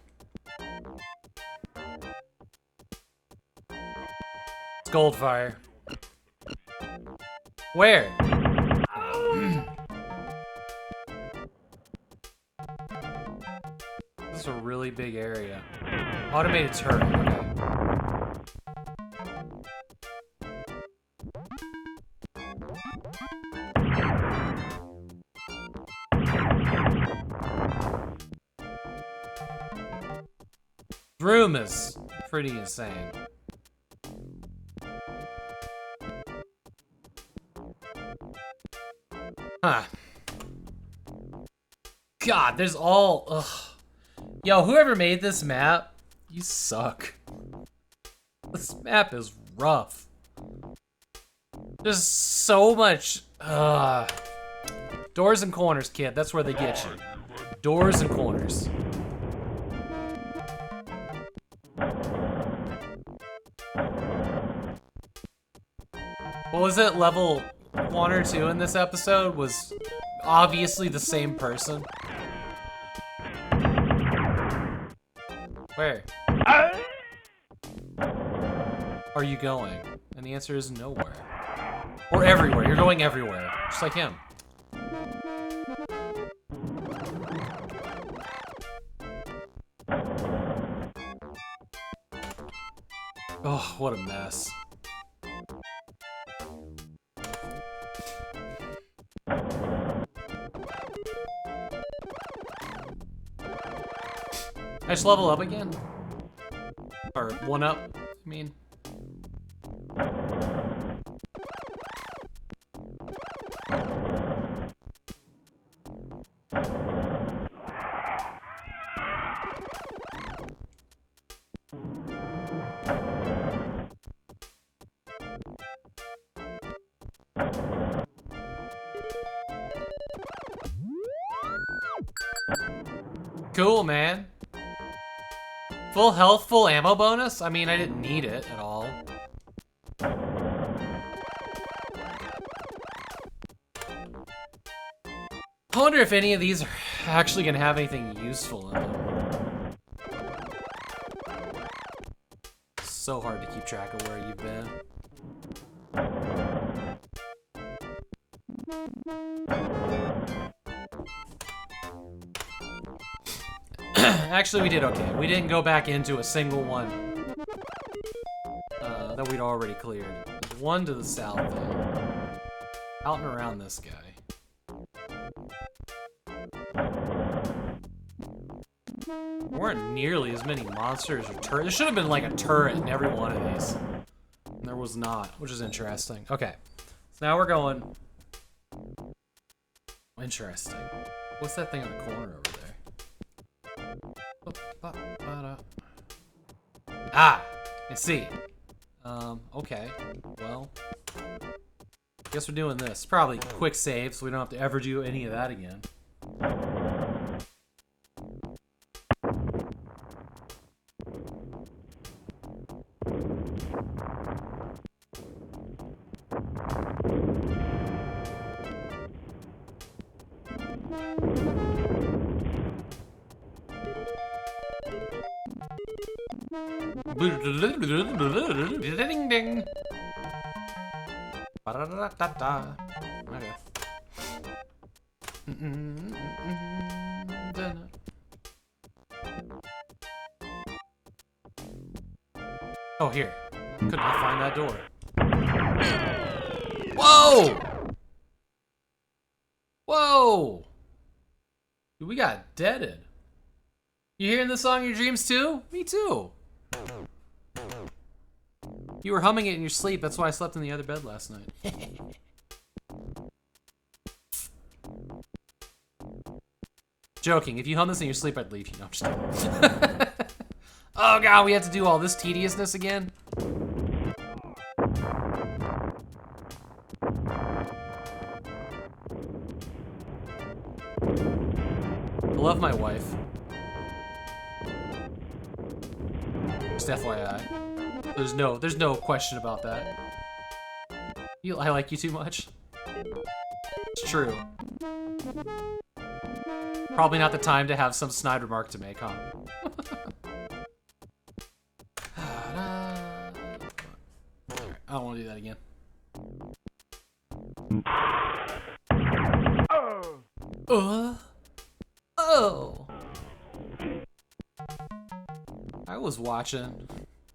It's Goldfire. Where? This is a really big area. Automated turret. Okay. This room is pretty insane. Huh. God, there's all... Ugh. Yo, whoever made this map, you suck. This map is rough. There's so much... Doors and corners, kid. That's where they get you. Doors and corners. What was it? Level 1 or 2 in this episode was obviously the same person. Where are you going? And the answer is nowhere. Or everywhere. You're going everywhere. Just like him. Oh, what a mess. I just level up again? Or one up, I mean. Cool, man. Full health, full ammo bonus? I mean, I didn't need it at all. I wonder if any of these are actually gonna have anything useful in them. So hard to keep track of where you've been. Actually, we did okay. We didn't go back into a single one that we'd already cleared. There's one to the south, though. Out and around this guy. There weren't nearly as many monsters or turrets. There should have been like a turret in every one of these. And there was not, which is interesting. Okay, so now we're going. Interesting. What's that thing in the corner over there? Ah, I see. Okay. Well, guess we're doing this. Probably quick save, so we don't have to ever do any of that again. Ding ding. Okay. Oh, here. Could not find that door. Whoa! Whoa! Dude, we got deaded. You hearing this song in your dreams too? Me too. You were humming it in your sleep. That's why I slept in the other bed last night. Joking. If you hum this in your sleep, I'd leave you. No, I'm just kidding. Oh god, we have to do all this tediousness again? I love my wife. Just FYI. There's no question about that. I like you too much. It's true. Probably not the time to have some snide remark to make, huh? I don't want to do that again. Oh. I was watching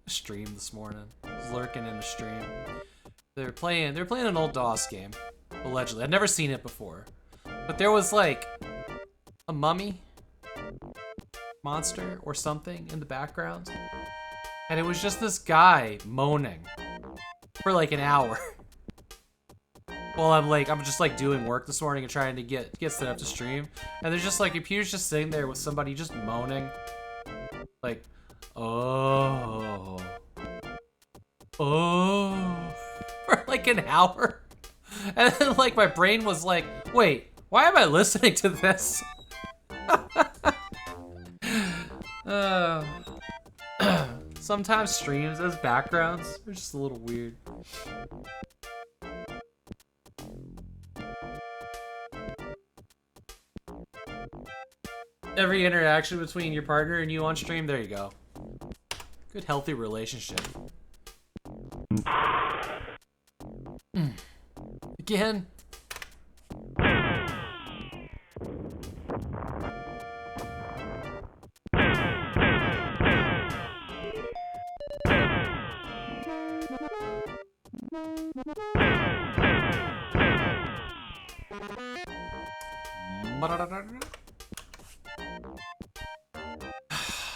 a stream this morning. I was lurking in the stream. They're playing an old DOS game, allegedly. I'd never seen it before. But there was like a mummy monster or something in the background. And it was just this guy moaning for like an hour. Well, I'm just like doing work this morning and trying to get set up to stream. And there's just like, computer's just sitting there with somebody just moaning. Like, oh. For like an hour. And then like my brain was like, wait, why am I listening to this? Sometimes streams as backgrounds are just a little weird. Every interaction between your partner and you on stream, there you go. Good healthy relationship. Again.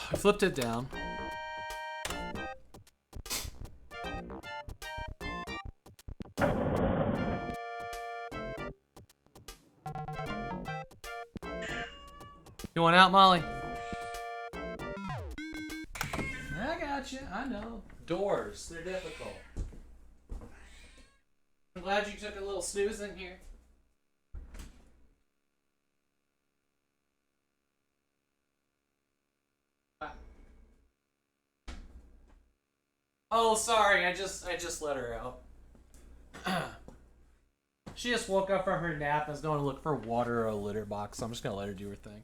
I flipped it down. You want out, Molly? I got you. I know. Doors, they're difficult. I'm glad you took a little snooze in here. Oh, sorry. I just let her out. She just woke up from her nap and is going to look for water or a litter box. So I'm just gonna let her do her thing.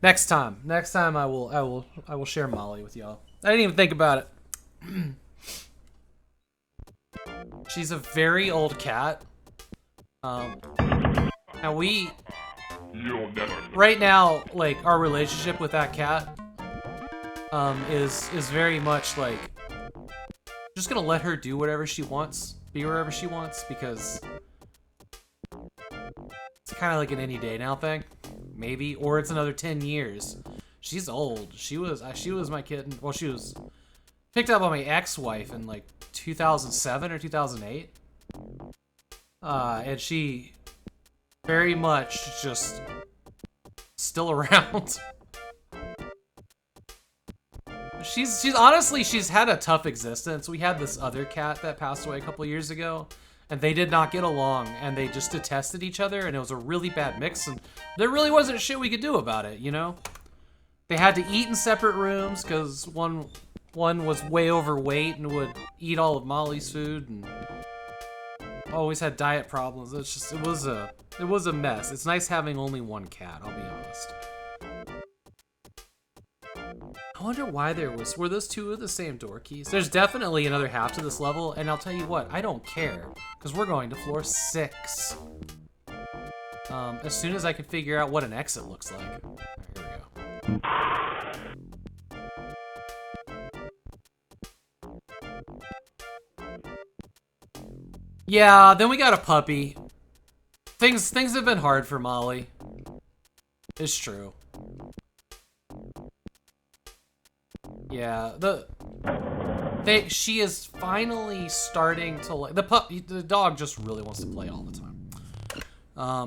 Next time I will share Molly with y'all. I didn't even think about it. She's a very old cat. Now right now, like, our relationship with that cat is very much like just gonna let her do whatever she wants, be wherever she wants, because it's kind of like an any day now thing, maybe, or it's another 10 years. She's old. She was my kitten. Well, she was picked up by my ex-wife in like 2007 or 2008, and she very much just still around. She's honestly, she's had a tough existence. We had this other cat that passed away a couple years ago, and they did not get along, and they just detested each other, and it was a really bad mix, and there really wasn't shit we could do about it, you know? They had to eat in separate rooms because one was way overweight and would eat all of Molly's food, and always had diet problems. It's just, it was a mess. It's nice having only one cat, I'll be honest. I wonder why were those two of the same door keys? There's definitely another half to this level, and I'll tell you what, I don't care, because we're going to floor 6. As soon as I can figure out what an exit looks like. Here we go. Yeah, then we got a puppy. Things have been hard for Molly. It's true. Yeah, she is finally starting to like the dog just really wants to play all the time.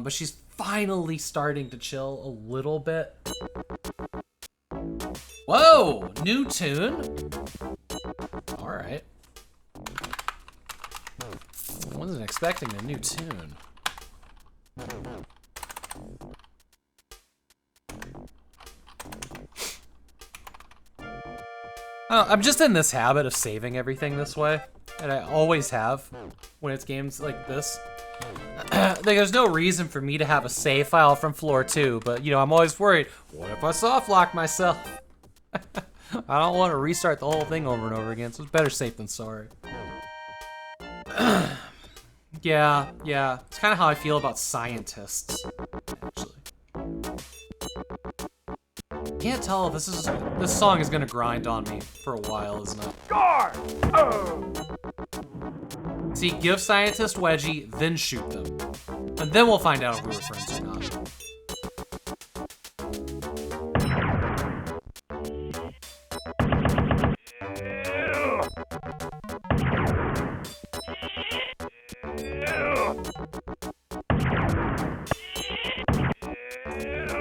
But she's finally starting to chill a little bit. Whoa! New tune? Alright. I wasn't expecting a new tune. I'm just in this habit of saving everything this way, and I always have when it's games like this. There's no reason for me to have a save file from floor 2, but you know, I'm always worried, what if I soft lock myself? I don't want to restart the whole thing over and over again, so it's better safe than sorry. Yeah, it's kind of how I feel about scientists, actually. Can't tell if this song is gonna grind on me for a while, isn't it? Guard! See, give scientist wedgie, then shoot them. And then we'll find out if we were friends or not.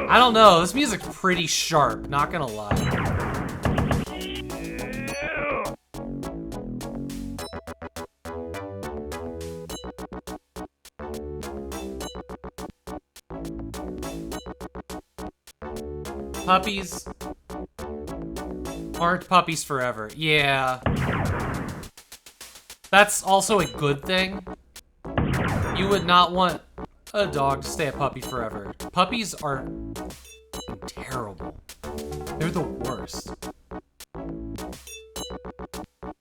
I don't know, this music's pretty sharp, not gonna lie. Puppies aren't puppies forever. Yeah. That's also a good thing. You would not want a dog to stay a puppy forever. Puppies are terrible. They're the worst.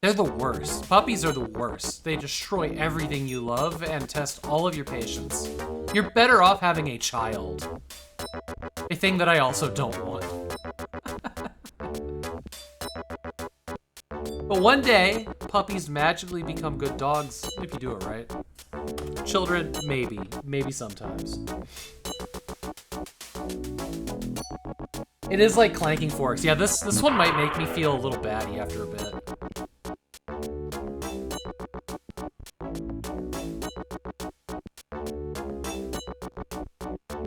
They're the worst. Puppies are the worst. They destroy everything you love and test all of your patience. You're better off having a child. A thing that I also don't want. But one day, puppies magically become good dogs if you do it right. Children, maybe. Maybe sometimes. It is like clanking forks. Yeah, this one might make me feel a little batty after a bit.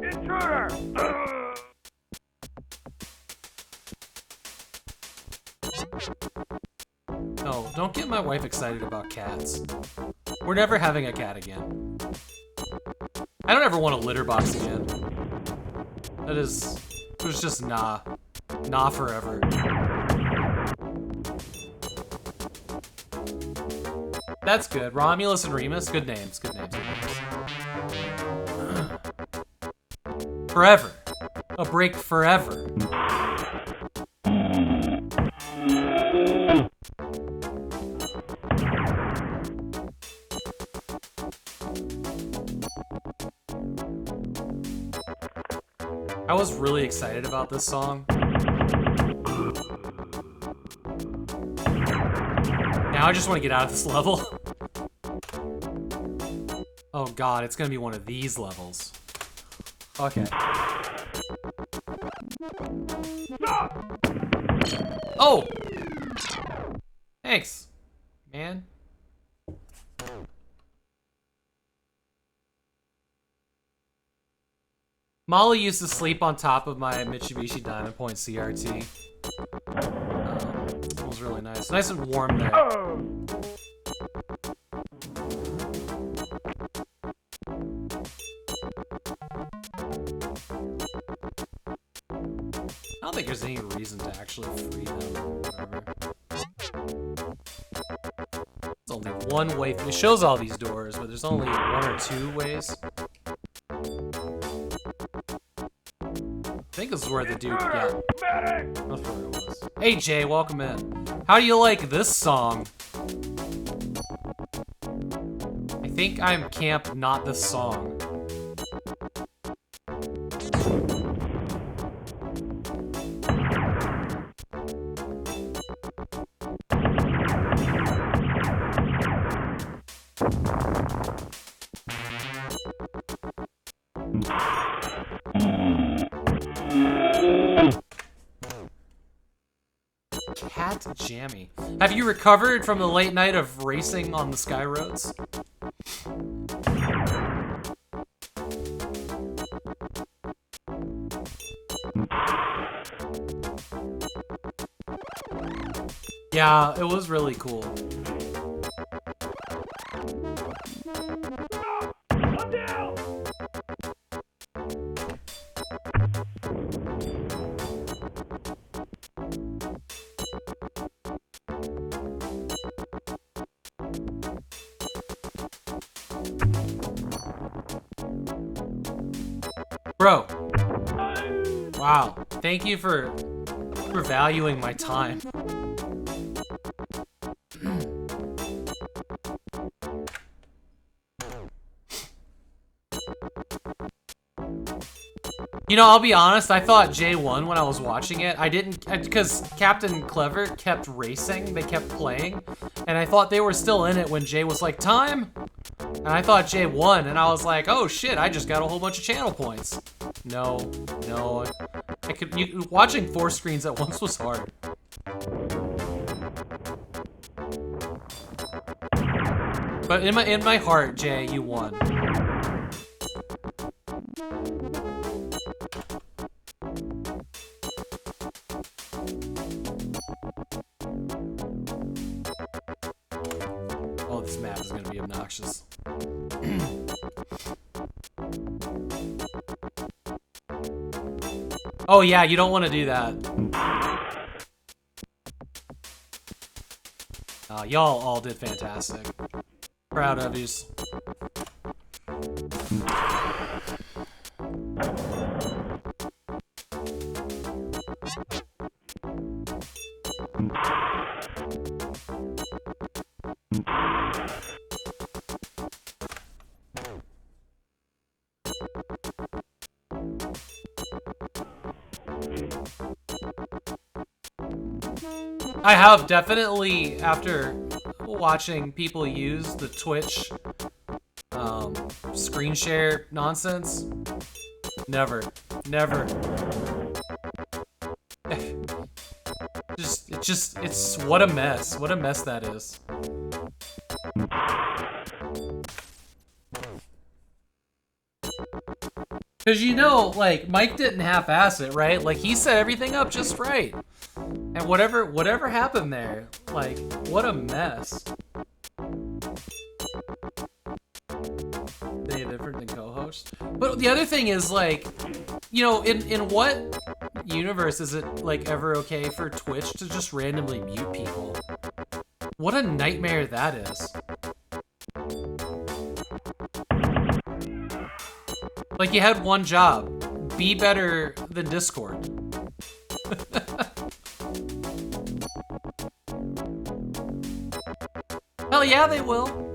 Intruder! No, don't get my wife excited about cats. We're never having a cat again. I don't ever want a litter box again. It was just nah. Nah forever. That's good. Romulus and Remus, good names, good names. Forever. A break forever. I was really excited about this song. Now I just want to get out of this level. Oh god, it's gonna be one of these levels. Okay. Oh! Thanks, man. Molly used to sleep on top of my Mitsubishi Diamond Point CRT. It was really nice. Nice and warm there. I don't think there's any reason to actually free them or whatever. There's only one way. It shows all these doors, but there's only 1 or 2 ways. I think this is where the dude got. That's where it was. Hey Jay, welcome in. How do you like this song? I think I'm camp, not this song. Cat Jammy. Have you recovered from the late night of racing on the sky roads? Yeah, it was really cool. Bro. Wow. Thank you for valuing my time. You know, I'll be honest, I thought Jay won when I was watching it. I didn't, because Captain Clever kept racing, they kept playing, and I thought they were still in it when Jay was like, time! And I thought Jay won, and I was like, oh shit, I just got a whole bunch of channel points. No, watching 4 screens at once was hard. But in my heart, Jay, you won. Oh, this map is gonna be obnoxious. Oh yeah, you don't want to do that. Y'all all did fantastic. Proud of yous. I have definitely, after watching people use the Twitch screen share nonsense, never. It's what a mess. What a mess that is. Because you know, like, Mike didn't half-ass it, right? Like, he set everything up just right. And whatever happened there, like, what a mess. They different than co-host. But the other thing is, like, you know, in what universe is it, like, ever okay for Twitch to just randomly mute people? What a nightmare that is. Like, you had one job. Be better than Discord. Hell yeah, they will.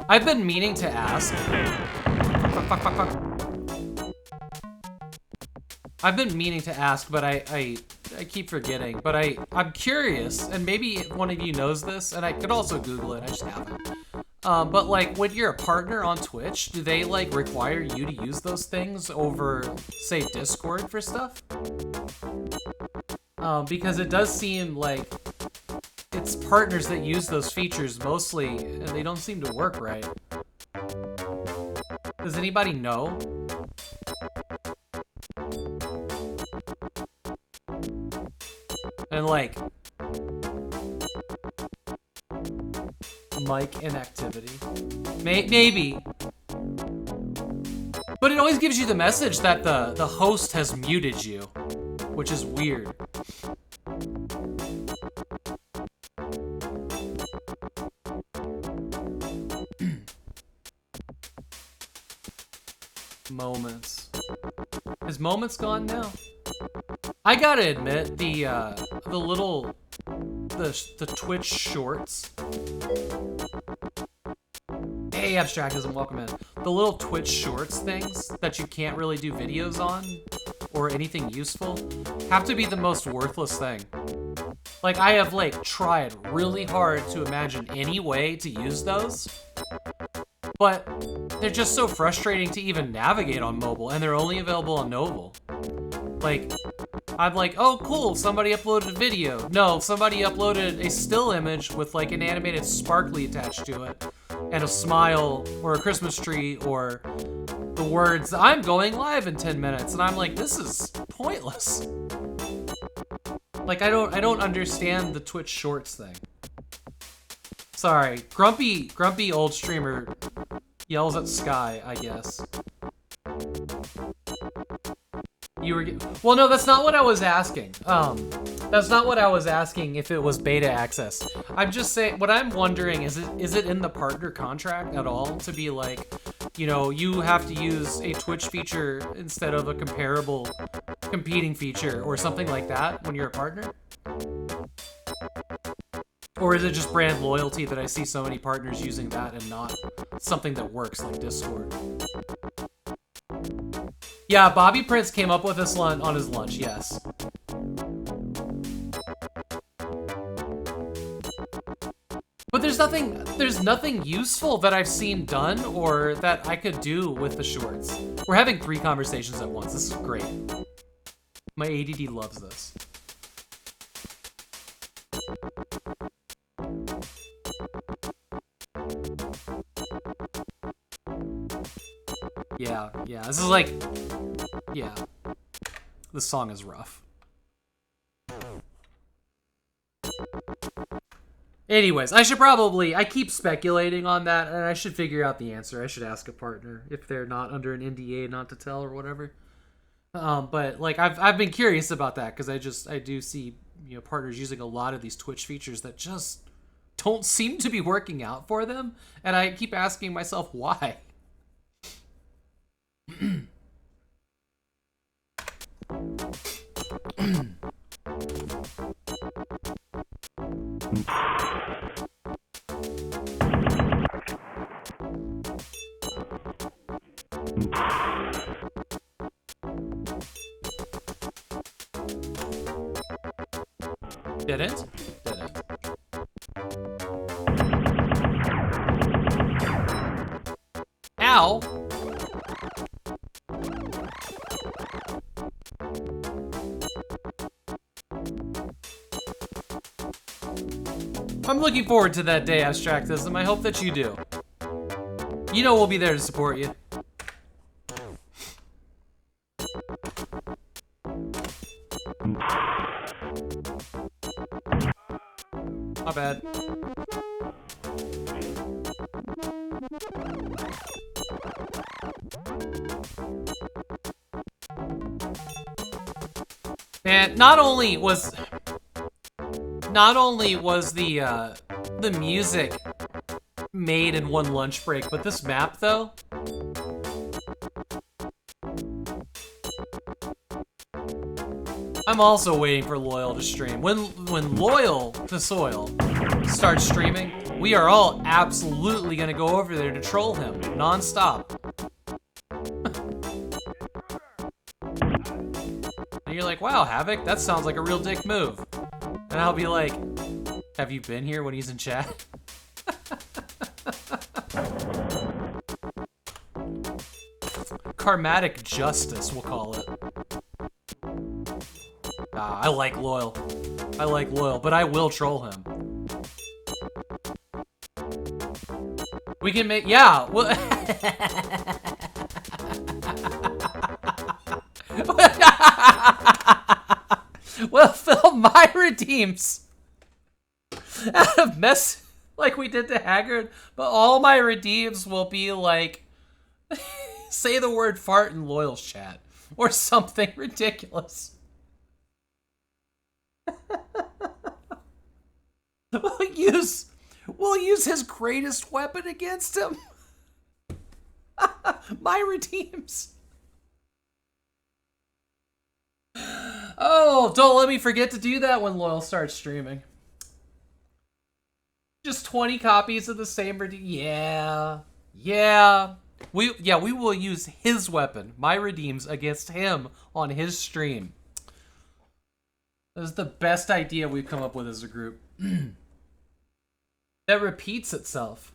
I've been meaning to ask. Fuck. I've been meaning to ask, but I keep forgetting. But I'm curious, and maybe one of you knows this, and I could also Google it. I just haven't. But like, when you're a partner on Twitch, do they like require you to use those things over, say, Discord for stuff? Because it does seem like it's partners that use those features mostly, and they don't seem to work right. Does anybody know? And like, mic inactivity. Maybe. But it always gives you the message that the host has muted you, which is weird. Moments. Is Moments gone now? I gotta admit, the Twitch shorts. Hey, Abstractism, welcome in. The little Twitch shorts things that you can't really do videos on or anything useful have to be the most worthless thing. Like, I have like tried really hard to imagine any way to use those, but they're just so frustrating to even navigate on mobile, and they're only available on Noble. Like, I'm like, oh cool, somebody uploaded a video. No, somebody uploaded a still image with like an animated sparkly attached to it, and a smile, or a Christmas tree, or the words, I'm going live in 10 minutes. And I'm like, this is pointless. Like, I don't understand the Twitch Shorts thing. Sorry, grumpy old streamer yells at Sky, I guess. You were well, no, that's not what I was asking. That's not what I was asking if it was beta access. I'm just saying, what I'm wondering is it in the partner contract at all to be like, you know, you have to use a Twitch feature instead of a comparable competing feature or something like that when you're a partner? Or is it just brand loyalty that I see so many partners using that and not something that works like Discord? Yeah, Bobby Prince came up with this on his lunch, yes. But there's nothing useful that I've seen done or that I could do with the shorts. We're having 3 conversations at once. This is great. My ADD loves this. Yeah, this is like, yeah. This song is rough. Anyways, I keep speculating on that, and I should figure out the answer. I should ask a partner if they're not under an NDA not to tell or whatever. But like, I've been curious about that because I do see, you know, partners using a lot of these Twitch features that just don't seem to be working out for them, and I keep asking myself why. Didn't. Ow! I'm looking forward to that day, Abstractism. I hope that you do. You know we'll be there to support you. Not bad. And not only was the music made in one lunch break, but this map though, I'm also waiting for Loyal to stream. When Loyal to Soil starts streaming, we are all absolutely gonna go over there to troll him non-stop. And you're like, wow, Havok, that sounds like a real dick move. And I'll be like, have you been here when he's in chat? Karmatic justice, we'll call it. I like Loyal. I like Loyal, but I will troll him. We can make, yeah. Well, we'll film my redeems out of mess like we did to Haggard, but all my redeems will be like, say the word fart in Loyal's chat or something ridiculous. We'll use his greatest weapon against him. My redeems. Oh, don't let me forget to do that when Loyal starts streaming. Just 20 copies of the same redeem. Yeah. We will use his weapon, my redeems, against him on his stream. That is the best idea we've come up with as a group. That repeats itself.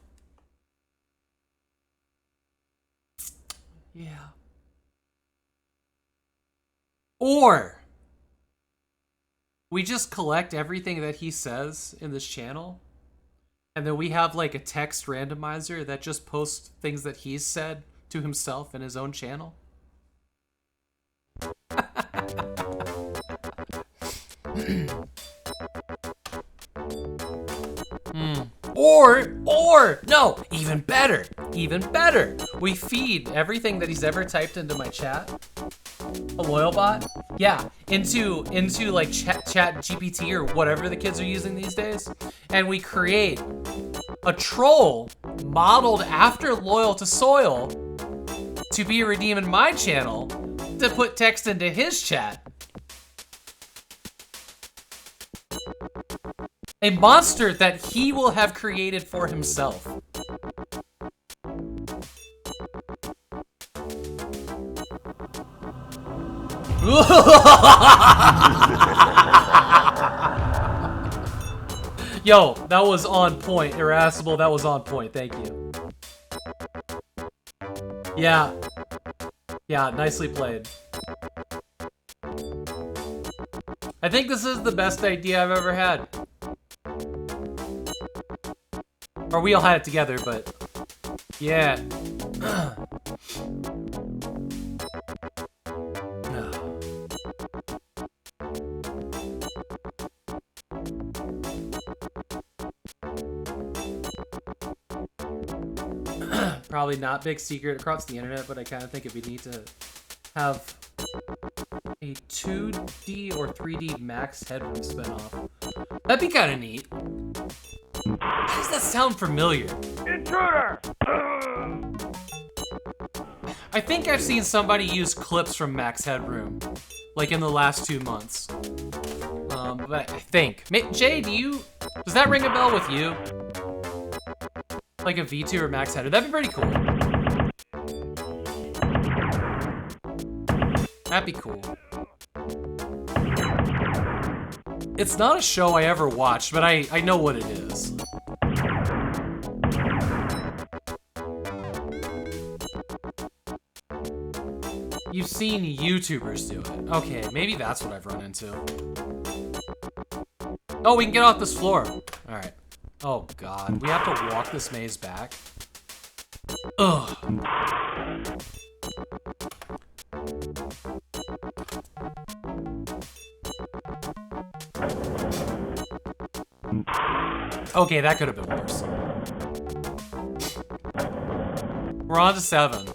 Yeah. Or we just collect everything that he says in this channel, and then we have like a text randomizer that just posts things that he's said to himself in his own channel. Or, no, even better, we feed everything that he's ever typed into my chat, a loyal bot, yeah, into like chat GPT or whatever the kids are using these days, and we create a troll modeled after Loyal to Soil to be redeemed in my channel to put text into his chat. A monster that he will have created for himself. Yo, that was on point. Irascible, that was on point. Thank you. Yeah. Yeah, nicely played. I think this is the best idea I've ever had. Or we all had it together, but yeah. Probably not big secret across the internet, but I kind of think it'd be neat to have a 2D or 3D Max Headroom spinoff. That'd be kind of neat. How does that sound familiar? Intruder! I think I've seen somebody use clips from Max Headroom, like in the last 2 months. But I think. Jay, does that ring a bell with you? Like a V2 or Max Header? That'd be pretty cool. That'd be cool. It's not a show I ever watched, but I know what it is. You've seen YouTubers do it. Okay, maybe that's what I've run into. Oh, we can get off this floor. Alright. Oh god, we have to walk this maze back. Ugh. Okay, that could have been worse. We're on to 7.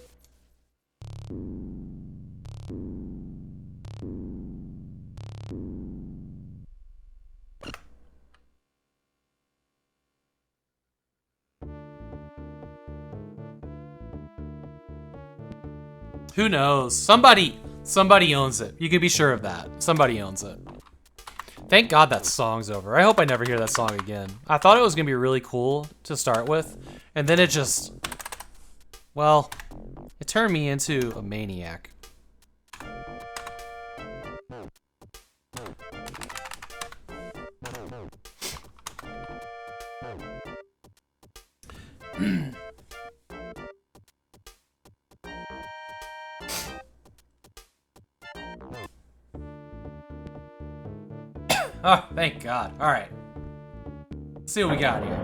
Who knows? Somebody owns it. You can be sure of that. Somebody owns it. Thank God that song's over. I hope I never hear that song again. I thought it was gonna be really cool to start with, and then it just, well, it turned me into a maniac. Oh, thank God. All right. Let's see what we got here.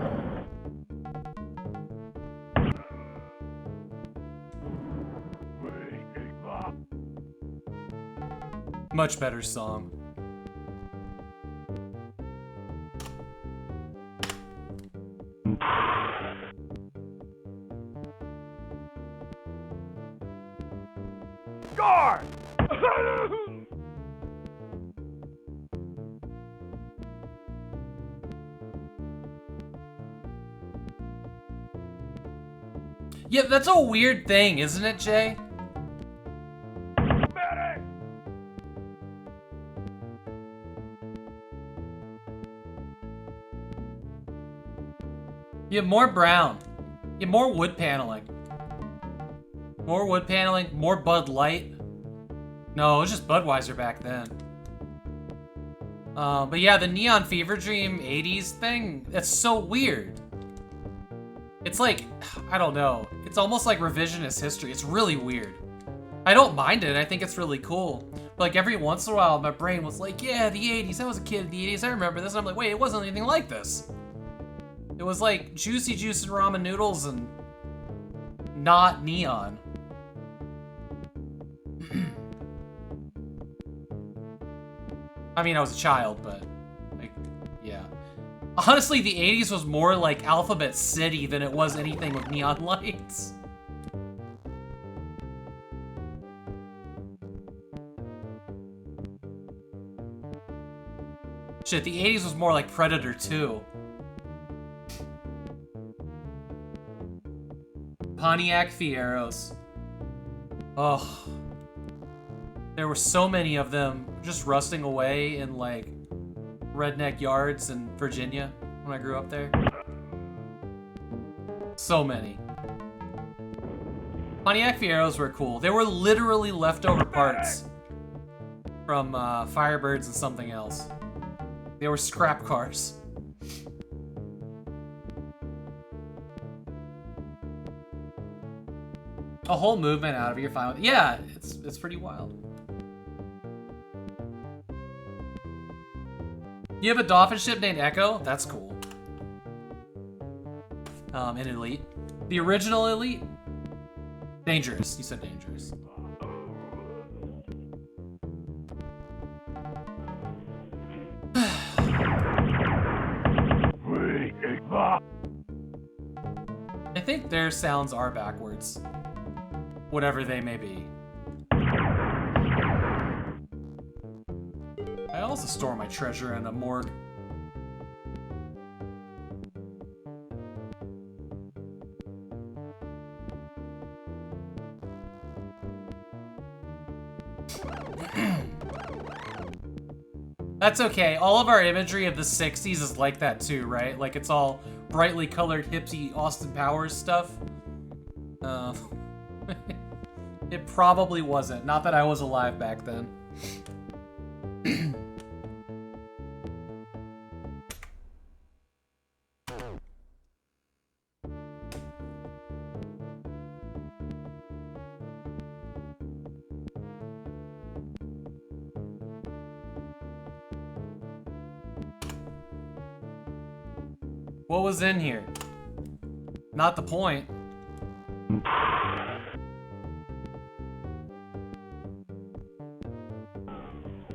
Much better song. Guard! Yeah, that's a weird thing, isn't it, Jay? Medic! You have more brown. You have more wood paneling. More wood paneling, more Bud Light. No, it was just Budweiser back then. But yeah, the Neon Fever Dream 80s thing, that's so weird. It's like, I don't know. It's almost like revisionist history. It's really weird. I don't mind it. I think it's really cool. But like every once in a while, my brain was like, yeah, the 80s. I was a kid in the 80s. I remember this. And I'm like, wait, it wasn't anything like this. It was like Juicy Juice and ramen noodles and not neon. I mean, I was a child, but like, yeah. Honestly, the 80s was more like Alphabet City than it was anything with neon lights. Shit, the 80s was more like Predator 2. Pontiac Fieros. Oh. There were so many of them just rusting away in like redneck yards in Virginia when I grew up there. So many. Pontiac Fieros were cool. They were literally leftover parts from Firebirds and something else. They were scrap cars. A whole movement out of it, you're fine with it. Yeah, it's pretty wild. You have a dolphin ship named Echo? That's cool. An Elite. The original Elite? Dangerous. You said dangerous. I think their sounds are backwards. Whatever they may be. I also store my treasure in a morgue. That's okay. All of our imagery of the 60s is like that too, right? Like it's all brightly colored, hippie Austin Powers stuff. It probably wasn't. Not that I was alive back then. What was in here? Not the point.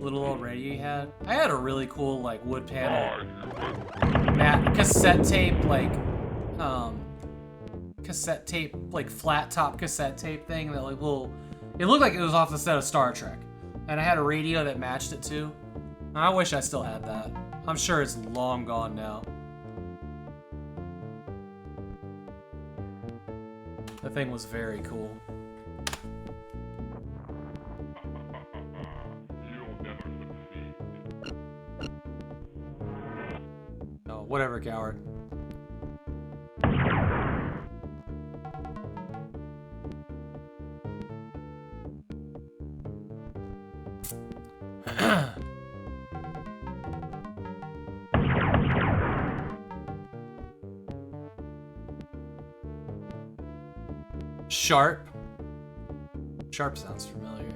Little old radio you had? I had a really cool, like, wood panel cassette tape, like, cassette tape, like, flat top cassette tape thing that, like, it looked like it was off the set of Star Trek. And I had a radio that matched it, too. I wish I still had that. I'm sure it's long gone now. The thing was very cool. Oh, whatever, coward. Sharp. Sharp sounds familiar.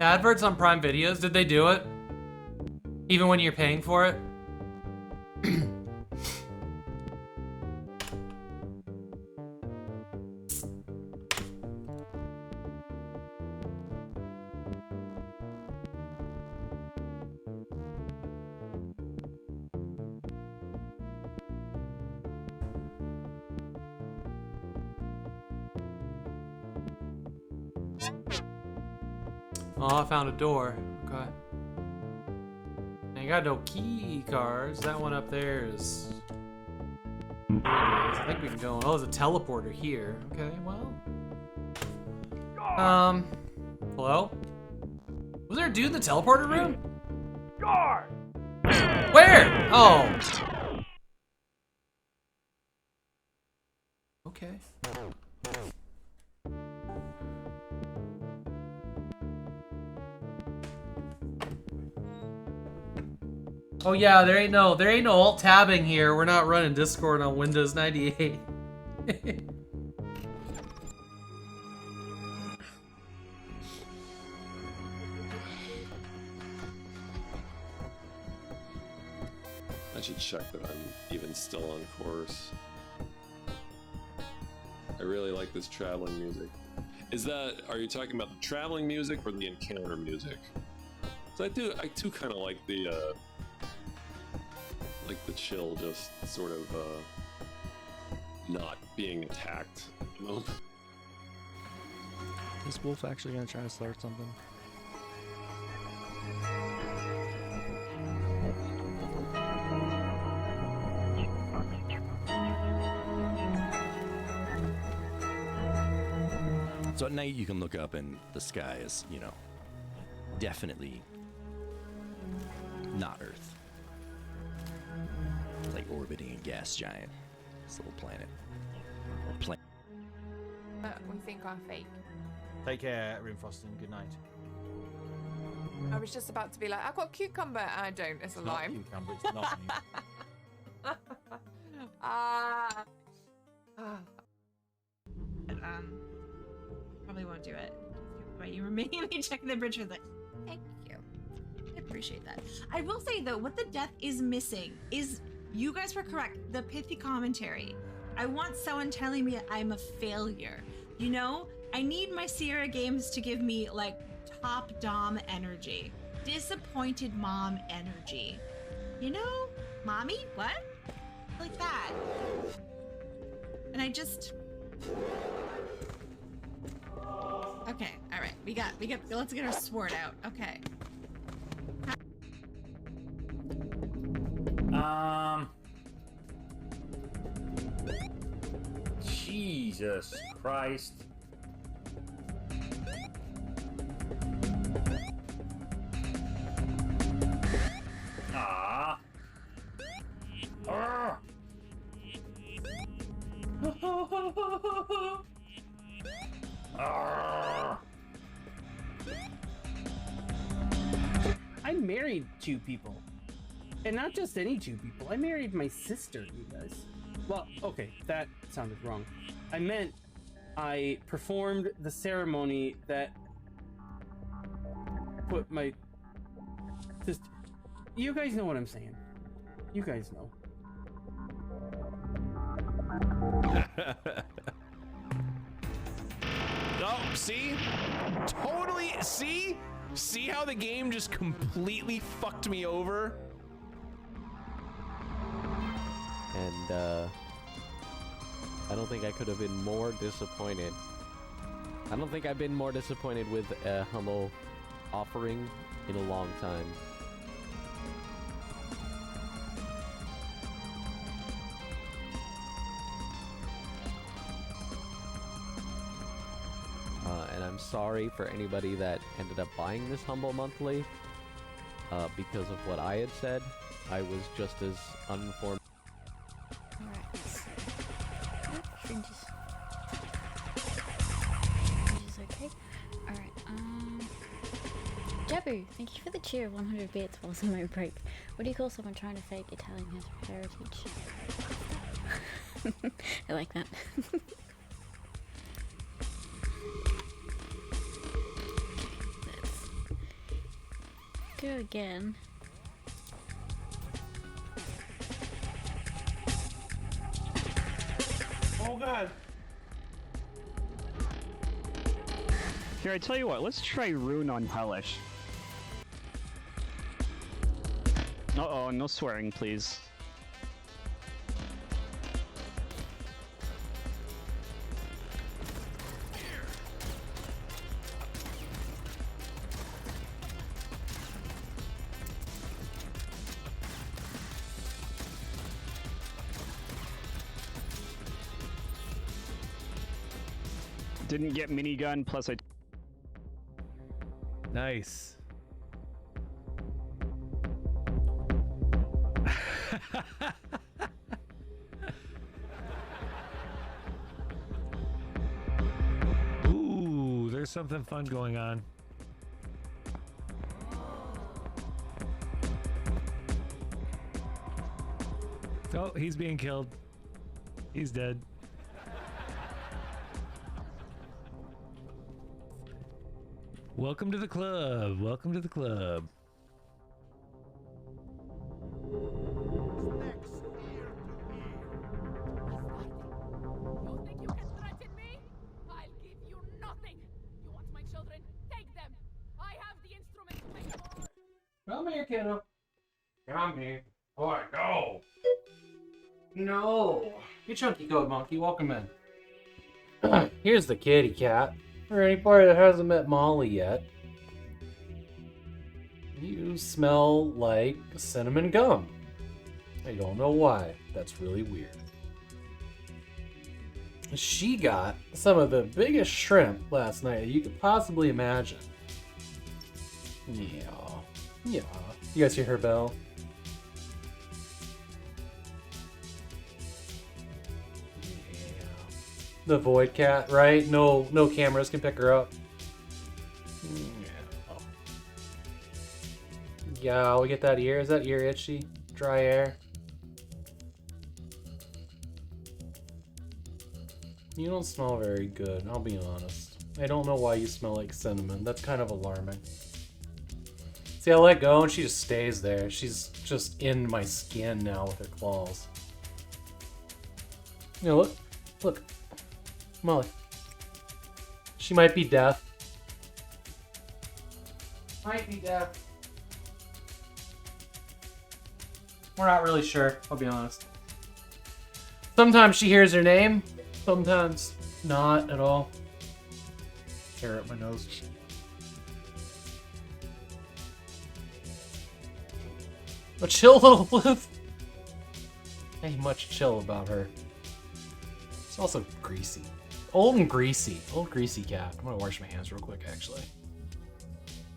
Adverts on Prime Videos, did they do it? Even when you're paying for it? Oh, I found a door. Okay. I got no key cards. That one up there is... I think we can go... Oh, there's a teleporter here. Okay, well... Hello? Was there a dude in the teleporter room? Guard! Where? Oh. Okay. Oh yeah, there ain't no alt tabbing here. We're not running Discord on Windows 98. I should check that I'm even still on course. I really like this traveling music. Are you talking about the traveling music or the encounter music? So I do kind of like the chill, just sort of not being attacked moment. Is Wolf actually gonna try to start something? So at night you can look up and the sky is, you know, definitely not Earth. It's like orbiting a gas giant. This little planet. We think are fake. Take care, Rimfrost, and good night. I was just about to be like, I've got cucumber, and I don't. It's a lime. Cucumber, it's not Probably won't do it. But you were making me check the bridge for the. Thank you. I appreciate that. I will say though, what the death is missing is, you guys were correct, the pithy commentary. I want someone telling me I'm a failure. You know, I need my Sierra games to give me like top dom energy, disappointed mom energy. You know, mommy, what? Like that. And I just. Okay, all right, we got. Let's get our sword out. Okay. Jesus Christ. Ah. I married two people. And not just any two people. I married my sister, you guys. Well, okay, that sounded wrong. I meant I performed the ceremony that put my... Just... You guys know what I'm saying. You guys know. Oh, see? Totally, see? See how the game just completely fucked me over? And, I don't think I could have been more disappointed. I don't think I've been more disappointed with a humble offering in a long time. And I'm sorry for anybody that ended up buying this humble monthly because of what I had said. I was just as uninformed. Fringes okay. Alright, Jabu, thank you for the cheer of 100 bits while on my break. What do you call someone trying to fake Italian heritage? I like that. Let's go again. Oh god. Here, I tell you what, let's try Rune on Hellish. Uh-oh, no swearing, please. Didn't get minigun, plus I... Nice. Ooh, there's something fun going on. Oh, he's being killed. He's dead. Welcome to the club. Welcome to the club. Come here, kiddo. Come here. Boy, no. No. You chunky goat monkey, welcome in. Here's the kitty cat. For anybody that hasn't met Molly yet. You smell like cinnamon gum. I don't know why. That's really weird. She got some of the biggest shrimp last night you could possibly imagine. Yeah. Yeah. You guys hear her bell? Yeah. The void cat, right? No cameras can pick her up. Yeah, we get that ear. Is that ear itchy? Dry air. You don't smell very good, I'll be honest. I don't know why you smell like cinnamon. That's kind of alarming. See, I let go and she just stays there. She's just in my skin now with her claws. You know, look. Look. Molly. She might be deaf. Might be deaf. We're not really sure, I'll be honest. Sometimes she hears her name, sometimes not at all. Hair up my nose. A chill little Bluth. Ain't much chill about her. It's also greasy. Old and greasy. Old greasy cat. I'm gonna wash my hands real quick, actually.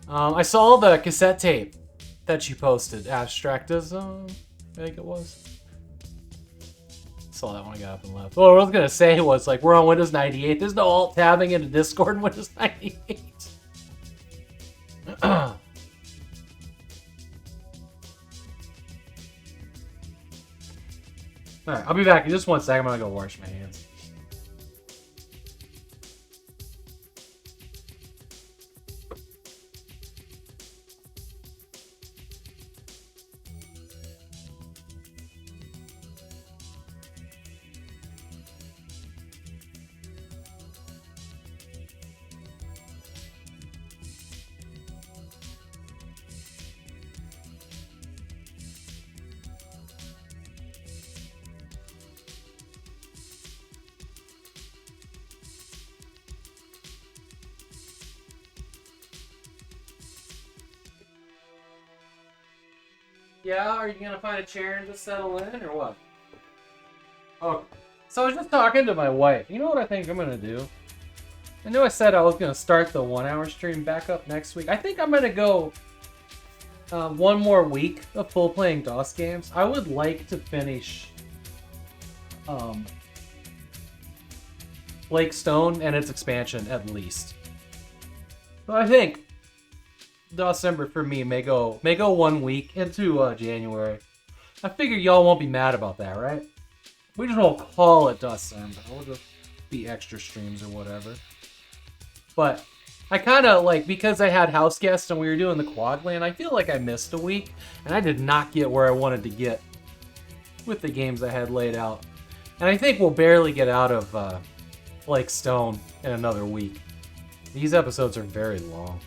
I saw the cassette tape that you posted. Abstractism, I think it was. Saw that when I got up and left. What I was gonna say was, like, we're on Windows 98. There's no alt tabbing in a Discord in Windows 98. Alright, I'll be back in just 1 second. I'm gonna go wash my hands. Yeah, are you gonna find a chair and just settle in, or what? Oh, so I was just talking to my wife. You know what I think I'm gonna do? I know I said I was gonna start the 1 hour stream back up next week. I think I'm gonna go 1 more week of full playing DOS games. I would like to finish Lake Stone and its expansion at least. So I think December for me may go 1 week into January. I figure y'all won't be mad about that, right? We just won't call it December. We'll just be extra streams or whatever. But I kind of like, because I had house guests and we were doing the Quadland, I feel like I missed a week and I did not get where I wanted to get with the games I had laid out. And I think we'll barely get out of Lake Stone in another week. These episodes are very long.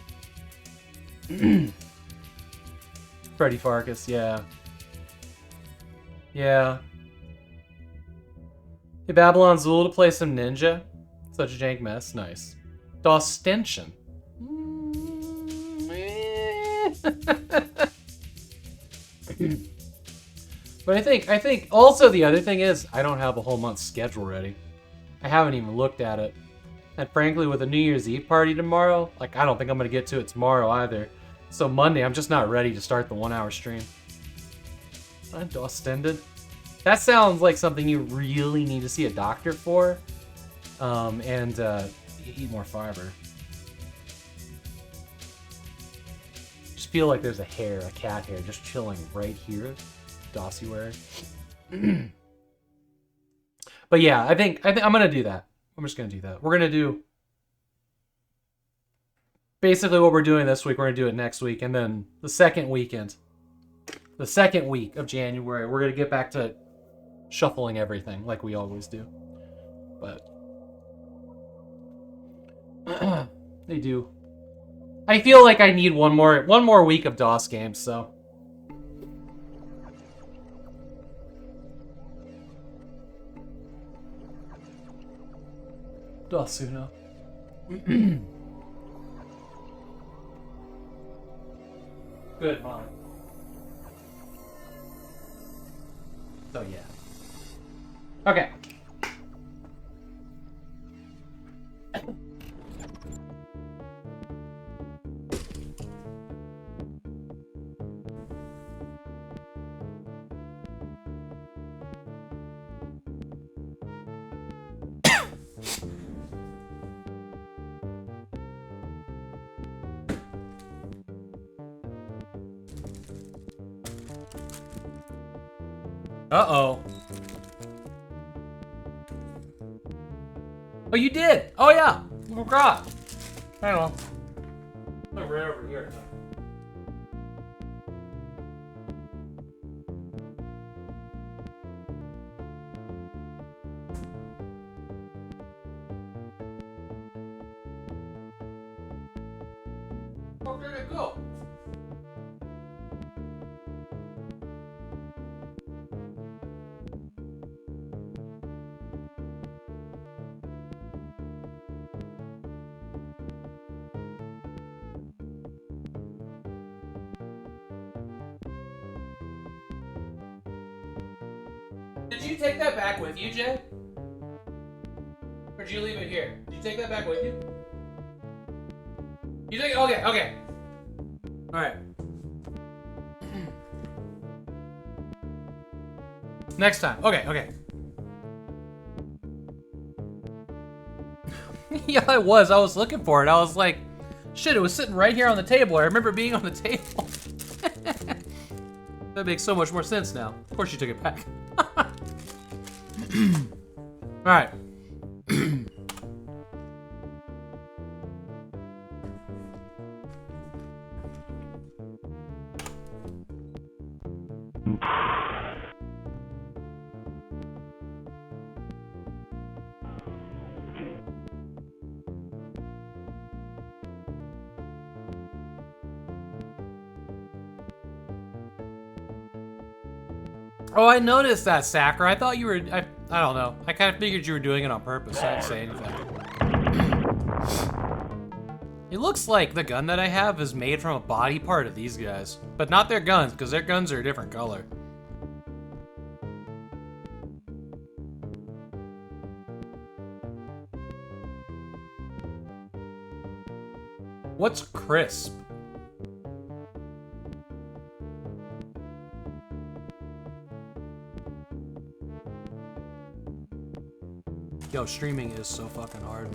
Freddy Farkas, yeah. Yeah. Hey, Babylon Zool to play some Ninja. Such a jank mess. Nice. Dostension. But I think also the other thing is I don't have a whole month's schedule ready. I haven't even looked at it. And frankly, with a New Year's Eve party tomorrow, like, I don't think I'm going to get to it tomorrow either. So Monday, I'm just not ready to start the 1 hour stream. Ostended. That sounds like something you really need to see a doctor for. And eat more fiber. Just feel like there's a cat hair, just chilling right here. Dossier. But yeah, I think I'm gonna do that. I'm just gonna do that. We're gonna do basically what we're doing this week. We're gonna do it next week, and then the second week of January, we're gonna get back to shuffling everything like we always do. But they do I feel like I need one more week of DOS games, so. DOS Uno. Good, Mom. So yeah. Okay. Uh-oh. Oh, you did? Oh, yeah. Oh, God. Hang on. Look right over here. Where did it go? Did you take that back with you, Jay? Or did you leave it here? Did you take that back with you? You take it? Okay, okay. Alright. Next time. Okay, okay. Yeah, I was looking for it. I was like, shit, it was sitting right here on the table. I remember being on the table. That makes so much more sense now. Of course you took it back. Alright. Oh, I noticed that, Sacker. I thought you were... I don't know. I kind of figured you were doing it on purpose. I didn't say anything. It looks like the gun that I have is made from a body part of these guys. But not their guns, because their guns are a different color. What's crisp? Yo, streaming is so fucking hard.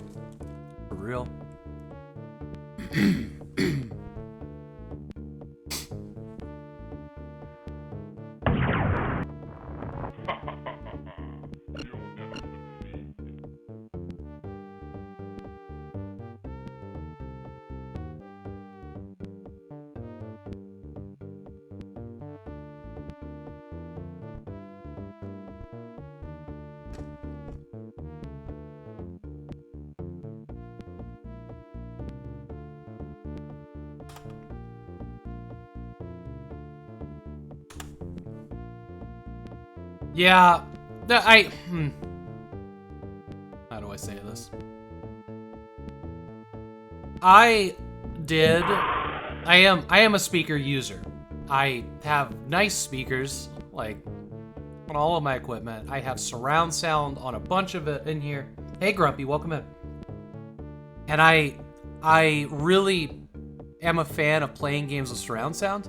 For real. Yeah, how do I say this? I am a speaker user. I have nice speakers, like, on all of my equipment. I have surround sound on a bunch of it in here. Hey, Grumpy, welcome in. And I really am a fan of playing games with surround sound.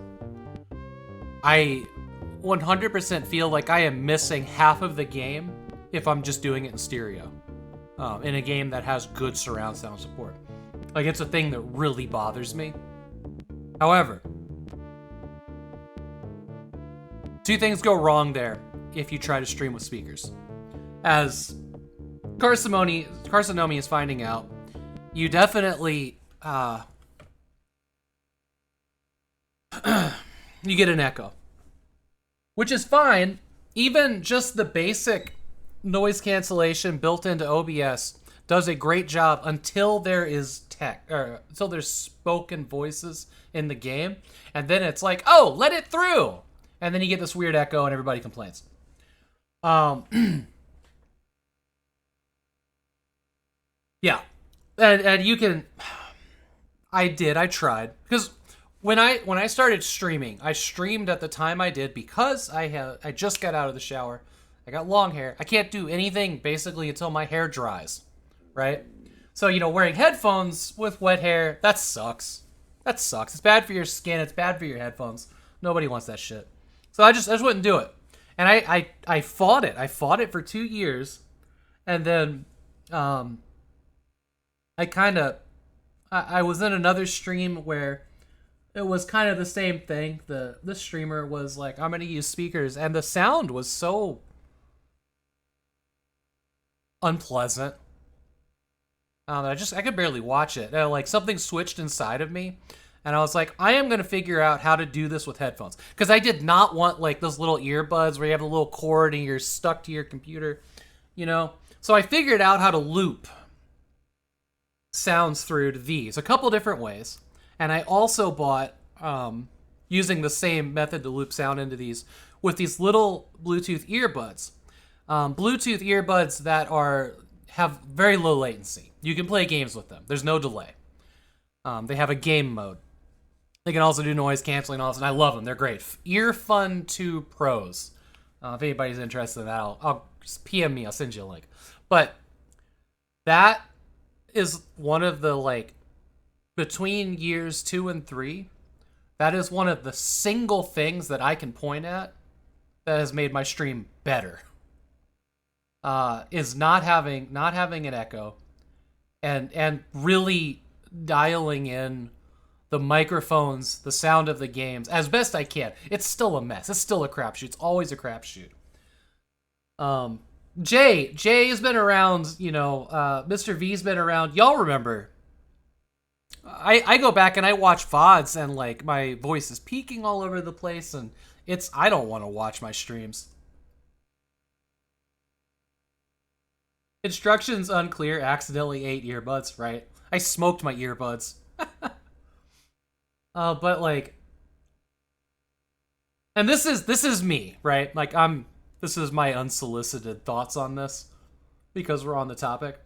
I 100% feel like I am missing half of the game if I'm just doing it in stereo. In a game that has good surround sound support. Like, it's a thing that really bothers me. However, two things go wrong there if you try to stream with speakers. As Carcinomi is finding out, you definitely, you get an echo. Which is fine. Even just the basic noise cancellation built into OBS does a great job until there is until there's spoken voices in the game, and then it's like, oh, let it through, and then you get this weird echo and everybody complains. Yeah, and you can. I tried because when I started streaming, I streamed at the time I did because I just got out of the shower. I got long hair. I can't do anything basically until my hair dries, right? So, you know, wearing headphones with wet hair, that sucks. That sucks. It's bad for your skin. It's bad for your headphones. Nobody wants that shit. So I just wouldn't do it. And I fought it. I fought it for 2 years. And then I was in another stream where it was kind of the same thing. The streamer was like, I'm going to use speakers. And the sound was so unpleasant. I could barely watch it. Like something switched inside of me, and I was like, I am gonna figure out how to do this with headphones, because I did not want like those little earbuds where you have a little cord and you're stuck to your computer, you know. So I figured out how to loop sounds through to these a couple different ways, and I also bought using the same method to loop sound into these with these little Bluetooth earbuds. Bluetooth earbuds that have very low latency. You can play games with them. There's no delay. They have a game mode. They can also do noise canceling and all this, and I love them. They're great. Earfun 2 Pros. If anybody's interested in that, I'll just PM me. I'll send you a link. But that is one of the, like, between years 2 and 3, that is one of the single things that I can point at that has made my stream better. Is not having an echo, and really dialing in the microphones, the sound of the games as best I can. It's still a mess. It's still a crapshoot. It's always a crapshoot. Jay has been around. You know, Mr. V's been around. Y'all remember? I go back and I watch VODs, and like my voice is peaking all over the place, and I don't want to watch my streams. Instructions unclear, accidentally ate earbuds, right? I smoked my earbuds. But like, and this is me, right? Like this is my unsolicited thoughts on this because we're on the topic.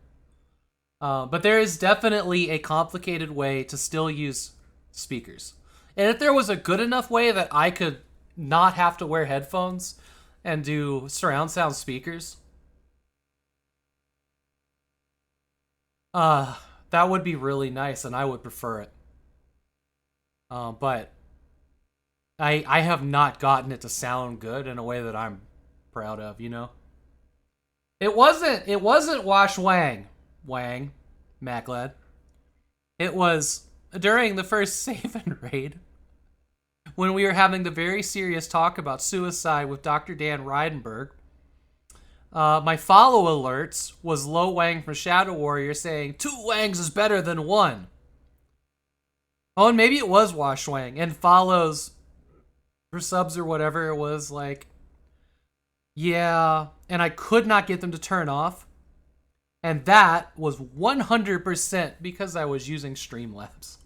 But there is definitely a complicated way to still use speakers. And if there was a good enough way that I could not have to wear headphones and do surround sound speakers, that would be really nice, and I would prefer it. But I have not gotten it to sound good in a way that I'm proud of, you know? It wasn't Wash Wang, Maclad. It was during the first save and raid when we were having the very serious talk about suicide with Dr. Dan Reidenberg. My follow alerts was Low Wang from Shadow Warrior saying 2 Wangs is better than 1. Oh, and maybe it was Wash Wang, and follows for subs or whatever it was like, yeah, and I could not get them to turn off. And that was 100% because I was using Streamlabs.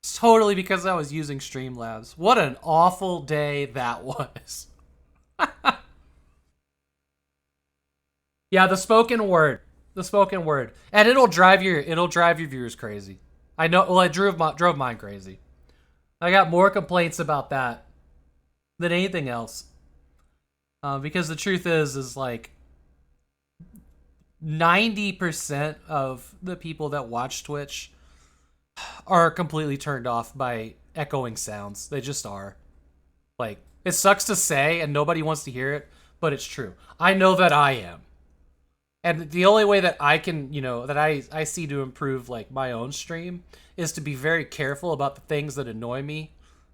It's totally because I was using Streamlabs. What an awful day that was. Yeah, the spoken word, and it'll drive your viewers crazy. I know. Well, it drove mine crazy. I got more complaints about that than anything else, because the truth is like 90% of the people that watch Twitch are completely turned off by echoing sounds. They just are. Like, it sucks to say, and nobody wants to hear it, but it's true. I know that I am. And the only way that I can, you know, that I see to improve, like, my own stream is to be very careful about the things that annoy me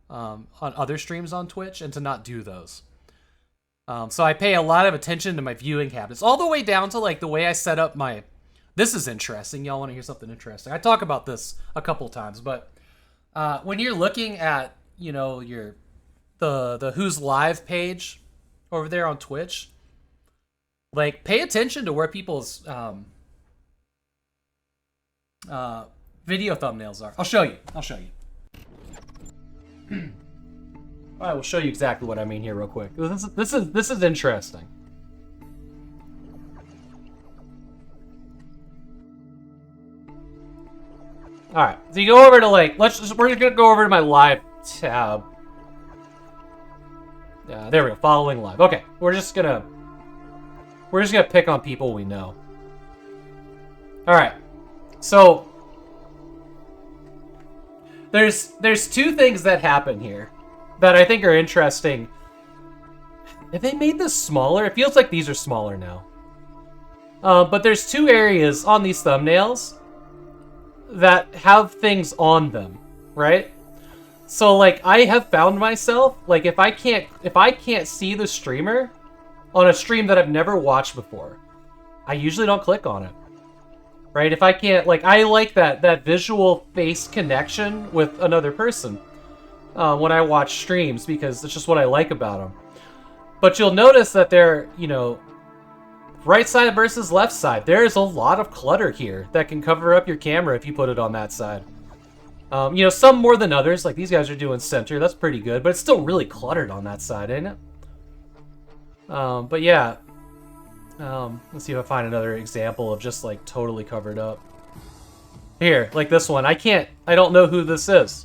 on other streams on Twitch, and to not do those. So I pay a lot of attention to my viewing habits, all the way down to, like, the way I set up my... This is interesting. Y'all want to hear something interesting? I talk about this a couple times, but when you're looking at, you know, the Who's Live page over there on Twitch... Like, pay attention to where people's video thumbnails are. I'll show you. I will show you exactly what I mean here real quick. This is interesting. All right, so you go over to like we're just gonna go over to my live tab. Yeah, there we go. Following live. Okay, we're just gonna pick on people we know. All right, so there's two things that happen here that I think are interesting. Have they made this smaller? It feels like these are smaller now. But there's two areas on these thumbnails that have things on them, right? So like I have found myself like if I can't see the streamer on a stream that I've never watched before, I usually don't click on it. Right? If I can't, like, I like that visual face connection with another person when I watch streams because it's just what I like about them. But you'll notice that they're, you know, right side versus left side. There's a lot of clutter here that can cover up your camera if you put it on that side. You know, some more than others. Like, these guys are doing center. That's pretty good. But it's still really cluttered on that side, ain't it? But yeah. Let's see if I find another example of just like totally covered up. Here, like this one. I don't know who this is.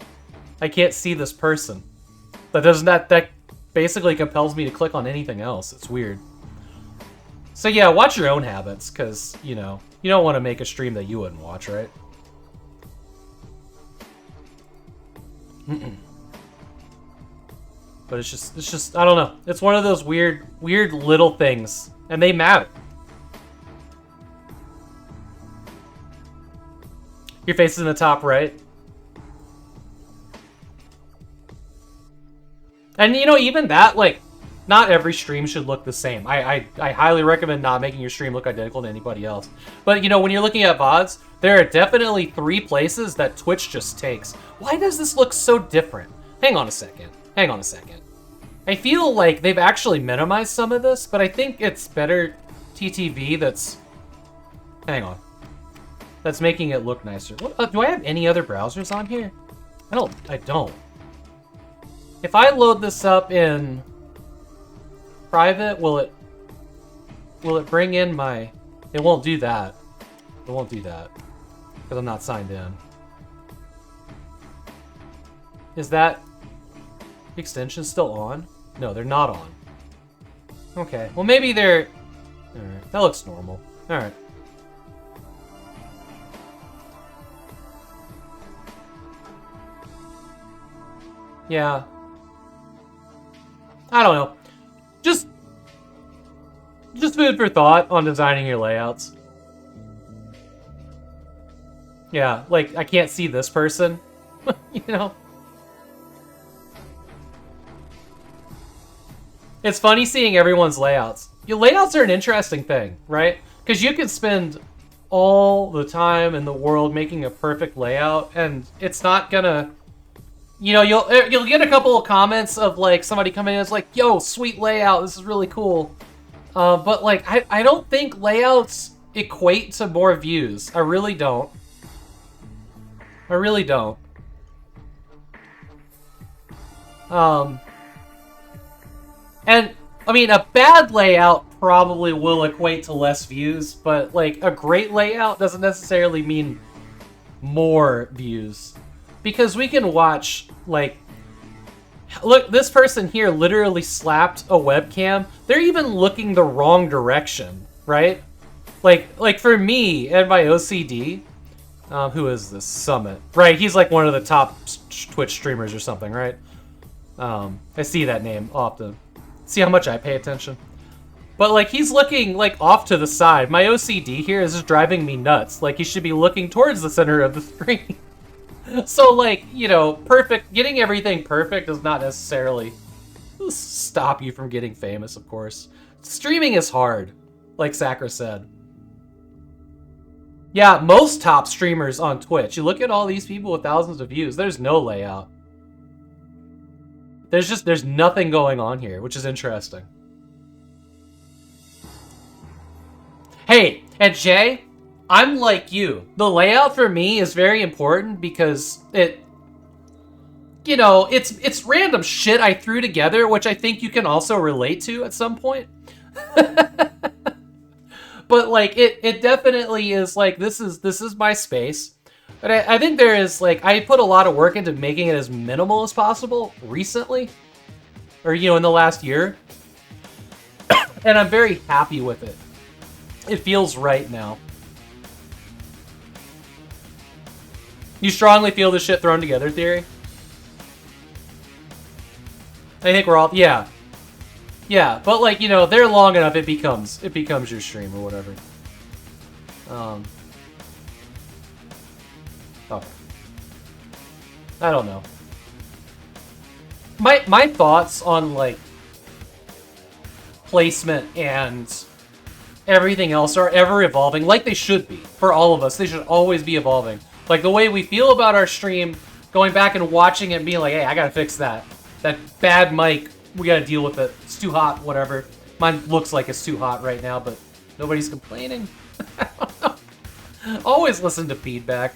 I can't see this person. That basically compels me to click on anything else. It's weird. So yeah, watch your own habits, because, you know, you don't want to make a stream that you wouldn't watch, right? But it's just, I don't know. It's one of those weird little things. And they matter. Your face is in the top right. And you know, even that, like, not every stream should look the same. I highly recommend not making your stream look identical to anybody else. But you know, when you're looking at VODs, there are definitely 3 places that Twitch just takes. Why does this look so different? Hang on a second. I feel like they've actually minimized some of this, but I think it's better TTV that's... Hang on. That's making it look nicer. What, do I have any other browsers on here? I don't. If I load this up in private, will it bring in my... It won't do that. It won't do that. Because I'm not signed in. Is that extension still on? No, they're not on. Okay, well maybe they're... Alright, that looks normal. Alright. Yeah. I don't know. Just food for thought on designing your layouts. Yeah, like, I can't see this person. You know? It's funny seeing everyone's layouts. Your layouts are an interesting thing, right? Because you can spend all the time in the world making a perfect layout, and it's not gonna... You know, you'll get a couple of comments of, like, somebody coming in and it's like, yo, sweet layout, this is really cool. But, like, I don't think layouts equate to more views. I really don't. I really don't. And, I mean, a bad layout probably will equate to less views, but, like, a great layout doesn't necessarily mean more views. Because we can watch, like... Look, this person here literally slapped a webcam. They're even looking the wrong direction, right? Like for me and my OCD... who is this? Summit. Right, he's like one of the top Twitch streamers or something, right? I see that name often. See how much I pay attention. But, like, he's looking, like, off to the side. My OCD here is just driving me nuts. Like, he should be looking towards the center of the screen. So, like, you know, getting everything perfect does not necessarily stop you from getting famous, of course. Streaming is hard, like Sakura said. Yeah, most top streamers on Twitch. You look at all these people with thousands of views, there's no layout. There's nothing going on here, which is interesting. Hey, and Jay, I'm like you. The layout for me is very important because it, you know, it's random shit I threw together, which I think you can also relate to at some point. But like it definitely is like this is my space. But I think there is like I put a lot of work into making it as minimal as possible recently. Or you know, in the last year. And I'm very happy with it. It feels right now. You strongly feel this shit thrown together theory? I think we're all yeah. Yeah, but like, you know, they're long enough it becomes your stream or whatever. Okay. I don't know. My thoughts on like placement and everything else are ever evolving, like they should be for all of us. They should always be evolving. Like the way we feel about our stream, going back and watching it and being like, hey, I gotta fix that. That bad mic, we gotta deal with it. It's too hot, whatever. Mine looks like it's too hot right now, but nobody's complaining. Always listen to feedback.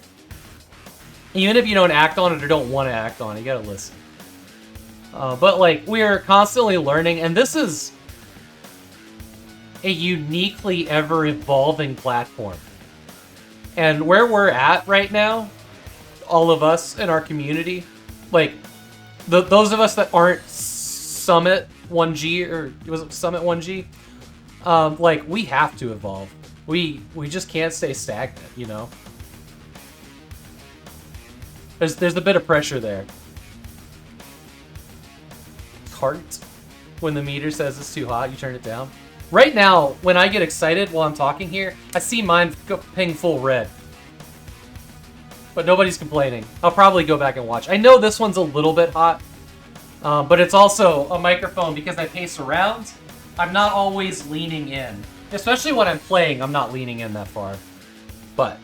Even if you don't act on it or don't want to act on it, you gotta listen. But like, we are constantly learning, and this is a uniquely ever-evolving platform. And where we're at right now, all of us in our community, like, those of us that aren't Summit 1G, or was it Summit 1G? Like, we have to evolve. We just can't stay stagnant, you know? There's a bit of pressure there. Heart. When the meter says it's too hot, you turn it down. Right now, when I get excited while I'm talking here, I see mine go ping full red. But nobody's complaining. I'll probably go back and watch. I know this one's a little bit hot, but it's also a microphone because I pace around. I'm not always leaning in. Especially when I'm playing, I'm not leaning in that far. But...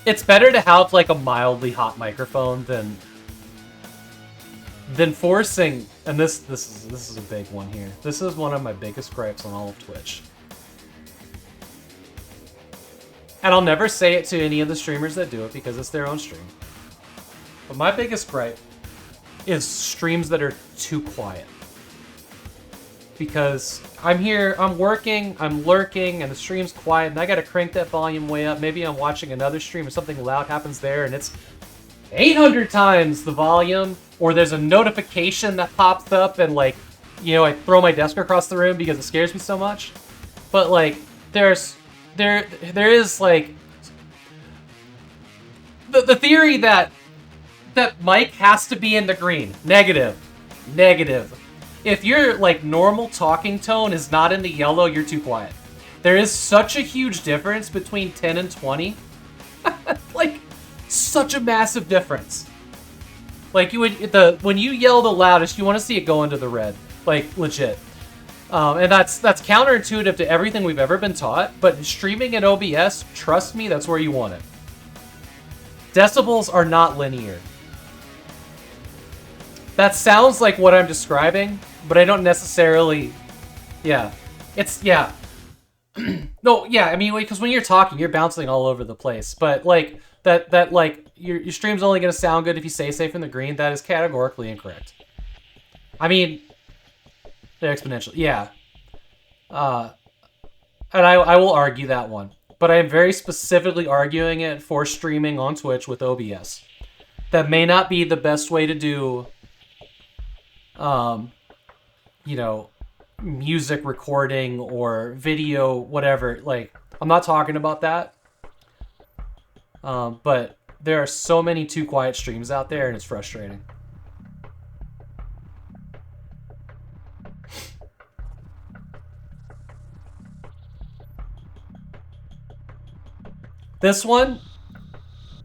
it's better to have like a mildly hot microphone than forcing, and this is a big one here. This is one of my biggest gripes on all of Twitch. And I'll never say it to any of the streamers that do it because it's their own stream. But my biggest gripe is streams that are too quiet. Because I'm here, I'm working, I'm lurking, and the stream's quiet, and I gotta crank that volume way up. Maybe I'm watching another stream and something loud happens there, and it's 800 times the volume, or there's a notification that pops up, and like, you know, I throw my desk across the room because it scares me so much. But like, there is like, the theory that mic has to be in the green. Negative. Negative. If your, like, normal talking tone is not in the yellow, you're too quiet. There is such a huge difference between 10 and 20. Like, such a massive difference. Like, when you yell the loudest, you want to see it go into the red. Like, legit. And that's counterintuitive to everything we've ever been taught, but streaming in OBS, trust me, that's where you want it. Decibels are not linear. That sounds like what I'm describing, but I don't necessarily... Yeah. It's... Yeah. No, yeah, I mean, because when you're talking, you're bouncing all over the place. But, like, that like, your stream's only going to sound good if you stay safe in the green, that is categorically incorrect. I mean... They're exponential. Yeah. And I will argue that one. But I am very specifically arguing it for streaming on Twitch with OBS. That may not be the best way to do... you know, music recording or video, whatever. Like, I'm not talking about that. But there are so many too quiet streams out there, and it's frustrating. This one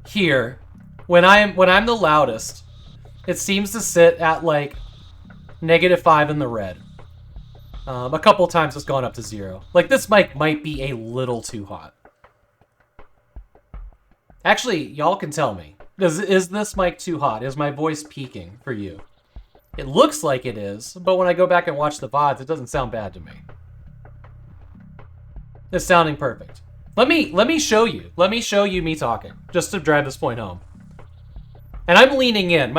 here, when I'm the loudest, it seems to sit at like -5 in the red. A couple times it's gone up to 0. Like, this mic might be a little too hot. Actually, y'all can tell me. Is this mic too hot? Is my voice peaking for you? It looks like it is, but when I go back and watch the VODs, it doesn't sound bad to me. It's sounding perfect. Let me show you. Let me show you me talking, just to drive this point home. And I'm leaning in.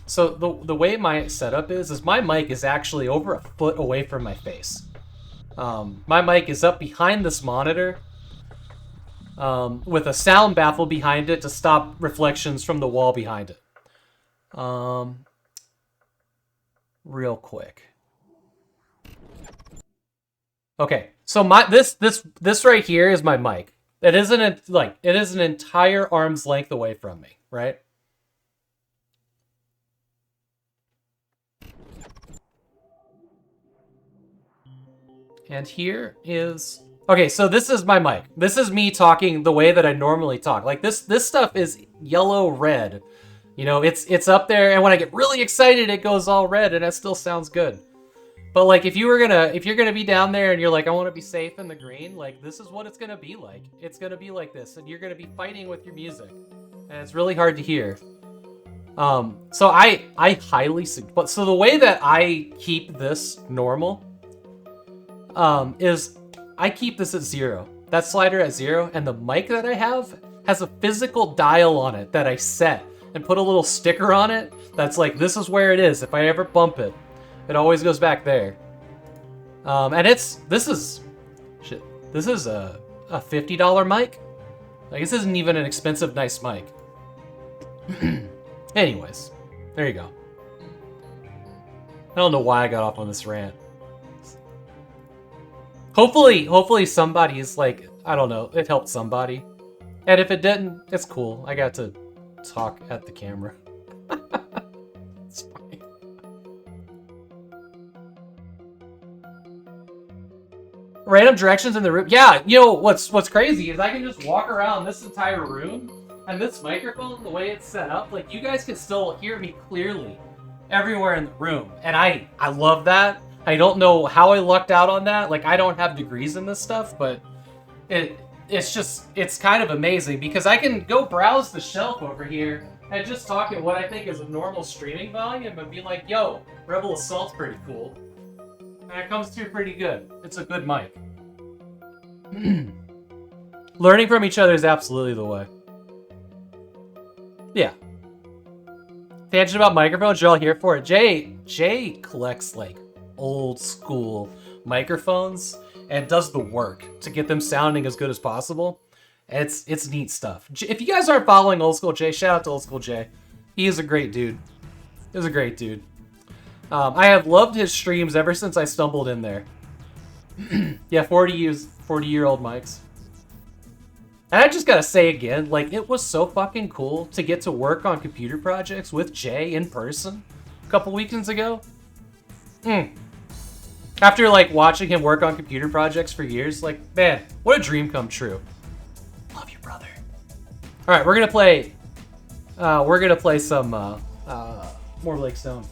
So the way my setup is my mic is actually over a foot away from my face. My mic is up behind this monitor, with a sound baffle behind it to stop reflections from the wall behind it. Real quick. Okay, so this right here is my mic. It isn't it is an entire arm's length away from me, right? And here is... Okay, so this is my mic. This is me talking the way that I normally talk. Like this stuff is yellow red. You know, it's up there, and when I get really excited, it goes all red, and it still sounds good. But like, if you're gonna be down there and you're like, I want to be safe in the green, like this is what it's gonna be like. It's gonna be like this, and you're gonna be fighting with your music, and it's really hard to hear. So I highly suggest. So the way that I keep this normal, is I keep this at 0. That slider at 0, and the mic that I have has a physical dial on it that I set and put a little sticker on it that's like, this is where it is. If I ever bump it, it always goes back there. And this is a $50 mic. Like, this isn't even an expensive, nice mic. Anyways, there you go. I don't know why I got off on this rant. Hopefully somebody is like, I don't know, it helped somebody. And if it didn't, it's cool. I got to talk at the camera. It's fine. Random directions in the room. Yeah, you know, what's crazy is I can just walk around this entire room, and this microphone, the way it's set up, like, you guys can still hear me clearly everywhere in the room. And I love that. I don't know how I lucked out on that. Like, I don't have degrees in this stuff, but it's kind of amazing because I can go browse the shelf over here and just talk at what I think is a normal streaming volume and be like, yo, Rebel Assault's pretty cool. And it comes through pretty good. It's a good mic. Learning from each other is absolutely the way. Yeah. Tangent about microphones, you're all here for it. Jay collects, like, old school microphones and does the work to get them sounding as good as possible. It's neat stuff. If you guys aren't following Old School Jay, shout out to Old School Jay. He is a great dude. He's a great dude. I have loved his streams ever since I stumbled in there. Yeah, 40-year-old mics. And I just gotta say again, like, it was so fucking cool to get to work on computer projects with Jay in person a couple weekends ago. After, like, watching him work on computer projects for years, like, man, what a dream come true. Love you, brother. All right, we're gonna play some more Blake Stone.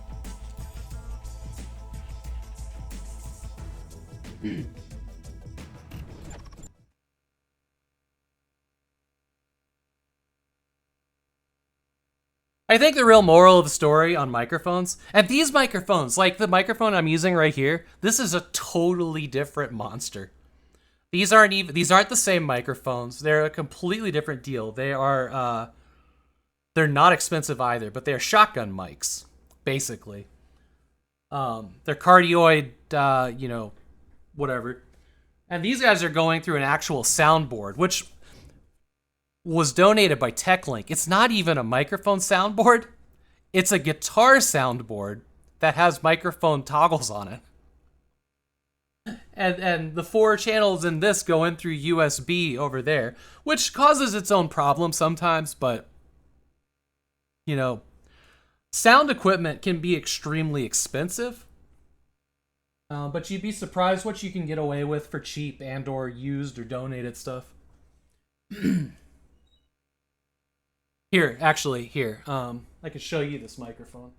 I think the real moral of the story on microphones, and these microphones, like the microphone I'm using right here, this is a totally different monster. These aren't the same microphones. They're a completely different deal. They are, they're not expensive either, but they're shotgun mics, basically. They're cardioid, you know, whatever. And these guys are going through an actual soundboard, which was donated by TechLink. It's not even a microphone soundboard. It's a guitar soundboard that has microphone toggles on it. And the 4 channels in this go in through USB over there, which causes its own problems sometimes, but, you know, sound equipment can be extremely expensive. But you'd be surprised what you can get away with for cheap and or used or donated stuff. Here, actually, here. I can show you this microphone.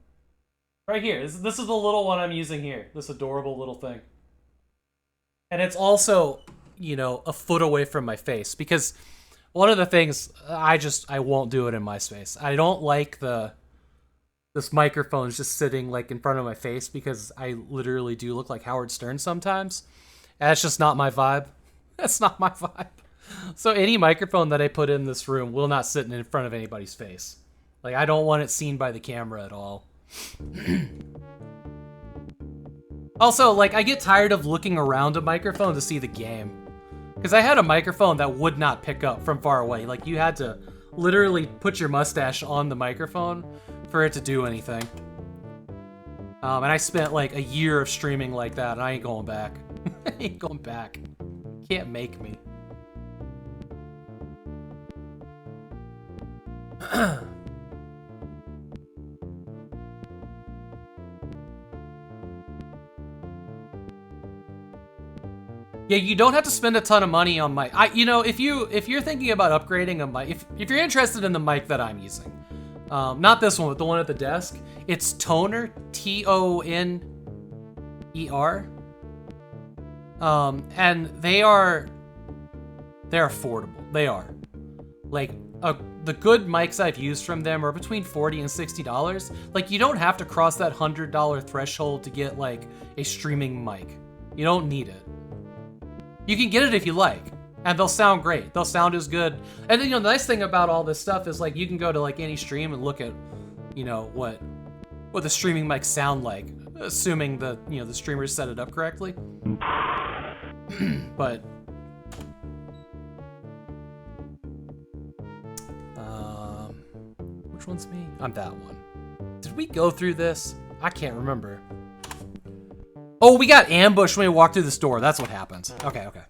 Right here. This is the little one I'm using here. This adorable little thing. And it's also, you know, a foot away from my face. Because one of the things I won't do it in my space. I don't like this microphone's just sitting like in front of my face because I literally do look like Howard Stern sometimes. And that's just not my vibe. That's not my vibe. So any microphone that I put in this room will not sit in front of anybody's face. Like, I don't want it seen by the camera at all. Also, like, I get tired of looking around a microphone to see the game. Because I had a microphone that would not pick up from far away. Like, you had to literally put your mustache on the microphone for it to do anything. And I spent like a year of streaming like that, and I ain't going back. I ain't going back. Can't make me. Yeah, you don't have to spend a ton of money on mic. You know, if you're thinking about upgrading a mic, if you're interested in the mic that I'm using, not this one, but the one at the desk, it's Toner, Toner. And they're affordable. They are. Like, the good mics I've used from them are between $40 and $60. Like, you don't have to cross that $100 threshold to get like a streaming mic. You don't need it. You can get it if you like, and they'll sound great. They'll sound as good. And then, you know, the nice thing about all this stuff is like you can go to like any stream and look at, you know, what the streaming mics sound like, assuming the, you know, the streamers set it up correctly. But which one's me? I'm that one. Did we go through this? I can't remember. Oh, we got ambushed when we walked through this door. That's what happened. Okay, okay.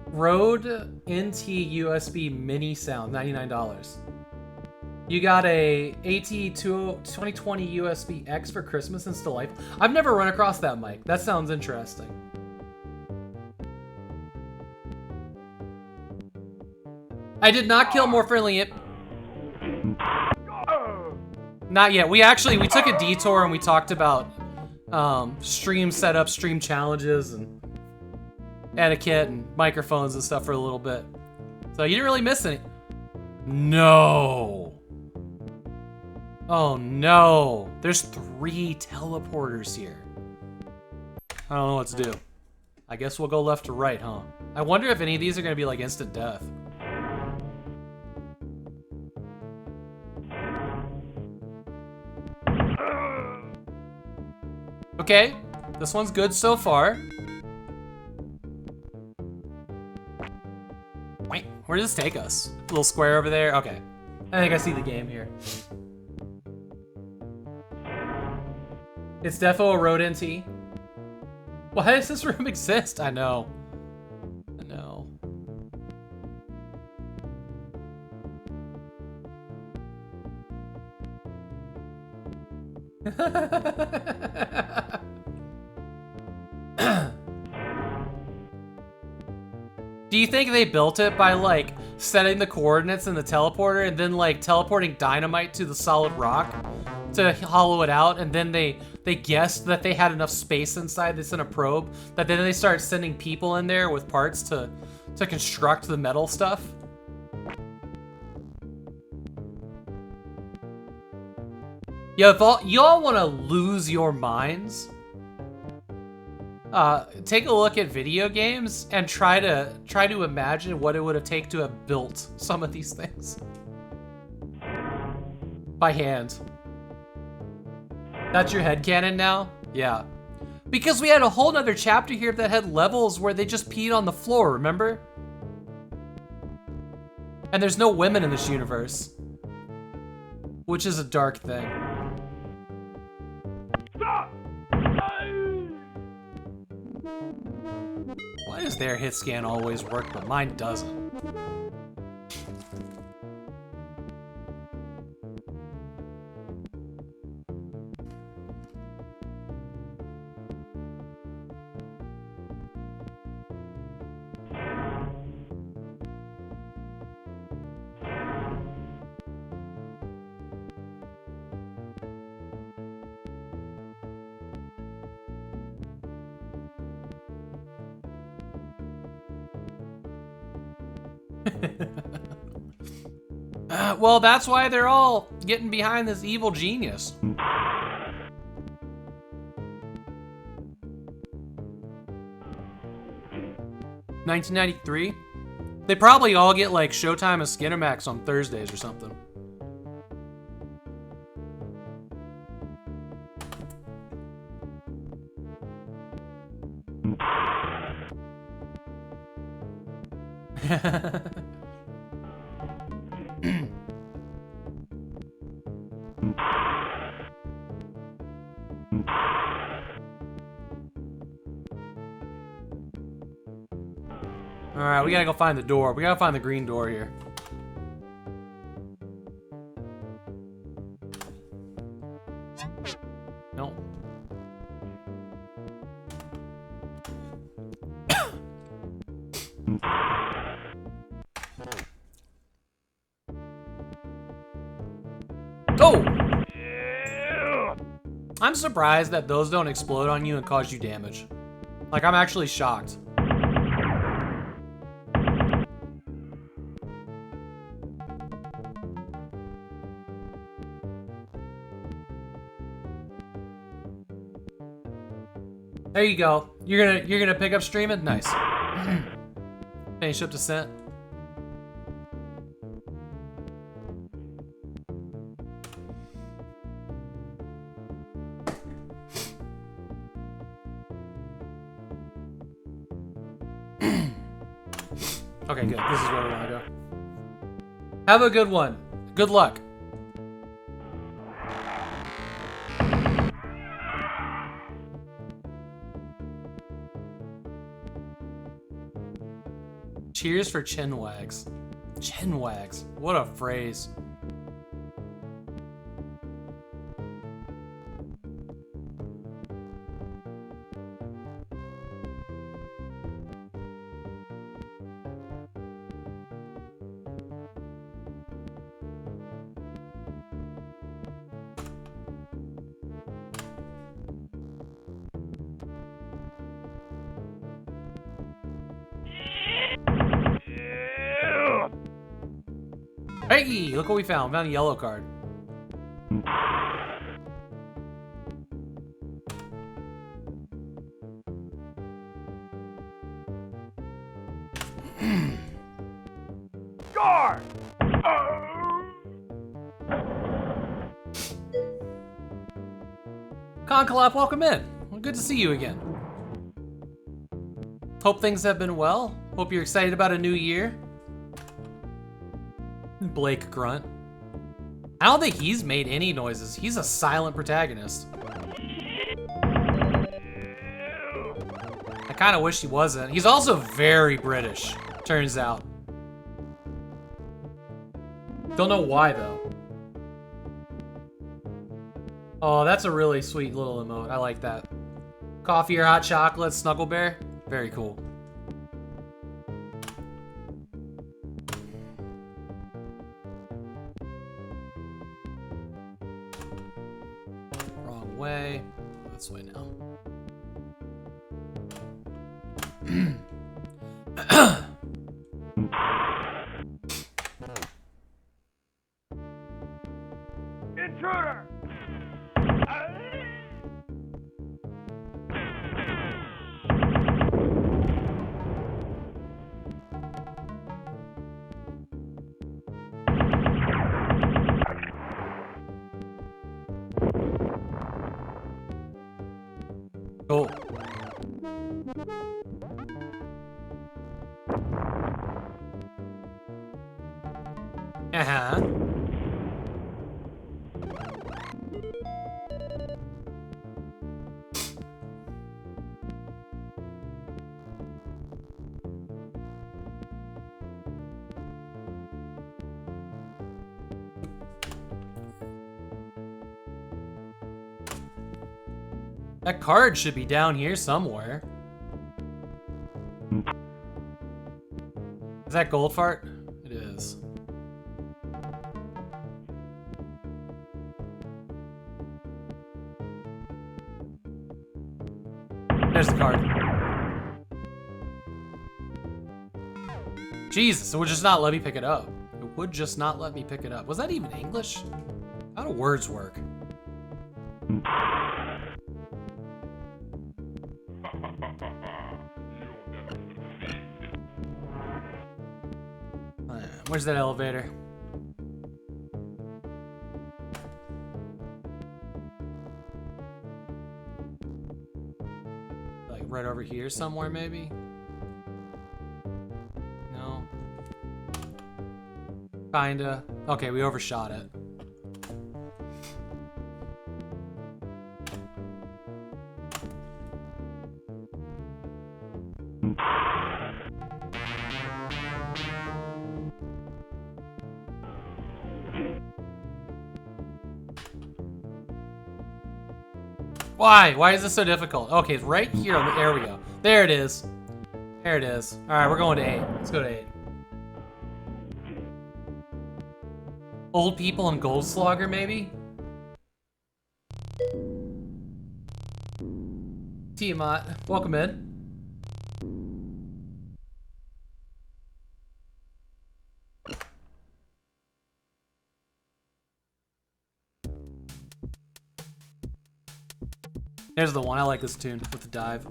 Rode NT USB mini sound, $99. You got a AT2020 USB X for Christmas and still life. I've never run across that mic. That sounds interesting. I did not kill more friendly. Not yet. We took a detour and we talked about stream setup, stream challenges, and etiquette and microphones and stuff for a little bit. So you didn't really miss any. No. Oh no. There's 3 teleporters here. I don't know what to do. I guess we'll go left to right, huh? I wonder if any of these are going to be like instant death. Okay, this one's good so far. Wait, where does this take us? Little square over there? Okay. I think I see the game here. It's defo a Rode NT. Why does this room exist? I know. I know. Do you think they built it by like setting the coordinates in the teleporter and then like teleporting dynamite to the solid rock to hollow it out, and then they guessed that they had enough space inside this in a probe that then they start sending people in there with parts to construct the metal stuff? Yeah, if y'all want to lose your minds, take a look at video games and try to imagine what it would have taken to have built some of these things by hand. That's your headcanon now? Yeah. Because we had a whole nother chapter here that had levels where they just peed on the floor, remember? And there's no women in this universe, which is a dark thing. Why does their hit scan always work, but mine doesn't? Well, that's why they're all getting behind this evil genius. 1993? They probably all get like Showtime and Skinamax on Thursdays or something. Alright, we gotta go find the door. We gotta find the green door here. Nope. Oh! I'm surprised that those don't explode on you and cause you damage. Like, I'm actually shocked. There you go. You're gonna pick up streaming? Nice. Finish up Descent. Okay, good. This is where we want to go. Have a good one. Good luck. Cheers for chinwags. Chinwags. What a phrase. Hey, look what we found. We found a yellow card. Guard! Conkalop, welcome in. Well, good to see you again. Hope things have been well. Hope you're excited about a new year. Blake Grunt. I don't think he's made any noises. He's a silent protagonist. I kind of wish he wasn't. He's also very British, turns out. Don't know why, though. Oh, that's a really sweet little emote. I like that. Coffee or hot chocolate, Snuggle Bear. Very cool. Wrong way. This way now. Intruder! Cool. Uh-huh. That card should be down here somewhere. Is that gold fart? It is. There's the card. Jesus, it would just not let me pick it up. It would just not let me pick it up. Was that even English? How do words work? Where's that elevator? Like right over here somewhere, maybe? No. Kinda. Okay, we overshot it. Why? Why is this so difficult? Okay, it's right here. There we go. There it is. There it is. All right, we're going to 8. Let's go to 8. Old people and Goldslogger, maybe? Tiamat, welcome in. There's the one. I like this tune with the dive.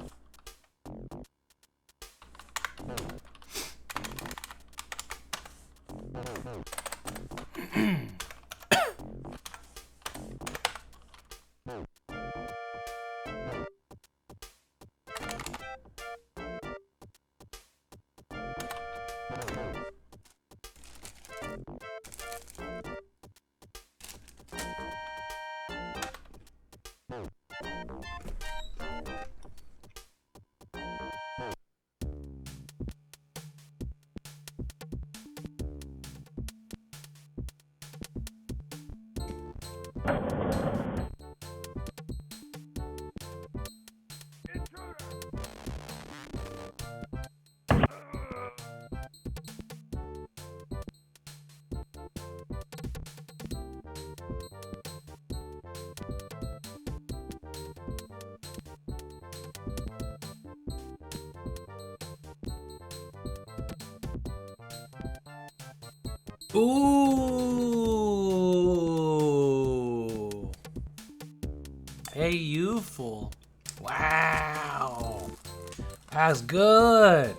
Ooh. Hey, you fool. Wow. That's good.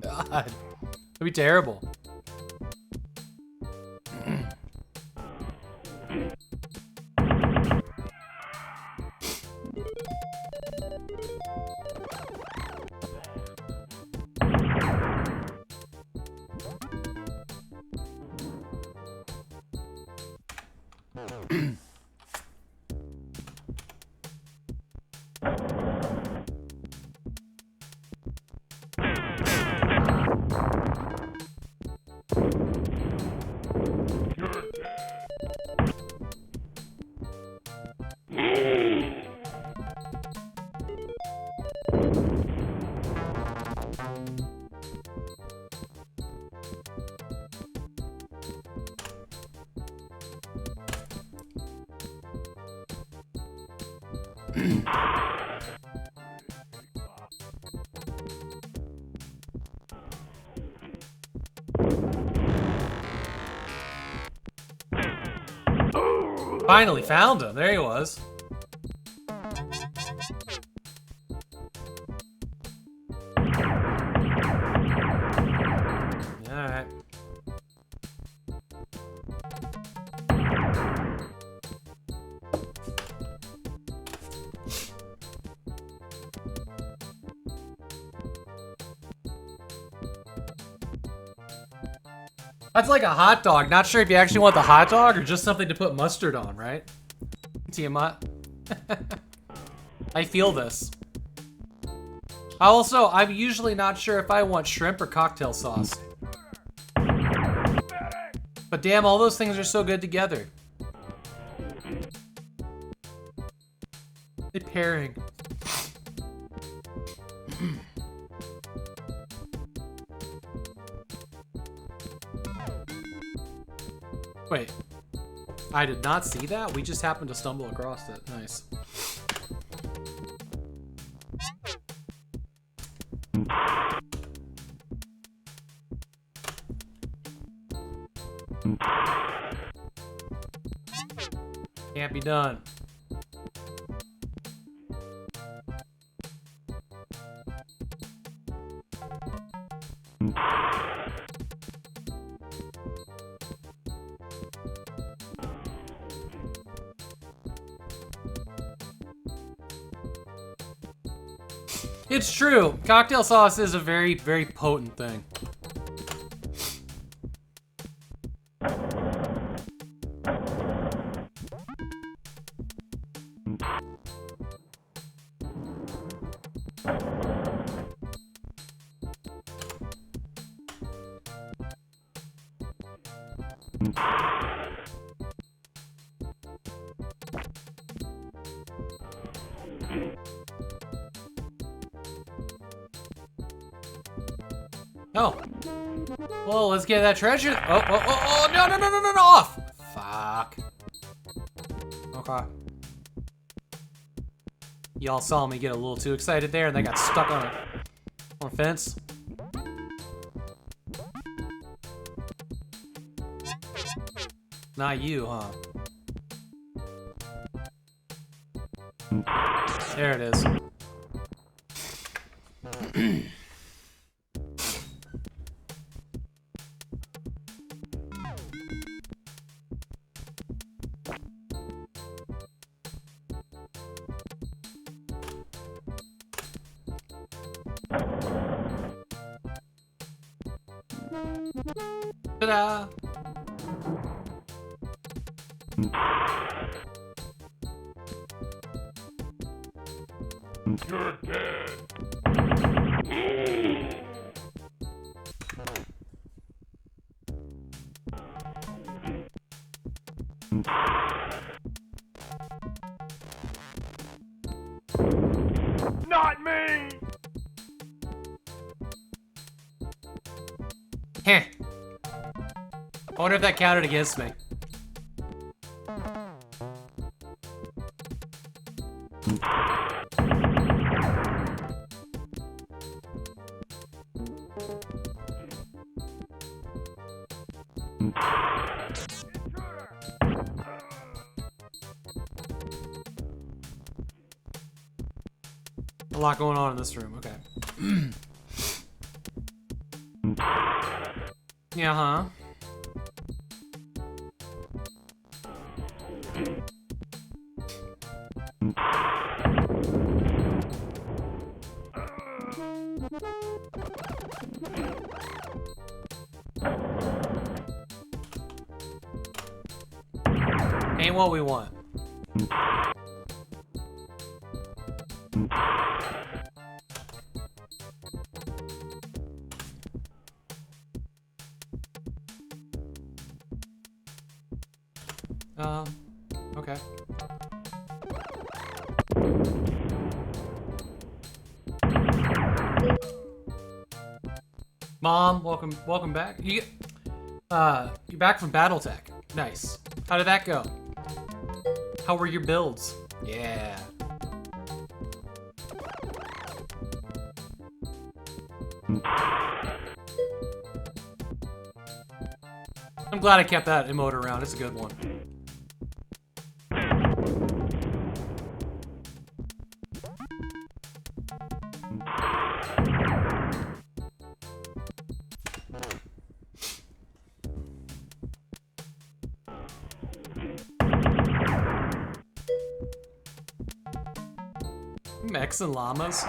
God, that'd be terrible. Finally found him. There he was. Alright. That's like a hot dog. Not sure if you actually want the hot dog or just something to put mustard on, right? Tiamat. I feel this. Also, I'm usually not sure if I want shrimp or cocktail sauce. But damn, all those things are so good together. The pairing. Wait, I did not see that? We just happened to stumble across it. Nice. Can't be done. It's true. Cocktail sauce is a very, very potent thing. Oh. Well, let's get that treasure. Oh, no, off. Fuck. Okay. Y'all saw me get a little too excited there and they got stuck on a fence. Not you, huh? There it is. Ta-da! You're dead. Not me! Heh. I wonder if that counted against me. A lot going on in this room, okay. Yeah, huh? Ain't what we want. Okay. Mom, welcome back. You're back from BattleTech. Nice. How did that go? How were your builds? Yeah. I'm glad I kept that emote around. It's a good one. Mechs and llamas.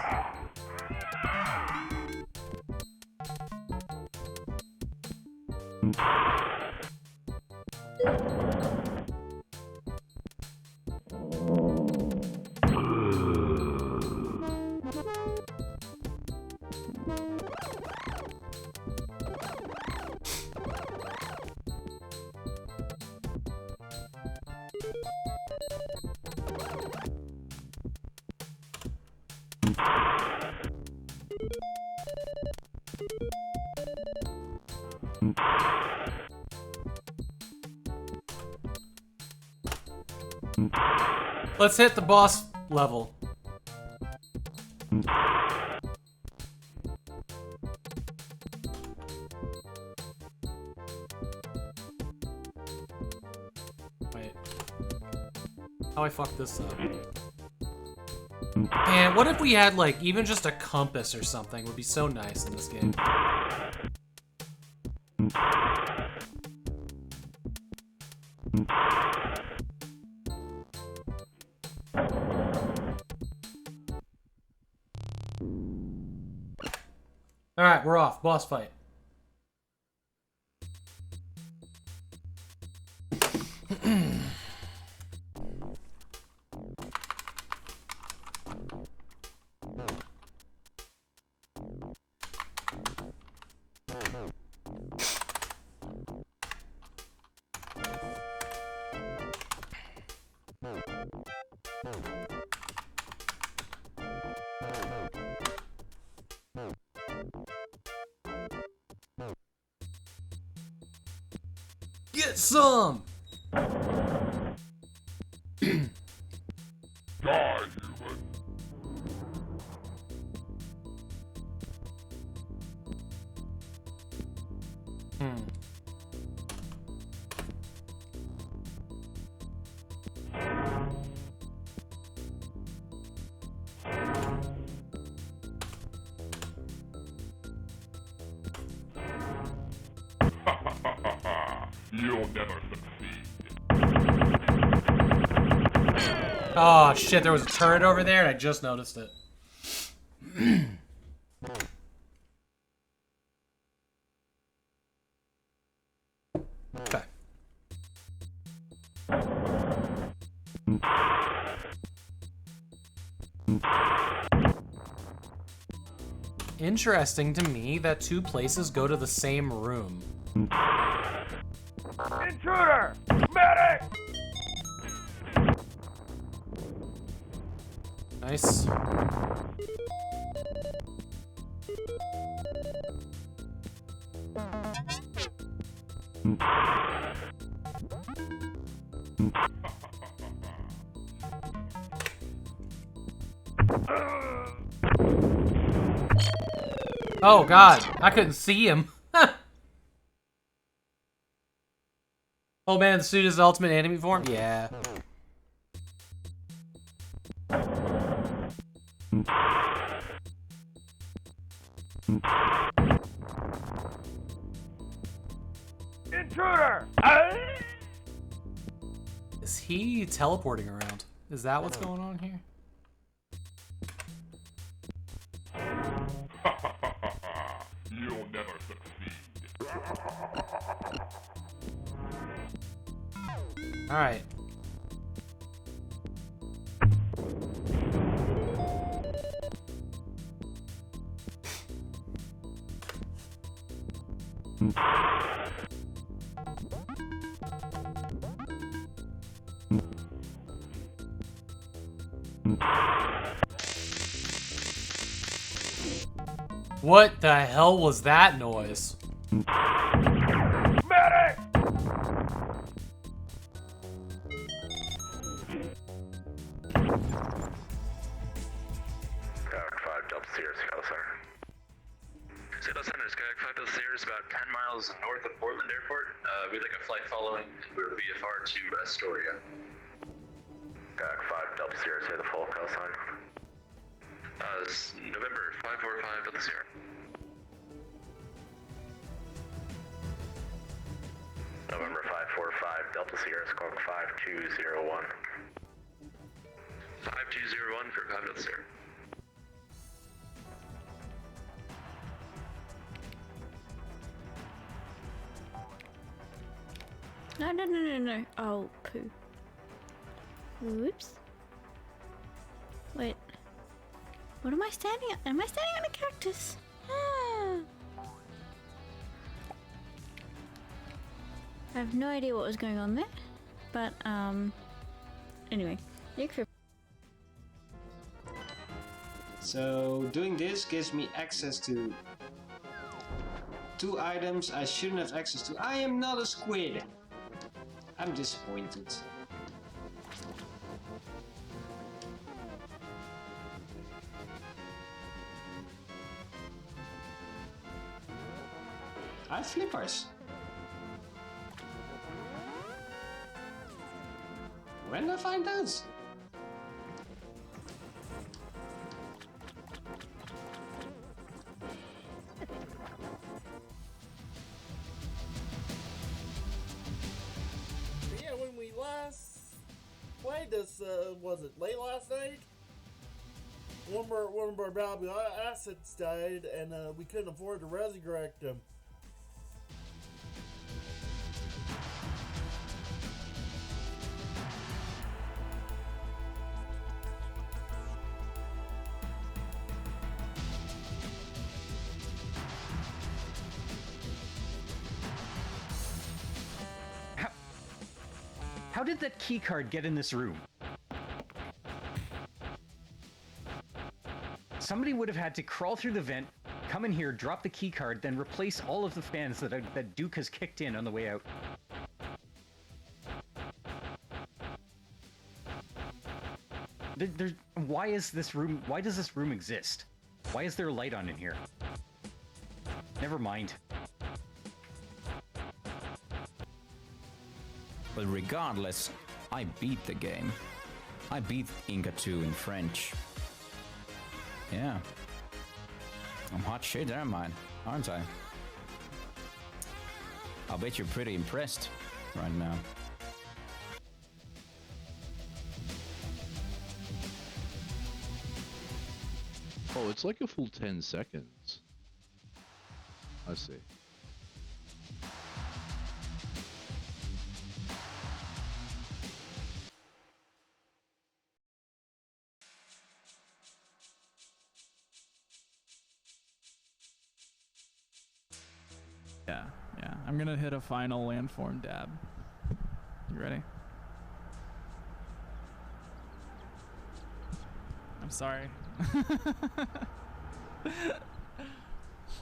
Let's hit the boss level. Wait. How I fucked this up? And what if we had, like, even just a compass or something? Would be so nice in this game. Alright, we're off. Boss fight. Get some! You'll never succeed. Oh shit, there was a turret over there and I just noticed it. Okay. Interesting to me that two places go to the same room. Intruder! Medic! Nice. Oh god, I couldn't see him. Oh man, the suit is the ultimate enemy form? Yeah. Intruder! Is he teleporting around? Is that what's going on here? You'll never succeed. Alright. What the hell was that noise? Medic! Kayak 5 Delta Sierra, Seattle Center. Seattle Center, Kayak 5 Delta Sierra is about 10 miles north of Portland Airport. We'd like a flight following. We're VFR to Astoria. Kayak 5 Delta Sierra, say the full call sign. November 545 Delta Sierra. November 545 Delta Sierra, squawk 5201. 5201 for 5 Delta Sierra. No. Oh, poo. Whoops. Wait. What am I standing on? Am I standing on a cactus? Ah. I have no idea what was going on there. But, anyway. So doing this gives me access to 2 items I shouldn't have access to. I am not a squid. I'm disappointed. I have flippers. When did I find those? Yeah, when we last played this, was it late last night? One of our valuable assets died, and we couldn't afford to resurrect them. How did that key card get in this room? Somebody would have had to crawl through the vent, come in here, drop the key card, then replace all of the fans that Duke has kicked in on the way out. Why does this room exist? Why is there a light on in here? Never mind. But regardless, I beat the game. I beat Inca 2 in French. Yeah. I'm hot shit, am I? Aren't I? I'll bet you're pretty impressed right now. Oh, it's like a full 10 seconds. I see. Yeah. I'm gonna hit a final landform dab. You ready? I'm sorry.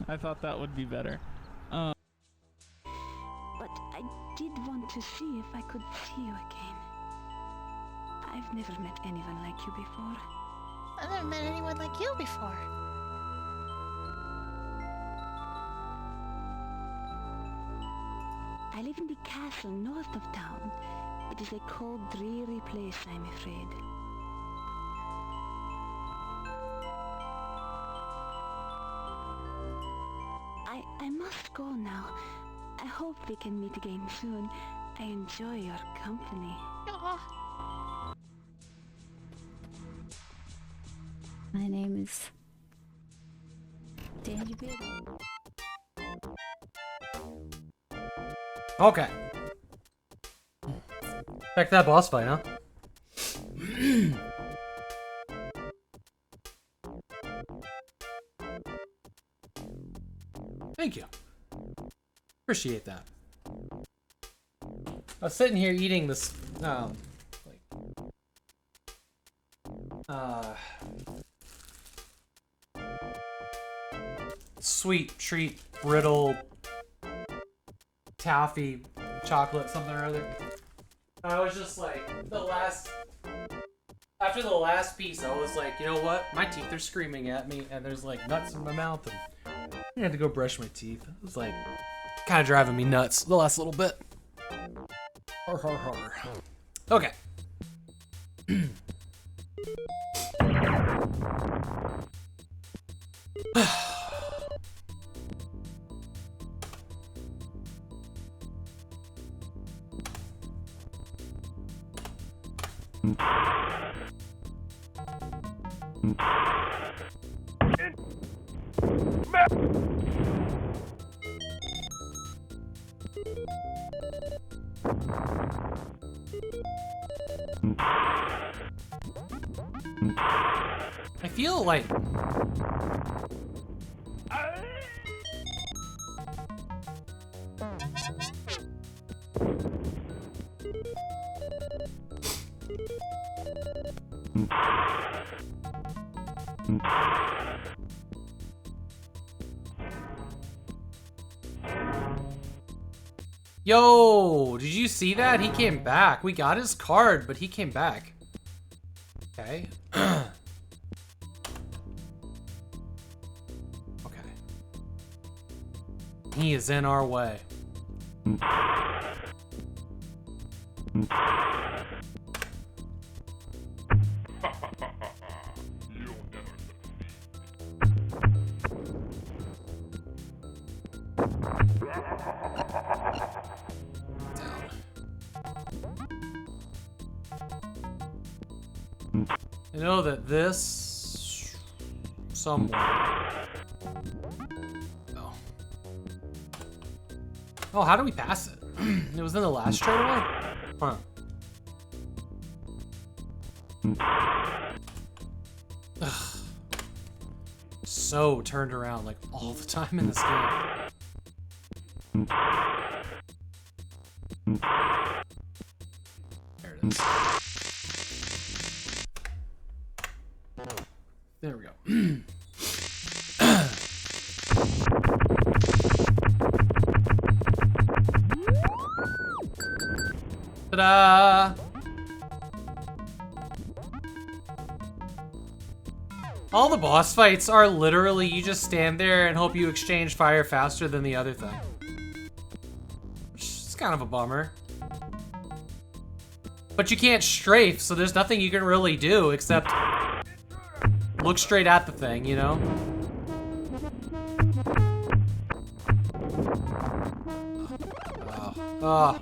I thought that would be better. But I did want to see if I could see you again. I've never met anyone like you before. I've never met anyone like you before. I live in the castle north of town. It is a cold, dreary place, I'm afraid. I must go now. I hope we can meet again soon. I enjoy your company. My name is Dangerbeard. Okay. Back to that boss fight, huh? Thank you. Appreciate that. I was sitting here eating this, sweet treat brittle taffy chocolate something or other. I was just like, after the last piece, I was like, you know what? My teeth are screaming at me, and there's like nuts in my mouth, and I had to go brush my teeth. It was like kind of driving me nuts the last little bit. Okay. I feel like... Yo, did you see that? He came back. We got his card, but he came back. Okay. Okay. He is in our way. I know that this somewhere. Oh. Oh, how do we pass it? It was in the last straightaway? Huh. Ugh. So turned around like all the time in this game. There it is. There we go. Ta-da! All the boss fights are literally you just stand there and hope you exchange fire faster than the other thing. Which is kind of a bummer. But you can't strafe, so there's nothing you can really do except look straight at the thing, you know? Oh.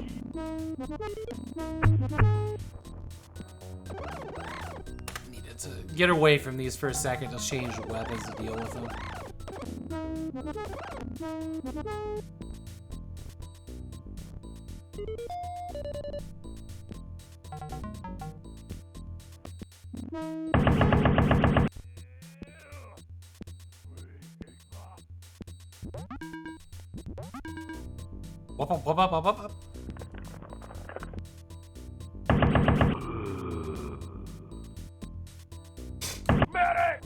Needed to get away from these for a second to change weapons to deal with them. Wop, wop, wop, wop, wop, wop. Medic!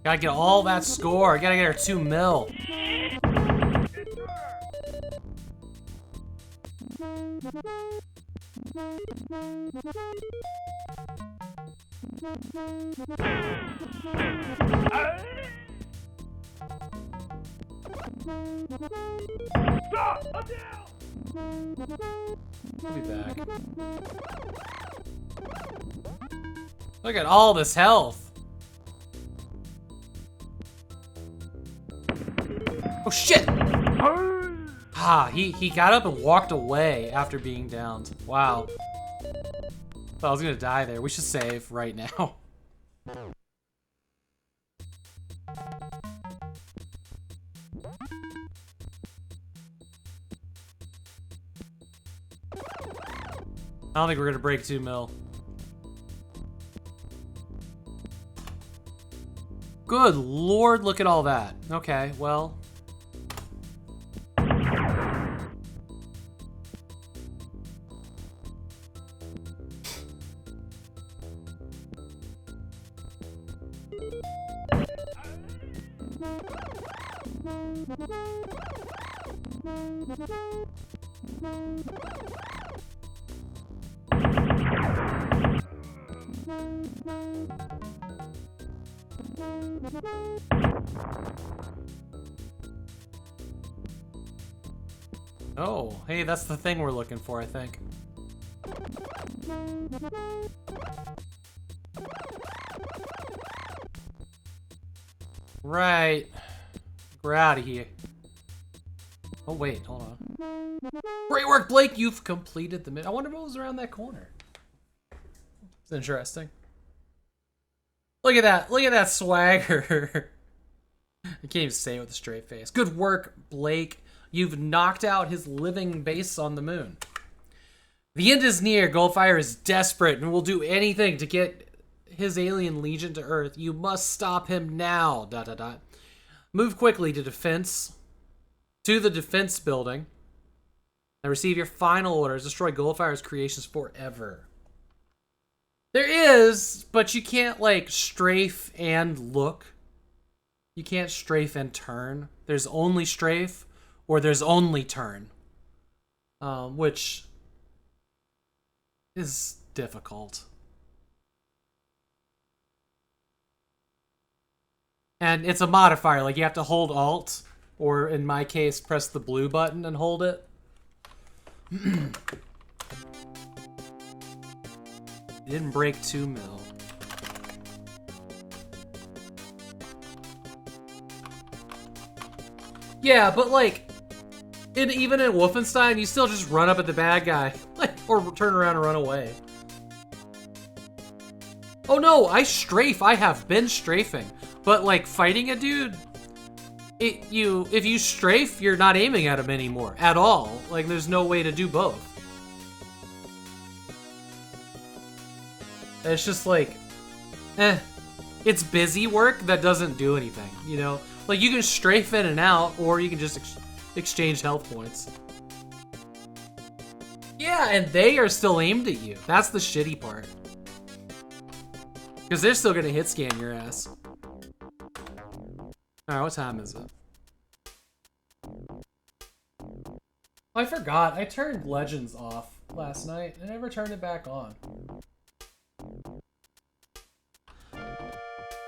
Gotta get all that score. Gotta get our 2 mil. Stop! I'm down! I'll be back. Look at all this health. Oh shit! Ah, he got up and walked away after being downed. Wow. Thought I was gonna die there. We should save right now. I don't think we're gonna break 2 mil. Good lord, look at all that. Okay, well. Oh, hey, that's the thing we're looking for, I think. Right. We're out of here. Oh, wait, hold on. Great work, Blake! You've completed the I wonder what was around that corner. It's interesting. Look at that. Look at that swagger. I can't even say it with a straight face. Good work, Blake. You've knocked out his living base on the moon. The end is near. Goldfire is desperate and will do anything to get his alien legion to Earth. You must stop him now. ... Move quickly to the defense building and receive your final orders. Destroy Goldfire's creations forever. There is, but you can't like strafe and look. You can't strafe and turn. There's only strafe or there's only turn, which is difficult. And it's a modifier, like you have to hold Alt, or in my case, press the blue button and hold it. Didn't break 2 mil. Yeah, but like, even in Wolfenstein, you still just run up at the bad guy, like, or turn around and run away. Oh no, I strafe. I have been strafing, but like fighting a dude, if you strafe, you're not aiming at him anymore at all. Like, there's no way to do both. It's just like, it's busy work that doesn't do anything, you know? Like, you can strafe in and out, or you can just exchange health points. Yeah, and they are still aimed at you. That's the shitty part. Because they're still gonna hit scan your ass. Alright, what time is it? I forgot. I turned Legends off last night. I never turned it back on.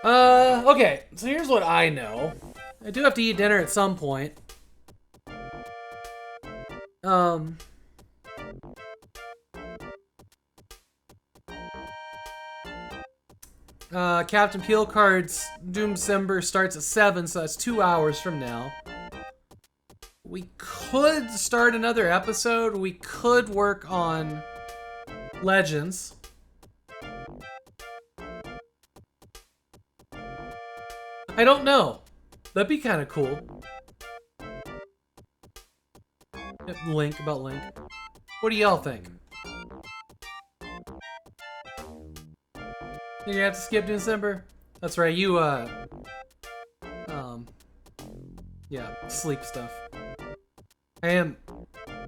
Okay. So here's what I know. I do have to eat dinner at some point. Captain Peel Card's Doomsember starts at 7, so that's 2 hours from now. We could start another episode. We could work on Legends. I don't know. That'd be kind of cool. Link. What do y'all think? You're gonna have to skip December? That's right, you, yeah, sleep stuff. I am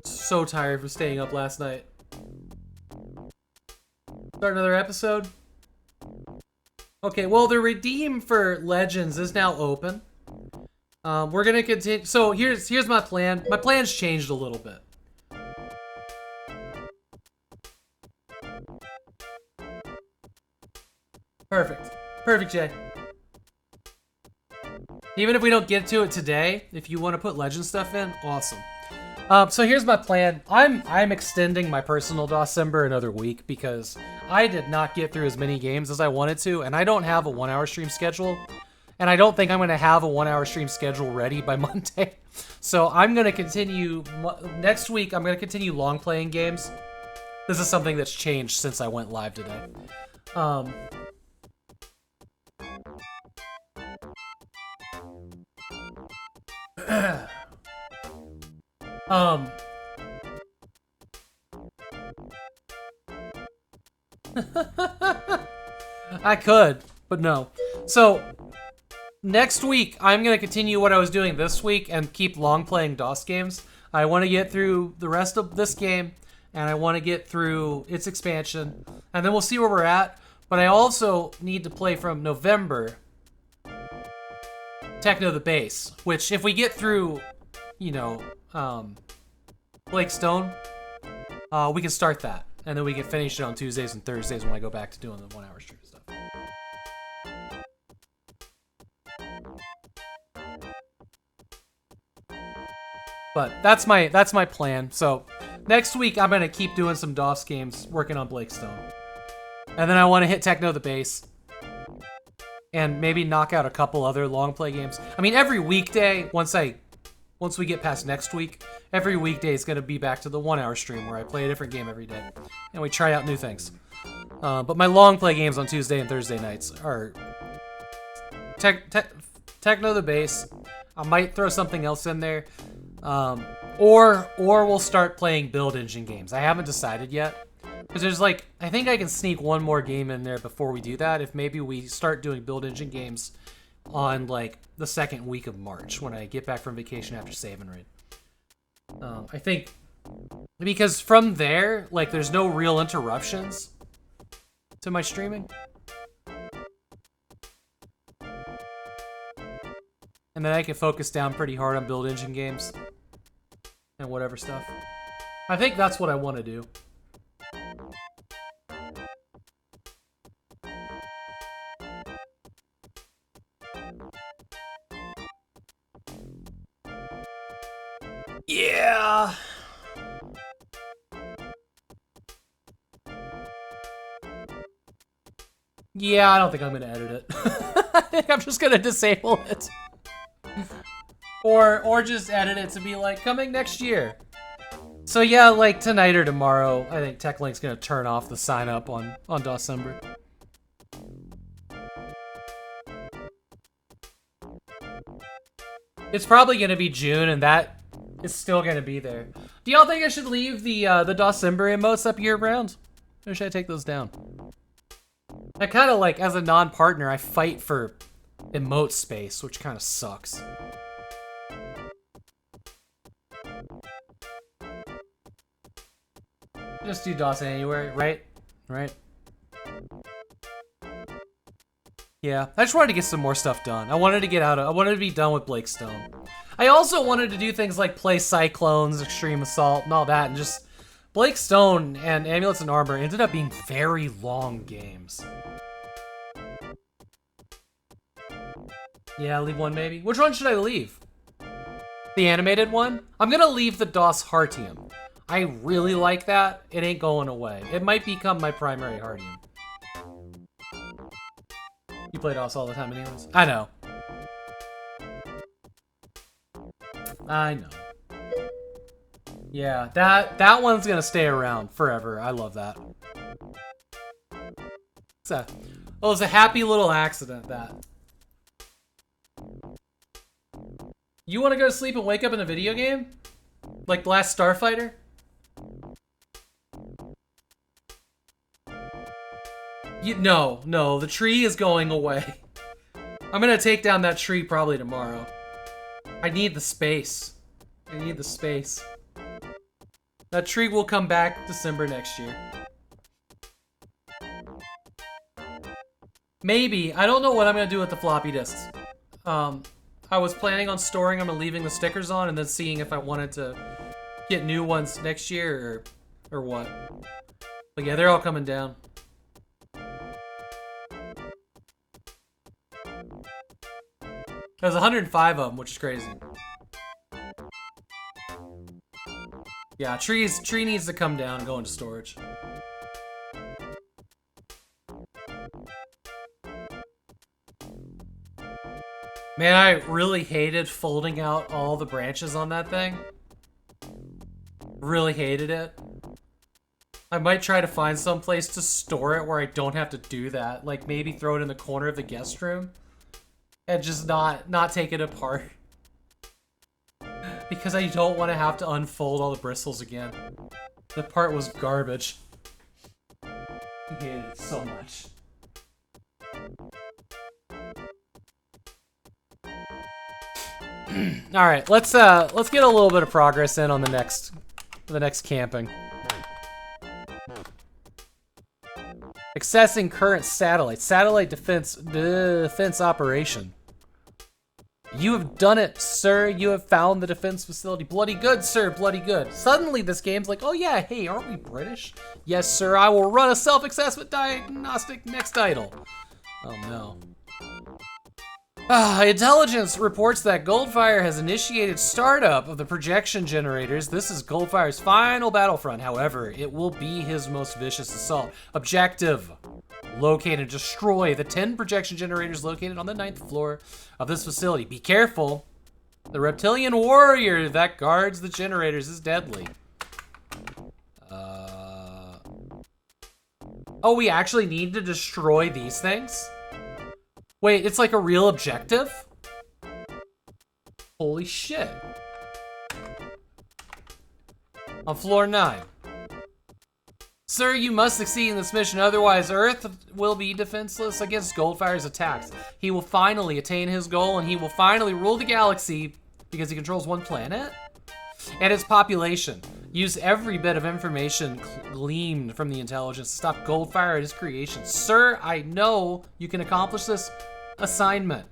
so tired from staying up last night. Start another episode? Okay, well, the redeem for Legends is now open. We're gonna continue. So here's my plan. My plan's changed a little bit. Perfect, Jay. Even if we don't get to it today, if you want to put Legend stuff in, awesome. So here's my plan. I'm extending my personal DOSEMBER another week because I did not get through as many games as I wanted to, and I don't have a 1-hour stream schedule, and I don't think I'm going to have a 1-hour stream schedule ready by Monday. So I'm going to continue next week. I'm going to continue long playing games. This is something that's changed since I went live today. I could, but no. So next week, I'm going to continue what I was doing this week and keep long playing DOS games. I want to get through the rest of this game, and I want to get through its expansion, and then we'll see where we're at. But I also need to play from November Techno the Bass, which if we get through, you know, Blake Stone, we can start that. And then we can finish it on Tuesdays and Thursdays when I go back to doing the 1-hour stream stuff. But that's my plan. So next week I'm gonna keep doing some DOS games, working on Blake Stone, and then I want to hit Techno the Bass, and maybe knock out a couple other long play games. I mean, every weekday once we get past next week, every weekday is gonna be back to the 1 hour stream where I play a different game every day, and we try out new things. But my long play games on Tuesday and Thursday nights are Techno the Bass. I might throw something else in there. Or we'll start playing build engine games. I haven't decided yet. Because there's like, I think I can sneak one more game in there before we do that. If maybe we start doing build engine games on like the second week of March when I get back from vacation after save and raid. I think because from there, like there's no real interruptions to my streaming. And then I can focus down pretty hard on build engine games and whatever stuff. I think that's what I want to do. Yeah. Yeah, I don't think I'm going to edit it. I think I'm just going to disable it. Or just edit it to be like, coming next year. So yeah, like tonight or tomorrow, I think TechLink's gonna turn off the sign up on DOSEMBER. It's probably gonna be June, and that is still gonna be there. Do y'all think I should leave the DOSEMBER emotes up year round? Or should I take those down? I kind of like, as a non-partner, I fight for emote space, which kind of sucks. Just do DOS anywhere, right? Right? Yeah, I just wanted to get some more stuff done. I wanted to be done with Blake Stone. I also wanted to do things like play Cyclones, Extreme Assault, and all that, and just... Blake Stone and Amulets and Armor ended up being very long games. Yeah, leave one maybe. Which one should I leave? The animated one? I'm gonna leave the DOS Artyom. I really like that. It ain't going away. It might become my primary Artyom. You play DOS all the time anyways? I know. I know. Yeah, that one's gonna stay around forever. I love that. It was a happy little accident, that. You want to go to sleep and wake up in a video game? Like The Last Starfighter? No, the tree is going away. I'm gonna take down that tree probably tomorrow. I need the space. I need the space. That tree will come back December next year. Maybe. I don't know what I'm gonna do with the floppy disks. I was planning on storing them and leaving the stickers on and then seeing if I wanted to get new ones next year or what. But yeah, they're all coming down. There's 105 of them, which is crazy. Yeah, tree needs to come down and go into storage. Man, I really hated folding out all the branches on that thing. Really hated it. I might try to find some place to store it where I don't have to do that. Like maybe throw it in the corner of the guest room and just not take it apart. Because I don't want to have to unfold all the bristles again. The part was garbage. I hated it so much. All right, let's get a little bit of progress in on the next camping. Accessing current satellite defense operation. You have done it, sir. You have found the defense facility. Bloody good, sir. Bloody good. Suddenly, this game's like, oh yeah, hey, aren't we British? Yes, sir. I will run a self-assessment diagnostic next idle. Oh no. Intelligence reports that Goldfire has initiated startup of the projection generators. This is Goldfire's final battlefront. However, it will be his most vicious assault. Objective: locate and destroy the 10 projection generators located on the 9th floor of this facility. Be careful. The reptilian warrior that guards the generators is deadly. Oh, we actually need to destroy these things? Wait, it's like a real objective? Holy shit. On floor 9. Sir, you must succeed in this mission, otherwise Earth will be defenseless against Goldfire's attacks. He will finally attain his goal, and he will finally rule the galaxy because he controls one planet and its population. Use every bit of information gleaned from the intelligence to stop Goldfire at his creation. Sir, I know you can accomplish this assignment.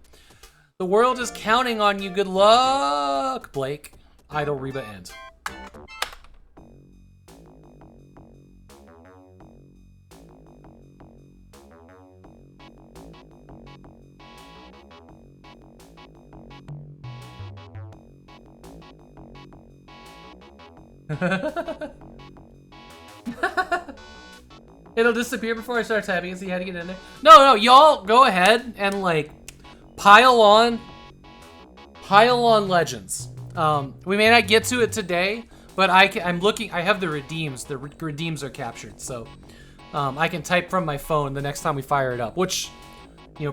The world is counting on you. Good luck, Blake. Idle Reba end. It'll disappear before I start typing and see how to get in there. No, y'all go ahead and like pile on legends. We may not get to it today, but I'm looking. I have the redeems. The redeems are captured, so I can type from my phone the next time we fire it up, which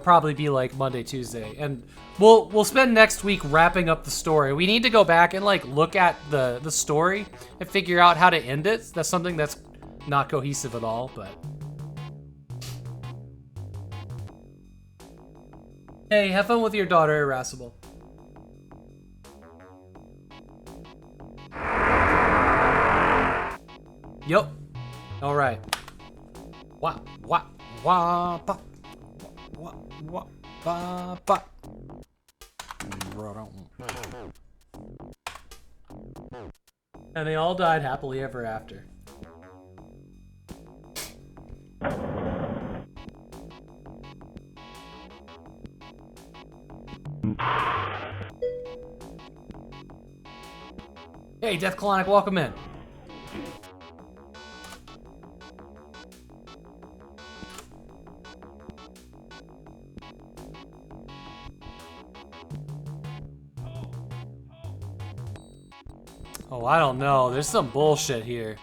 probably be like Monday, Tuesday, and we'll spend next week wrapping up the story. We need to go back and like look at the story and figure out how to end it. That's something that's not cohesive at all, but hey, have fun with your daughter, Irascible. Yup. All right. Wah. And they all died happily ever after. Hey, Death Colonic, welcome in. Oh, I don't know. There's some bullshit here.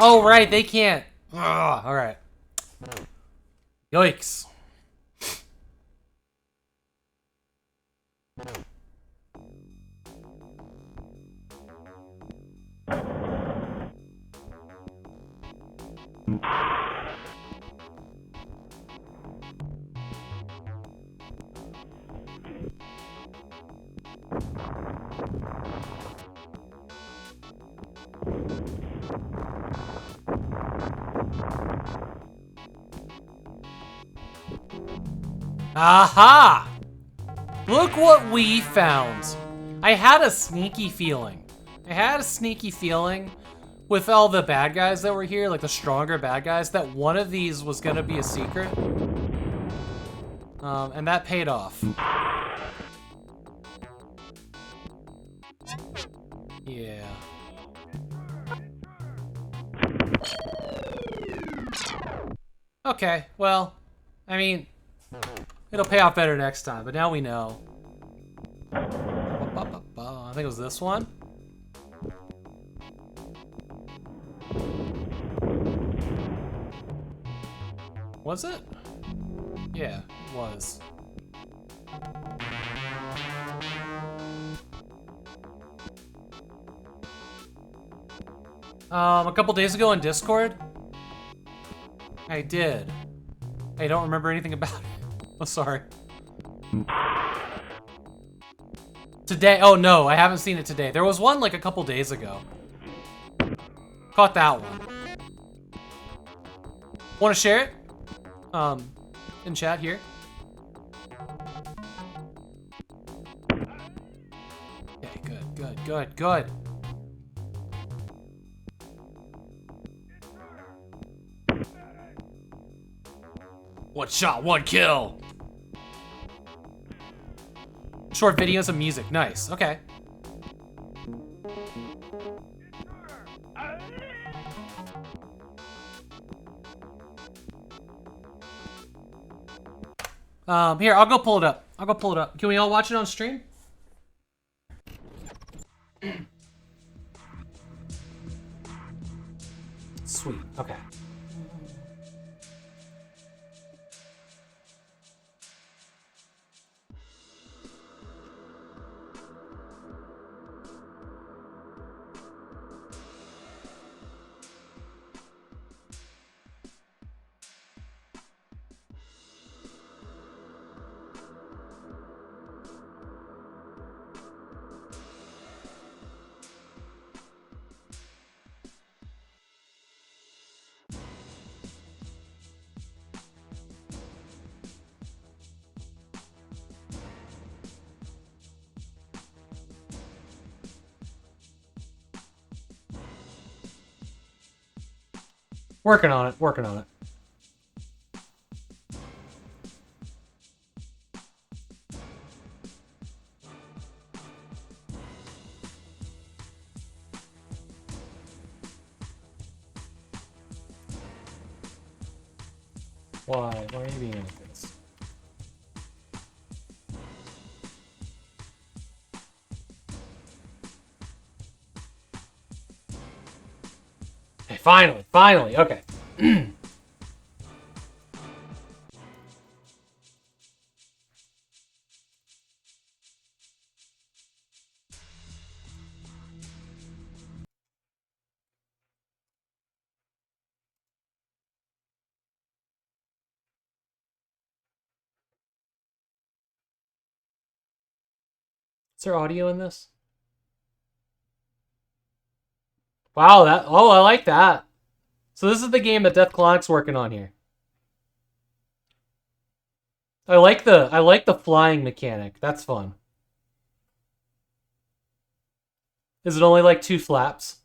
Oh, right, they can't. Ugh, all right. Yikes. Aha! Look what we found. I had a sneaky feeling. With all the bad guys that were here, like the stronger bad guys, that one of these was gonna be a secret. And that paid off. Yeah. Okay, well, I mean, it'll pay off better next time, but now we know. I think it was this one. Was it? Yeah, it was. A couple days ago in Discord, I did. I don't remember anything about it. Oh, sorry. Today? Oh no, I haven't seen it today. There was one like a couple days ago. Caught that one. Want to share it? In chat here. Okay, good. One shot, one kill. Short videos of music, nice. Okay. Here, I'll go pull it up. Can we all watch it on stream? Sweet, okay. Working on it. Why? Why are you being like this? Okay, finally, okay. Is there audio in this? Wow, I like that. So this is the game that Death Clonic's working on here. I like the flying mechanic. That's fun. Is it only like 2 flaps?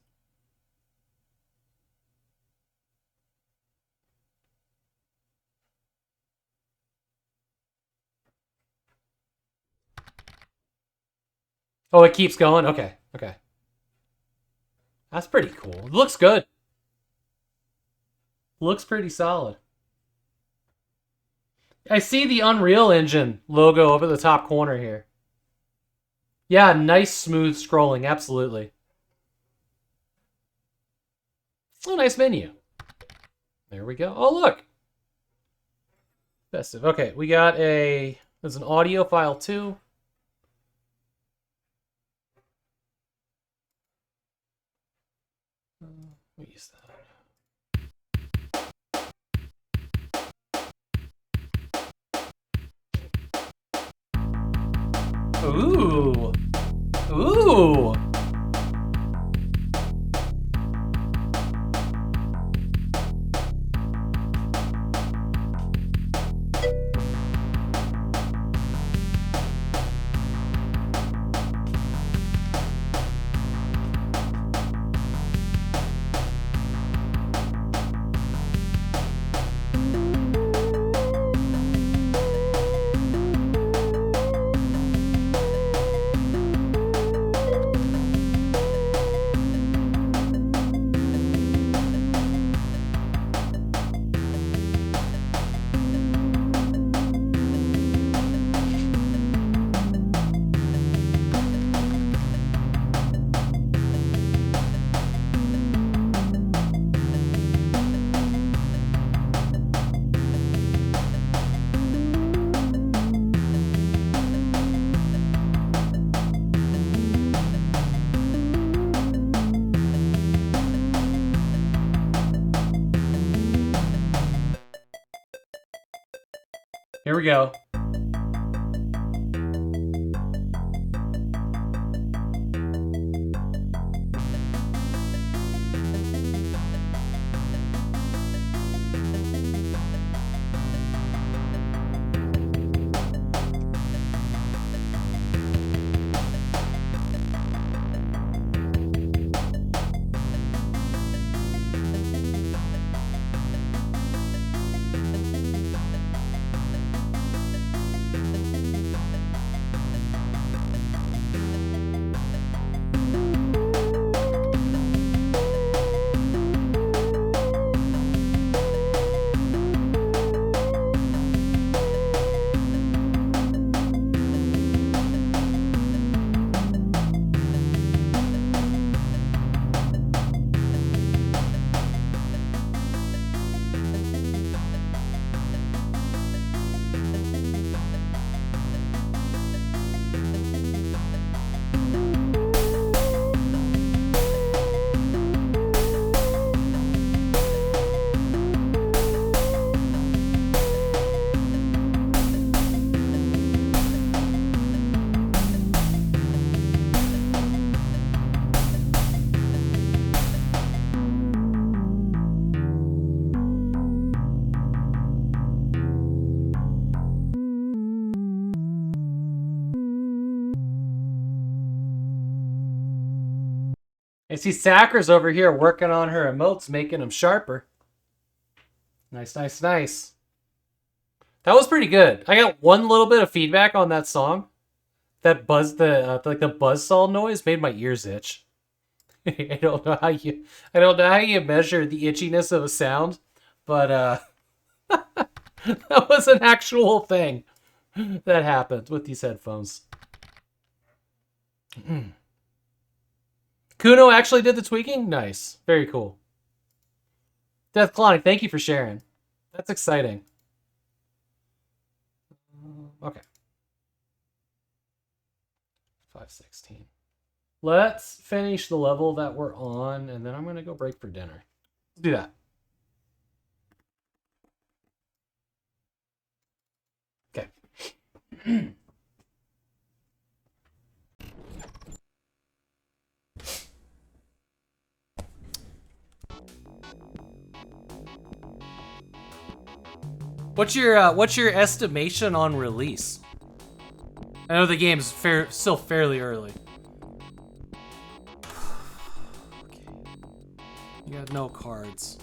Oh, it keeps going? Okay. That's pretty cool. It looks good. Looks pretty solid. I see the Unreal Engine logo over the top corner here. Yeah, nice smooth scrolling, absolutely. Oh, nice menu. There we go. Oh, look. Festive. Okay, we got there's an audio file too. Let me use that. Ooh. Here we go. I see Sackers over here working on her emotes, making them sharper. Nice, nice, nice. That was pretty good. I got one little bit of feedback on that song. That buzz, the buzzsaw noise made my ears itch. I don't know how you measure the itchiness of a sound, but that was an actual thing that happened with these headphones. Kuno actually did the tweaking? Nice. Very cool. Death Clonic, thank you for sharing. That's exciting. Okay. 5:16. Let's finish the level that we're on, and then I'm going to go break for dinner. Let's do that. Okay. What's your estimation on release? I know the game's still fairly early. Okay. You got no cards.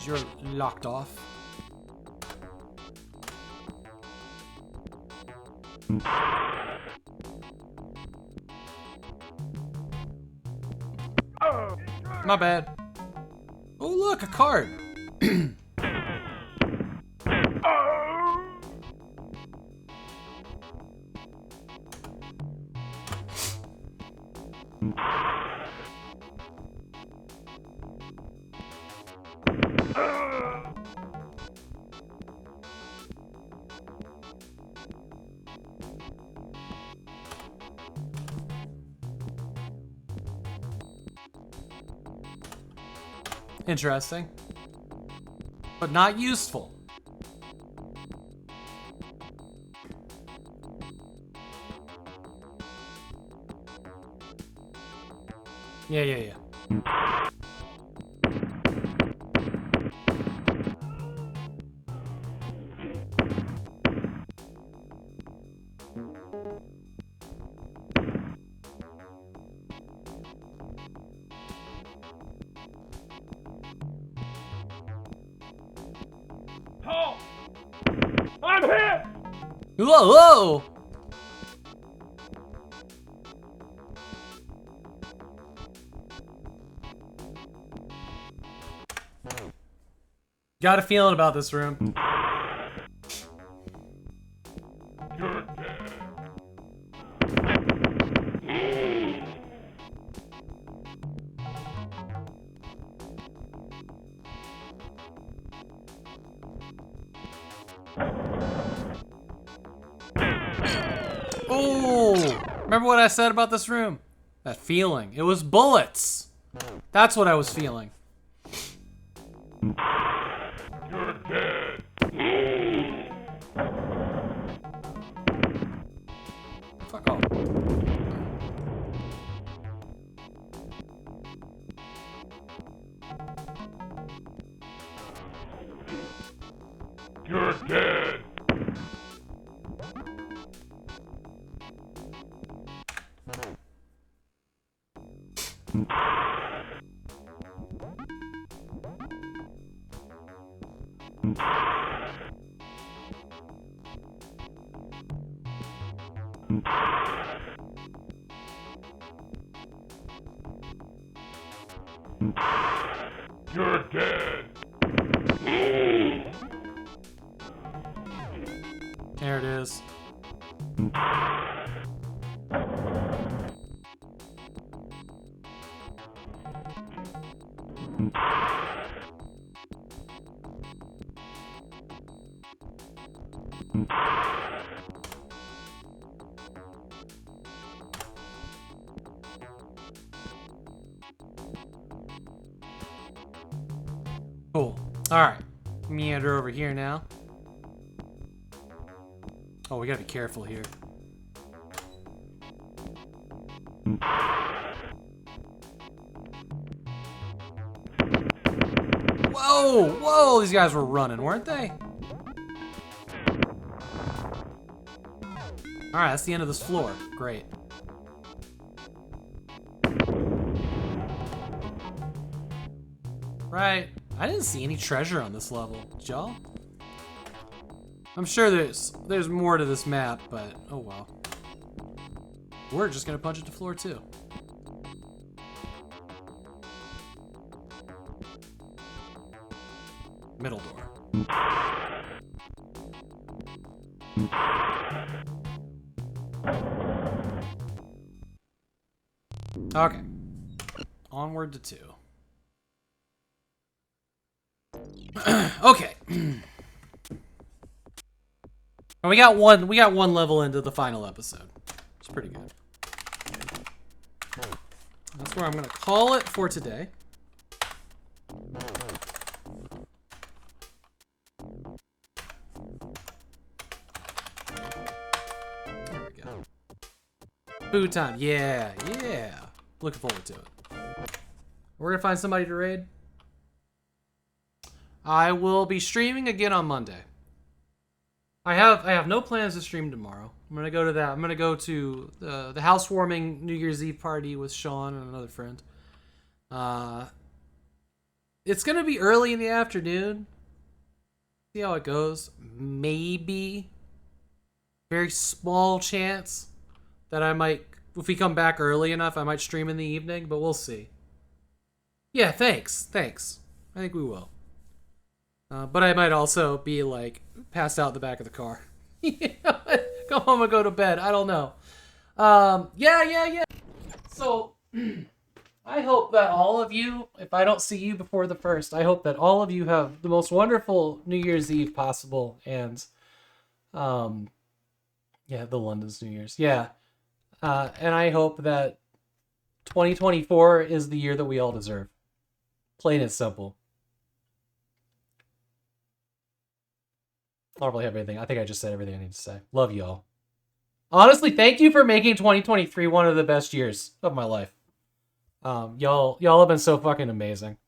You're locked off. Not bad. Oh look, a card. Interesting. But not useful. Yeah. Oh! I'm hit! Whoa! Got a feeling about this room. You're dead. Oh! Remember what I said about this room? That feeling. It was bullets. That's what I was feeling. You're dead. Fuck off. You're dead. You're dead. There it is. Cool. Alright. Meander over here now. Oh, we gotta be careful here. Whoa! Whoa! These guys were running, weren't they? Alright, that's the end of this floor. Great. Right. I didn't see any treasure on this level. Did y'all? I'm sure there's more to this map, but oh well. We're just gonna punch it to floor 2. Middle door. Okay. Onward to 2. Okay. And we got one level into the final episode. It's pretty good. That's where I'm gonna call it for today. There we go. Food time. Yeah, yeah. Looking forward to it. We're gonna find somebody to raid. I will be streaming again on Monday. I have no plans to stream tomorrow. I'm gonna go to that. I'm gonna go to the housewarming New Year's Eve party with Sean and another friend. It's gonna be early in the afternoon. See how it goes. Maybe very small chance that I might, if we come back early enough, I might stream in the evening, but we'll see. Yeah, thanks. I think we will. But I might also be like passed out in the back of the car. Go home and go to bed. I don't know. Yeah. So I hope that all of you, if I don't see you before the 1st, I hope that all of you have the most wonderful New Year's Eve possible. And yeah, the London's New Year's. Yeah. And I hope that 2024 is the year that we all deserve. Plain and simple. I don't really have anything. I think I just said everything I need to say. Love y'all. Honestly, thank you for making 2023 one of the best years of my life. Y'all have been so fucking amazing.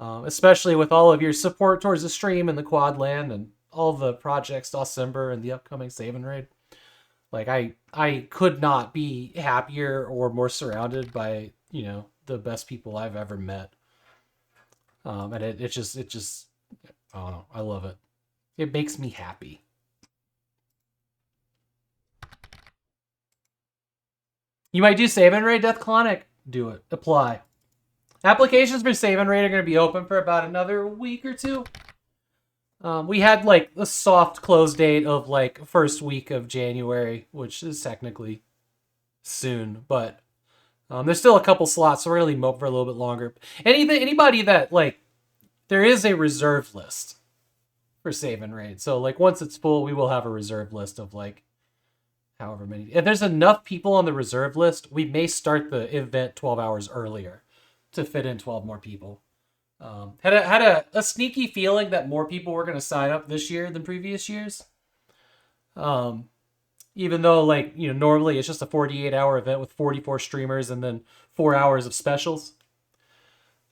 Especially with all of your support towards the stream and the quad land and all the projects, DOSEMBER and the upcoming Save and Raid. Like I could not be happier or more surrounded by, you know, the best people I've ever met. And it just I don't know, I love it. It makes me happy. You might do Save and Raid, Death Clonic. Do it. Apply. Applications for Save and Raid are going to be open for about another week or 2. We had like a soft close date of like first week of January, which is technically soon, but there's still a couple slots, so we're going to leave them open for a little bit longer. Anybody that like, there is a reserve list for Save and Raid. So like once it's full, we will have a reserve list of like however many. If there's enough people on the reserve list, we may start the event 12 hours earlier to fit in 12 more people. Had a sneaky feeling that more people were going to sign up this year than previous years. Even though like, you know, normally it's just a 48-hour event with 44 streamers and then 4 hours of specials.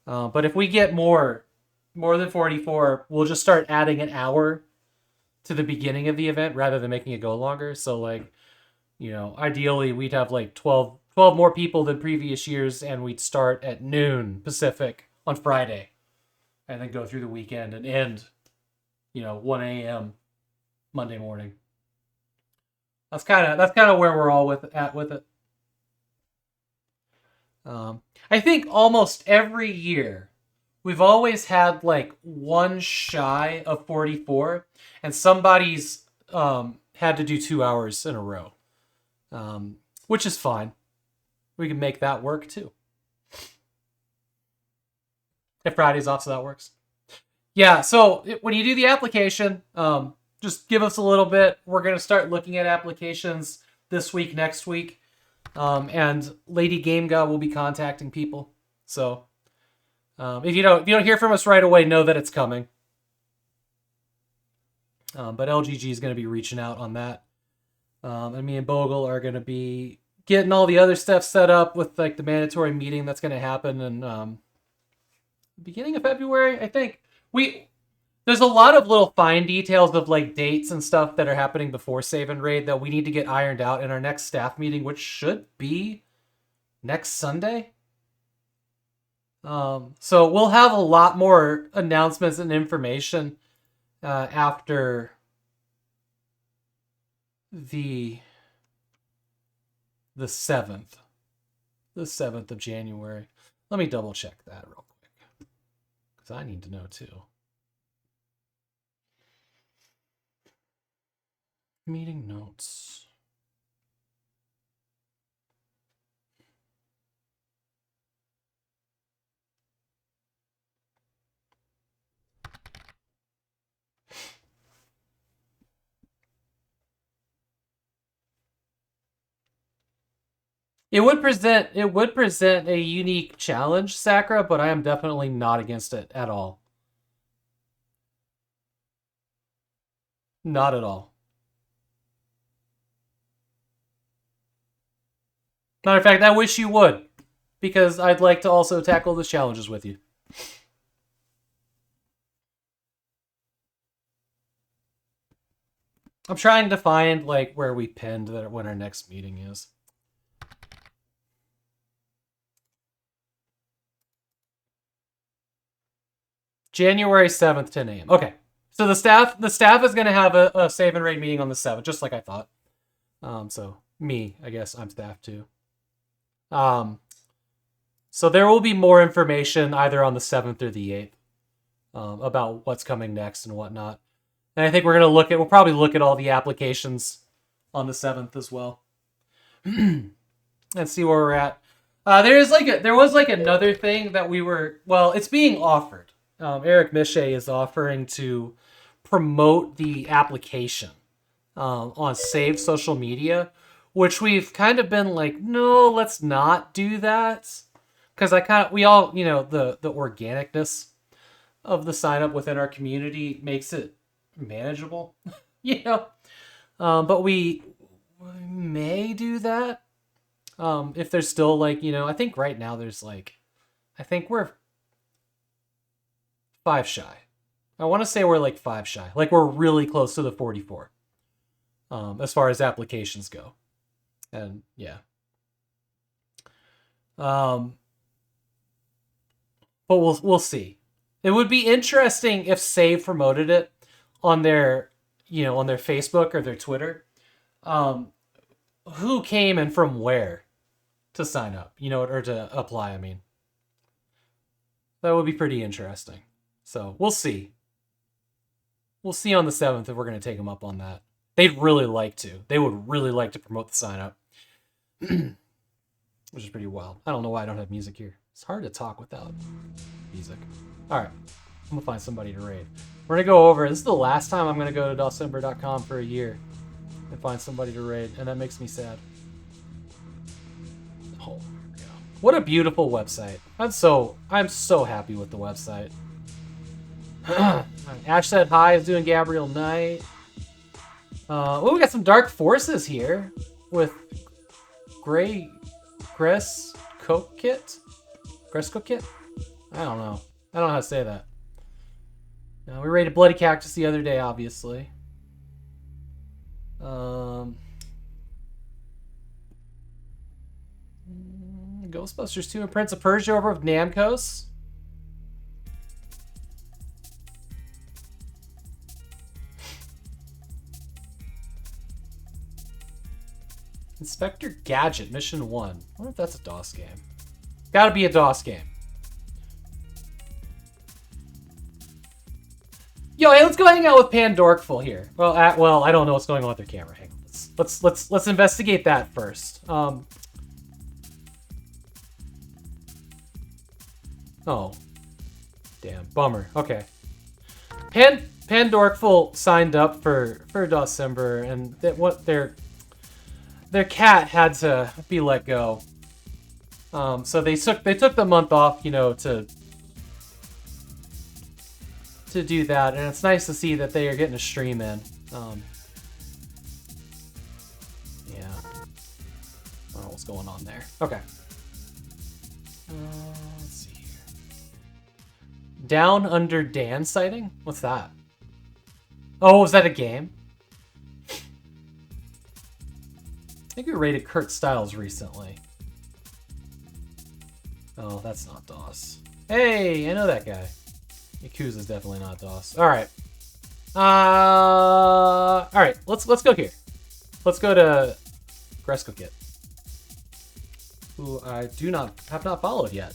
But if we get more than 44, we'll just start adding an hour to the beginning of the event rather than making it go longer. So like, you know, ideally we'd have like 12 more people than previous years, and we'd start at noon Pacific on Friday and then go through the weekend and end, you know, 1 a.m. Monday morning. That's kind of where we're all at with it. I think almost every year we've always had like one shy of 44, and somebody's had to do 2 hours in a row, which is fine. We can make that work too. If Friday's off, so that works. Yeah, so when you do the application, just give us a little bit. We're going to start looking at applications this week, next week. And Lady Game God will be contacting people. So if you don't hear from us right away, know that it's coming. But LGG is going to be reaching out on that. And me and Bogle are going to be getting all the other stuff set up with like the mandatory meeting that's going to happen in beginning of February, I think. There's a lot of little fine details of like dates and stuff that are happening before Save and Raid that we need to get ironed out in our next staff meeting, which should be next Sunday. So we'll have a lot more announcements and information after the 7th. The 7th of January. Let me double check that real quick, because I need to know too. Meeting notes. It would present a unique challenge, Sakura, but I am definitely not against it at all. Not at all. Matter of fact, I wish you would, because I'd like to also tackle the challenges with you. I'm trying to find like where we pinned that when our next meeting is. January 7th, 10 a.m. Okay. So the staff is going to have a save and raid meeting on the 7th, just like I thought. So me, I guess I'm staff too. So there will be more information either on the 7th or the 8th about what's coming next and whatnot. And I think we'll probably look at all the applications on the 7th as well. And see where we're at. There was another thing that it's being offered. Eric Miche is offering to promote the application on Save Social Media, which we've kind of been like, no, let's not do that. Because we all, the organicness of the sign up within our community makes it manageable, but we may do that if there's still I think right now there's I think we're 5 shy. I want to say we're 5 shy. We're really close to the 44 as far as applications go. And yeah. But we'll see. It would be interesting if Save promoted it on their Facebook or their Twitter. Who came and from where to sign up, or to apply, I mean. That would be pretty interesting. So we'll see. We'll see on the 7th if we're going to take them up on that. They'd really like to. They would really like to promote the sign up. Which is pretty wild. I don't know why I don't have music here. It's hard to talk without music. Alright. I'm going to find somebody to raid. We're going to go over. This is the last time I'm going to go to DOSEMBER.com for a year and find somebody to raid. And that makes me sad. Oh, there we go. What a beautiful website. I'm so happy with the website. Ash said hi, is doing Gabriel Knight. We got some Dark Forces here with Gresco Kit? I don't know how to say that. We raided Bloody Cactus the other day, obviously. Ghostbusters 2 and Prince of Persia over with Namcos. Inspector Gadget, Mission 1. I wonder if that's a DOS game. Gotta be a DOS game. Yo, hey, let's go hang out with Pandorkful here. Well, I don't know what's going on with their camera. Hang on. Let's investigate that first. Oh. Damn. Bummer. Okay. Pandorkful signed up for DOSEMBER, and their cat had to be let go. So they took the month off, to do that, and it's nice to see that they are getting a stream in. Yeah. I don't know what's going on there. Okay. Let's see here. Down Under Dan sighting? What's that? Oh, was that a game? I think we rated Kurt Styles recently. Oh, that's not DOS. Hey, I know that guy. Yakuza's definitely not DOS. All right. All right. Let's go here. Let's go to Gresco Kit, who I have not followed yet.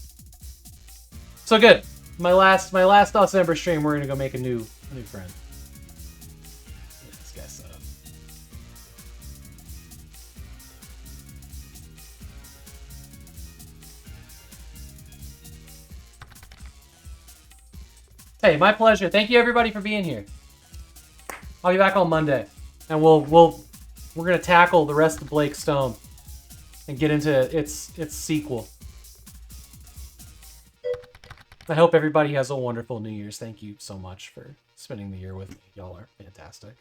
So good. My last December stream, we're gonna go make a new friend. Get this guy set up. Hey, my pleasure. Thank you everybody for being here. I'll be back on Monday, and we're gonna tackle the rest of Blake Stone and get into its sequel. I hope everybody has a wonderful New Year's. Thank you so much for spending the year with me. Y'all are fantastic.